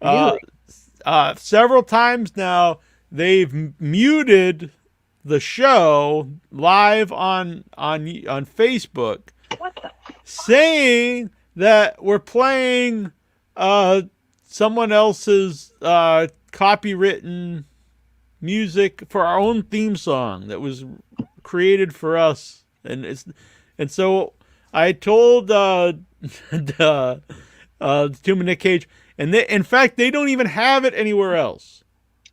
Really? Several times now they've muted the show live on Facebook, What the? saying that we're playing someone else's copywritten music for our own theme song that was created for us, and so I told to Nick Cage, and in fact they don't even have it anywhere else.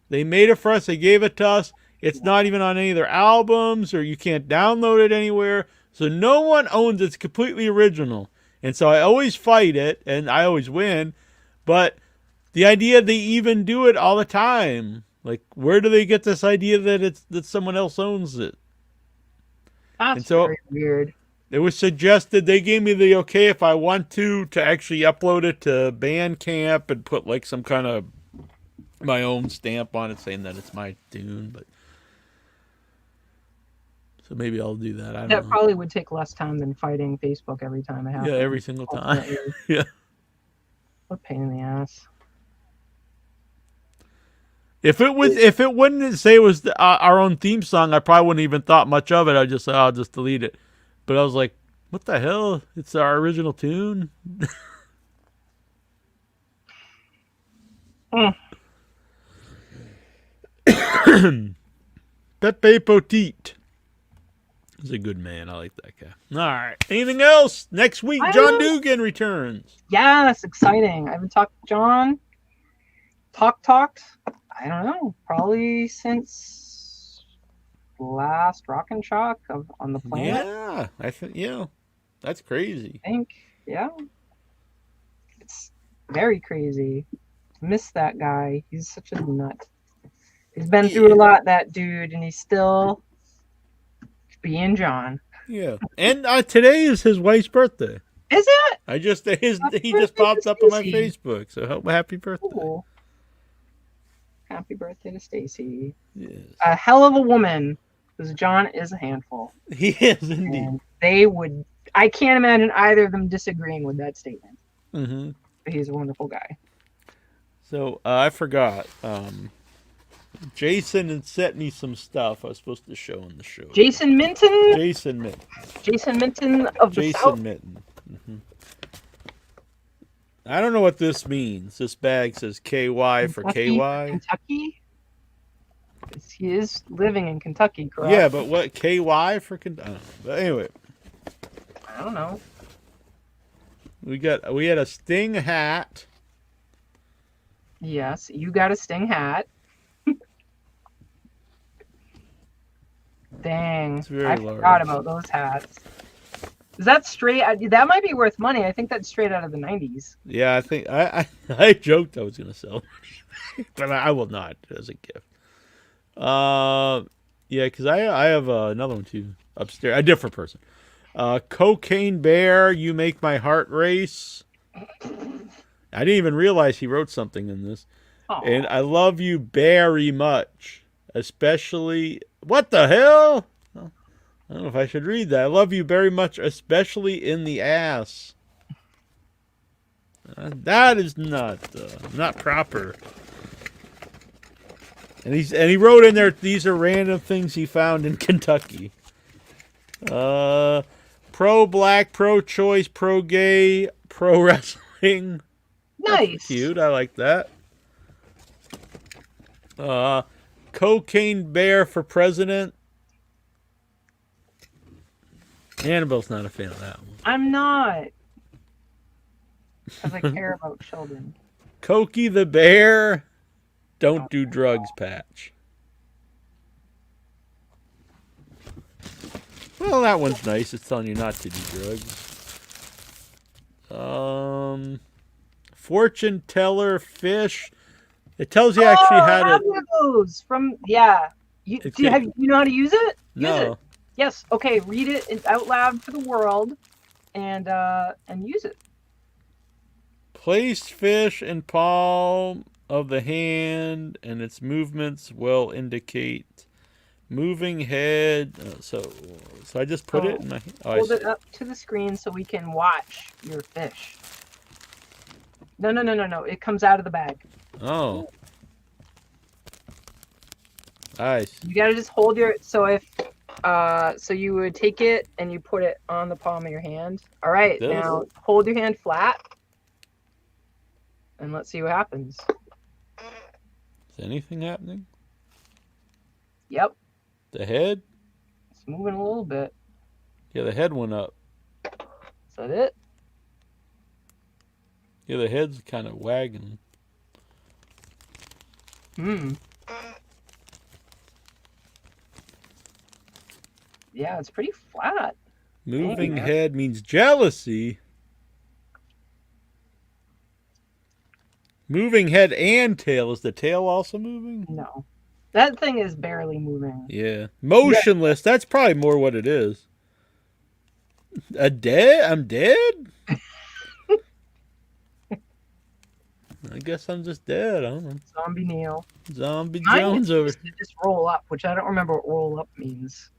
They made it for us. They gave it to us. It's not even on any of their albums, or you can't download it anywhere. So no one owns it. It's completely original. And so I always fight it, and I always win. But the idea they even do it all the time, like, where do they get this idea that someone else owns it? That's And so- very weird. It was suggested, they gave me the okay if I want to actually upload it to Bandcamp and put like some kind of my own stamp on it saying that it's my tune, but so maybe I'll do that. I don't That know. probably would take less time than fighting Facebook every time it happens. Yeah, every single time. Ultimately. Yeah. What a pain in the ass. If it wouldn't say it was our own theme song, I probably wouldn't even thought much of it. I'd just say, I'll just delete it. But I was like, what the hell? It's our original tune. Pepe Potit. He's a good man. I like that guy. All right. Anything else? Next week, John Dugan returns. Yes, exciting. I haven't talked to John. Talked. I don't know. Probably since last Rock and Shock on the planet. Yeah, I think. Yeah, that's crazy. I think. Yeah. It's very crazy. Miss that guy. He's such a nut. He's been through a lot, that dude, and he's still being John. Yeah, and today is his wife's birthday. Is it? He just popped up on my Facebook. So happy birthday! Cool. Happy birthday to Stacy. Yes. A hell of a woman, because John is a handful. He is indeed. And I can't imagine either of them disagreeing with that statement. Mm-hmm. But he's a wonderful guy. So I forgot. Jason had sent me some stuff I was supposed to show in the show. Jason Minton? Jason Minton. Jason Minton of the South. Jason Minton. Mm-hmm. I don't know what this means. This bag says KY for KY. Kentucky? He is living in Kentucky, correct? Yeah, but what KY for Kentucky? But anyway. I don't know. We had a Sting hat. Yes, you got a Sting hat. Dang, I forgot about those hats. Is that straight? That might be worth money. I think that's straight out of the 90s. Yeah, I think I joked I was going to sell it, but I will not as a gift. Yeah, because I have another one too upstairs. A different person. Cocaine Bear, you make my heart race. I didn't even realize he wrote something in this. Aww. And I love you very much, especially. What the hell? I don't know if I should read that. I love you very much, especially in the ass. That is not proper. And he wrote in there, these are random things he found in Kentucky. Pro-black, pro-choice, pro-gay, pro-wrestling. Nice. That's cute. I like that. Cocaine Bear for president. Annabelle's not a fan of that one. I'm not. Because I care about children. Cokie the Bear. Don't do drugs patch. Well, that one's nice. It's telling you not to do drugs. Fortune teller fish. It tells you actually how to. Those from You know how to use it? No. Use it. Yes. Okay. Read it out loud for the world, and use it. Place fish in palm of the hand, and its movements will indicate moving head. So I just put it in my hand. Hold it up to the screen so we can watch your fish. No. It comes out of the bag. Oh. Nice. You gotta just hold your. So you would take it and you put it on the palm of your hand. All right. Now hold your hand flat, and let's see what happens. Is anything happening? Yep. The head? It's moving a little bit. Yeah, the head went up. Is that it? Yeah, the head's kind of wagging. Yeah, it's pretty flat. Moving head means jealousy. Moving head and tail. Is the tail also moving? No. That thing is barely moving. Yeah. Motionless. That's probably more what it is. I'm dead? I guess I'm just dead. I don't know. Zombie Neil. Zombie Jones over. Just roll up, which I don't remember what roll up means.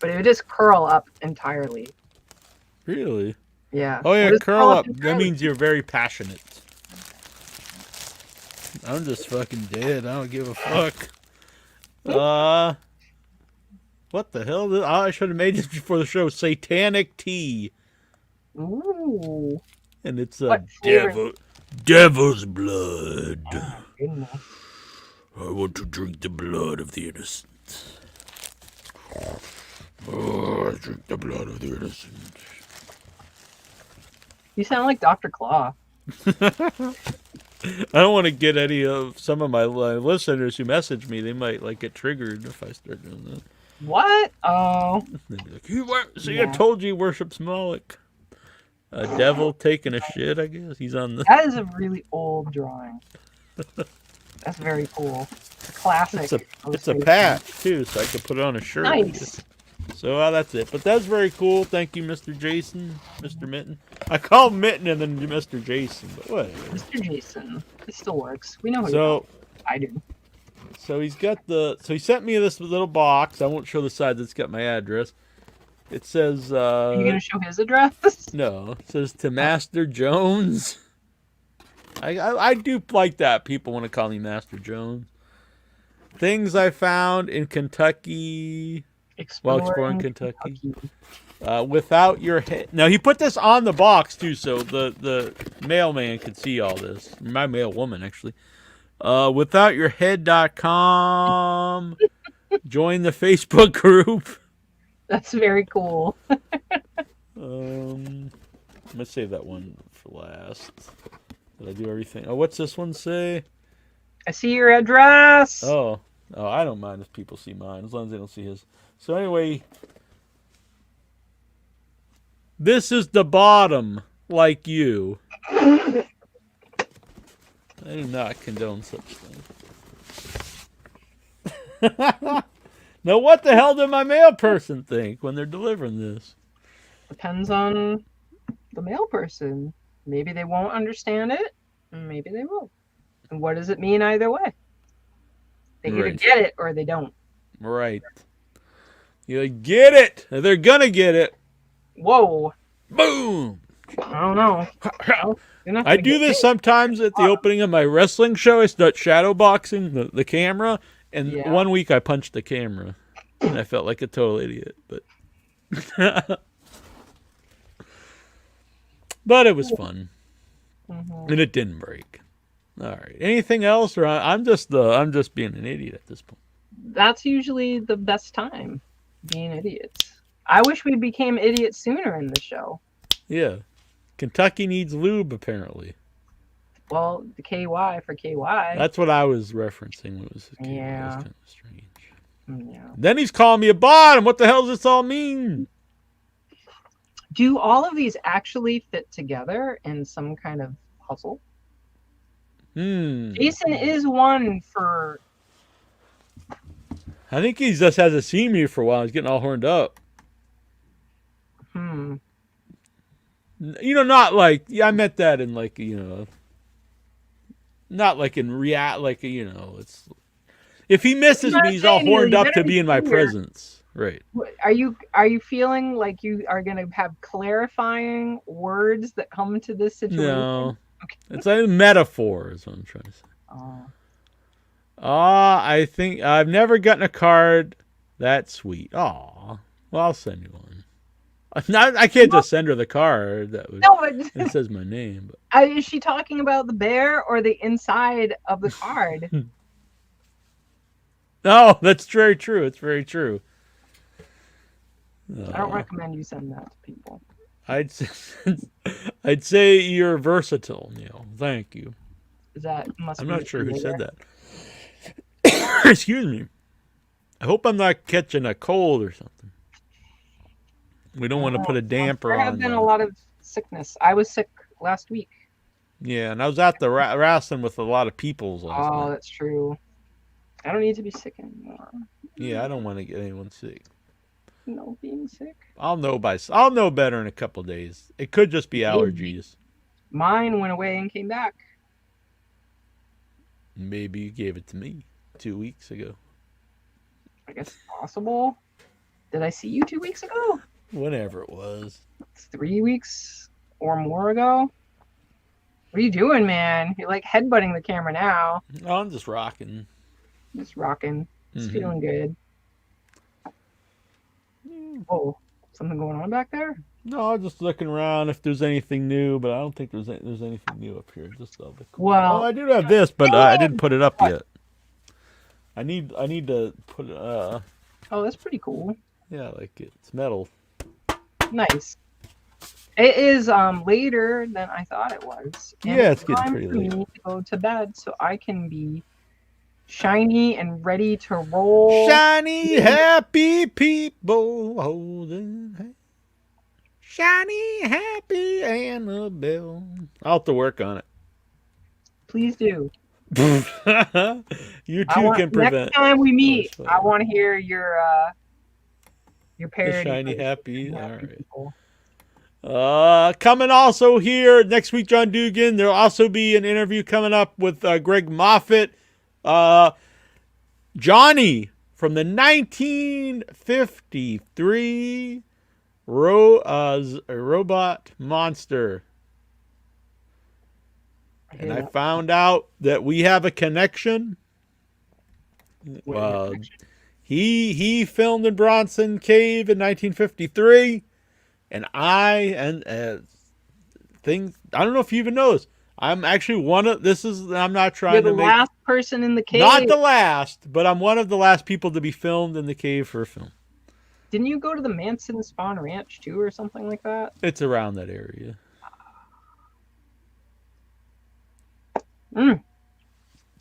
But it would just curl up entirely. Really? Yeah. Oh, yeah, curl up. That means you're very passionate. I'm just fucking dead. I don't give a fuck. What the hell? I should have made this before the show. Satanic tea. Ooh. And it's What flavor? devil's blood. Oh, goodness. I want to drink the blood of the innocent. Oh, I drink the blood of the innocent. You sound like Dr. Claw. I don't want to get any of some of my listeners who message me. They might like get triggered if I start doing that. What? Oh. They'd be like, see, I told you he worships Moloch. A devil taking a shit, I guess. He's on the... That is a really old drawing. That's very cool. Classic. It's a patch, too, so I could put it on a shirt. Nice. So that's it. But that's very cool. Thank you, Mr. Jason, Mr. Mitten. I call him Mitten and then Mr. Jason, but whatever. Mr. Jason. It still works. We know who So, you are. I do. So he's got the... So he sent me this little box. I won't show the side that's got my address. It says... Are you going to show his address? No. It says to Master Jones. I do like that. People want to call me Master Jones. Things I found in Kentucky... Exploring Kentucky. Without your head. Now, he put this on the box, too, so the mailman could see all this. My mailwoman, actually. Withoutyourhead.com. Join the Facebook group. That's very cool. I'm going to save that one for last. Did I do everything? Oh, what's this one say? I see your address. Oh, I don't mind if people see mine, as long as they don't see his. So anyway, this is the bottom, like you. I do not condone such things. Now, what the hell did my mail person think when they're delivering this? Depends on the mail person. Maybe they won't understand it, and maybe they will. And what does it mean either way? They either get it or they don't. Right. You get it. They're gonna get it. Whoa. Boom. I don't know. No, I do this sometimes at the opening of my wrestling show. I start shadow boxing the camera, and one week I punched the camera, and I felt like a total idiot. But but it was fun, and it didn't break. All right. Anything else, or I'm just being an idiot at this point. That's usually the best time, being idiots. I wish we became idiots sooner in the show. Yeah. Kentucky needs lube, apparently. Well, the KY for KY. That's what I was referencing. It was KY. Yeah. That's kind of strange. Yeah. Then he's calling me a bottom. What the hell does this all mean? Do all of these actually fit together in some kind of puzzle? Jason is one for... I think he just hasn't seen me for a while. He's getting all horned up. Not like... Yeah, I meant that in like, not like in it's... If he misses me, he's all horned up to be in my presence. Right. Are you feeling like you are going to have clarifying words that come to this situation? No. Okay. It's like a metaphor is what I'm trying to say. I think I've never gotten a card that sweet. Well, I'll send you one. I can't just send her the card. It says my name. But. Is she talking about the bear or the inside of the card? No, that's very true. It's very true. I don't recommend you send that to people. I'd say you're versatile, Neil. Thank you. I'm not sure who said that. Excuse me. I hope I'm not catching a cold or something. We don't want to put a damper on. There have been a lot of sickness. I was sick last week. Yeah, and I was at the wrestling with a lot of peoples last night. Oh, that's true. I don't need to be sick anymore. Yeah, I don't want to get anyone sick. No, being sick. I'll know better in a couple of days. It could just be allergies. Mine went away and came back. Maybe you gave it to me 2 weeks ago. I guess it's possible. Did I see you 2 weeks ago? Whenever it was. 3 weeks or more ago. What are you doing, man? You're like headbutting the camera now. Oh, I'm just rocking. Just rocking. Just Mm-hmm. feeling good. Oh, something going on back there? No, I'm just looking around if there's anything new, but I don't think there's anything new up here. Just all the cool. Well, Oh, I do have this, but I didn't put it up yet. I need to put oh, that's pretty cool. yeah, like it's metal. Nice. It is later than I thought it was. And Yeah, it's getting time pretty for late. me to go to bed so I can be shiny and ready to roll. Shiny, happy people holding hands. Shiny, happy Annabelle. I'll have to work on it. Please do. You too can prevent. Next time we meet, Oh, I want to hear your the parody. shiny, of happy. All Happy right. People. Coming also here next week, John Dugan. There'll also be an interview coming up with Greg Moffat. Johnny from the 1953 robot monster. And I found out that we have a connection. He filmed in Bronson Cave in 1953, and I don't know if you even know this. I'm actually I'm not trying You're to the make last person in the cave. not the last, but I'm one of the last people to be filmed in the cave for a film. Didn't you go to the Manson Spawn Ranch too, or something like that? It's around that area. Mm.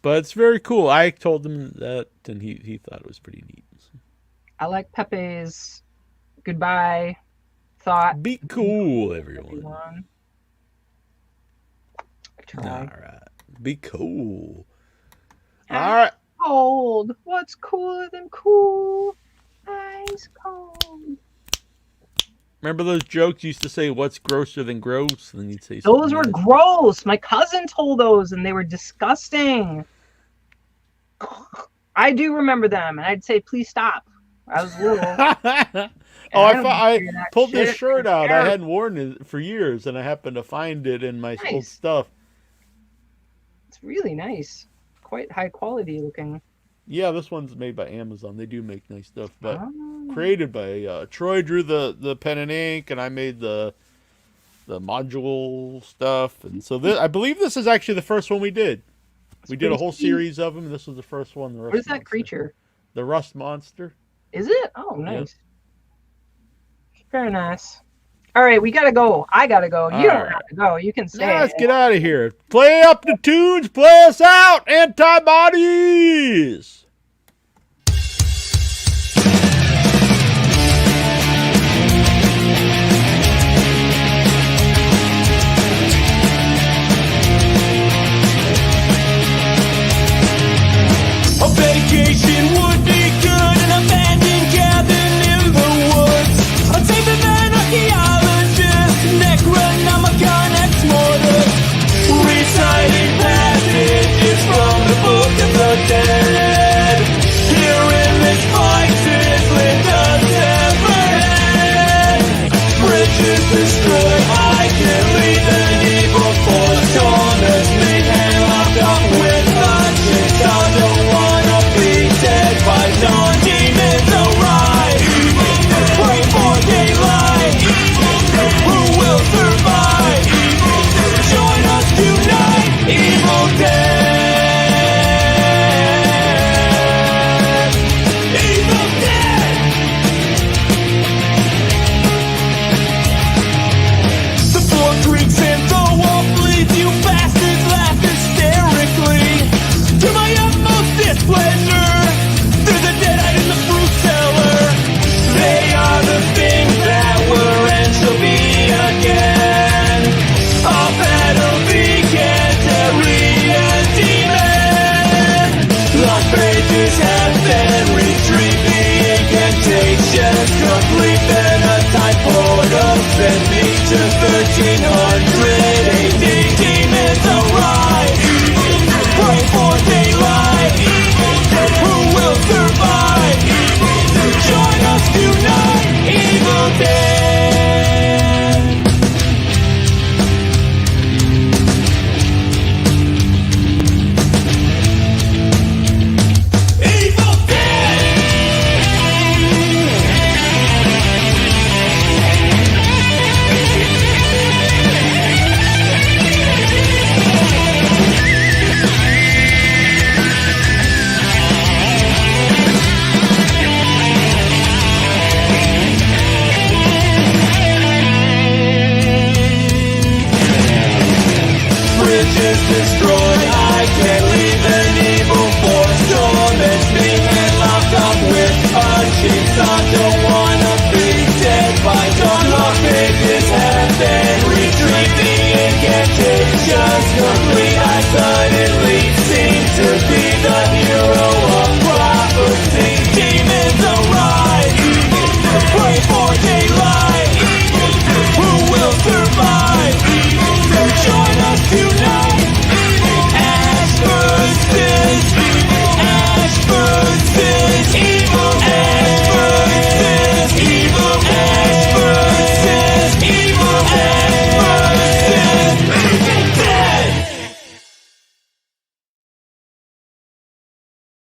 But it's very cool. I told him that, and he thought it was pretty neat. I like Pepe's goodbye thought. Be cool, everyone. Everyone. All right. Be cool. Ice All right. cold. What's cooler than cool? Ice cold. Remember those jokes you used to say, what's grosser than gross? And then you'd say Those something were else. gross. My cousin told those, and they were disgusting. I do remember them, and I'd say, please stop. I was little. I pulled this shit. shirt out. I hadn't worn it for years, and I happened to find it in my old Nice. stuff. It's really nice. Quite high quality looking. Yeah, this one's made by Amazon. They do make nice stuff, but Oh. created by Troy drew the pen and ink, and I made the module stuff. And so I believe this is actually the first one we did. We did a whole series of them. This was the first one. What is that creature? The Rust Monster. Is it? Oh, nice. Very nice. All right, we gotta go. I gotta go. You don't have to go. You can stay. Now let's get out of here. Play up the tunes. Play us out. Antibodies. A vacation would be good, an abandoned cabin in the woods. I'd save the man archaeologist, Necronomicon ex-mortis, reciting passages from the Book of the Dead. Here in this fight, Linda's head. Bridges destroyed, I can lead an evil force. Corners made and locked up with conscience. I don't wanna be dead by dawn. Demons arrive. Pray for daylight. Who will survive? Join us tonight. Evil Dead. Evil Dead. The four creeks and business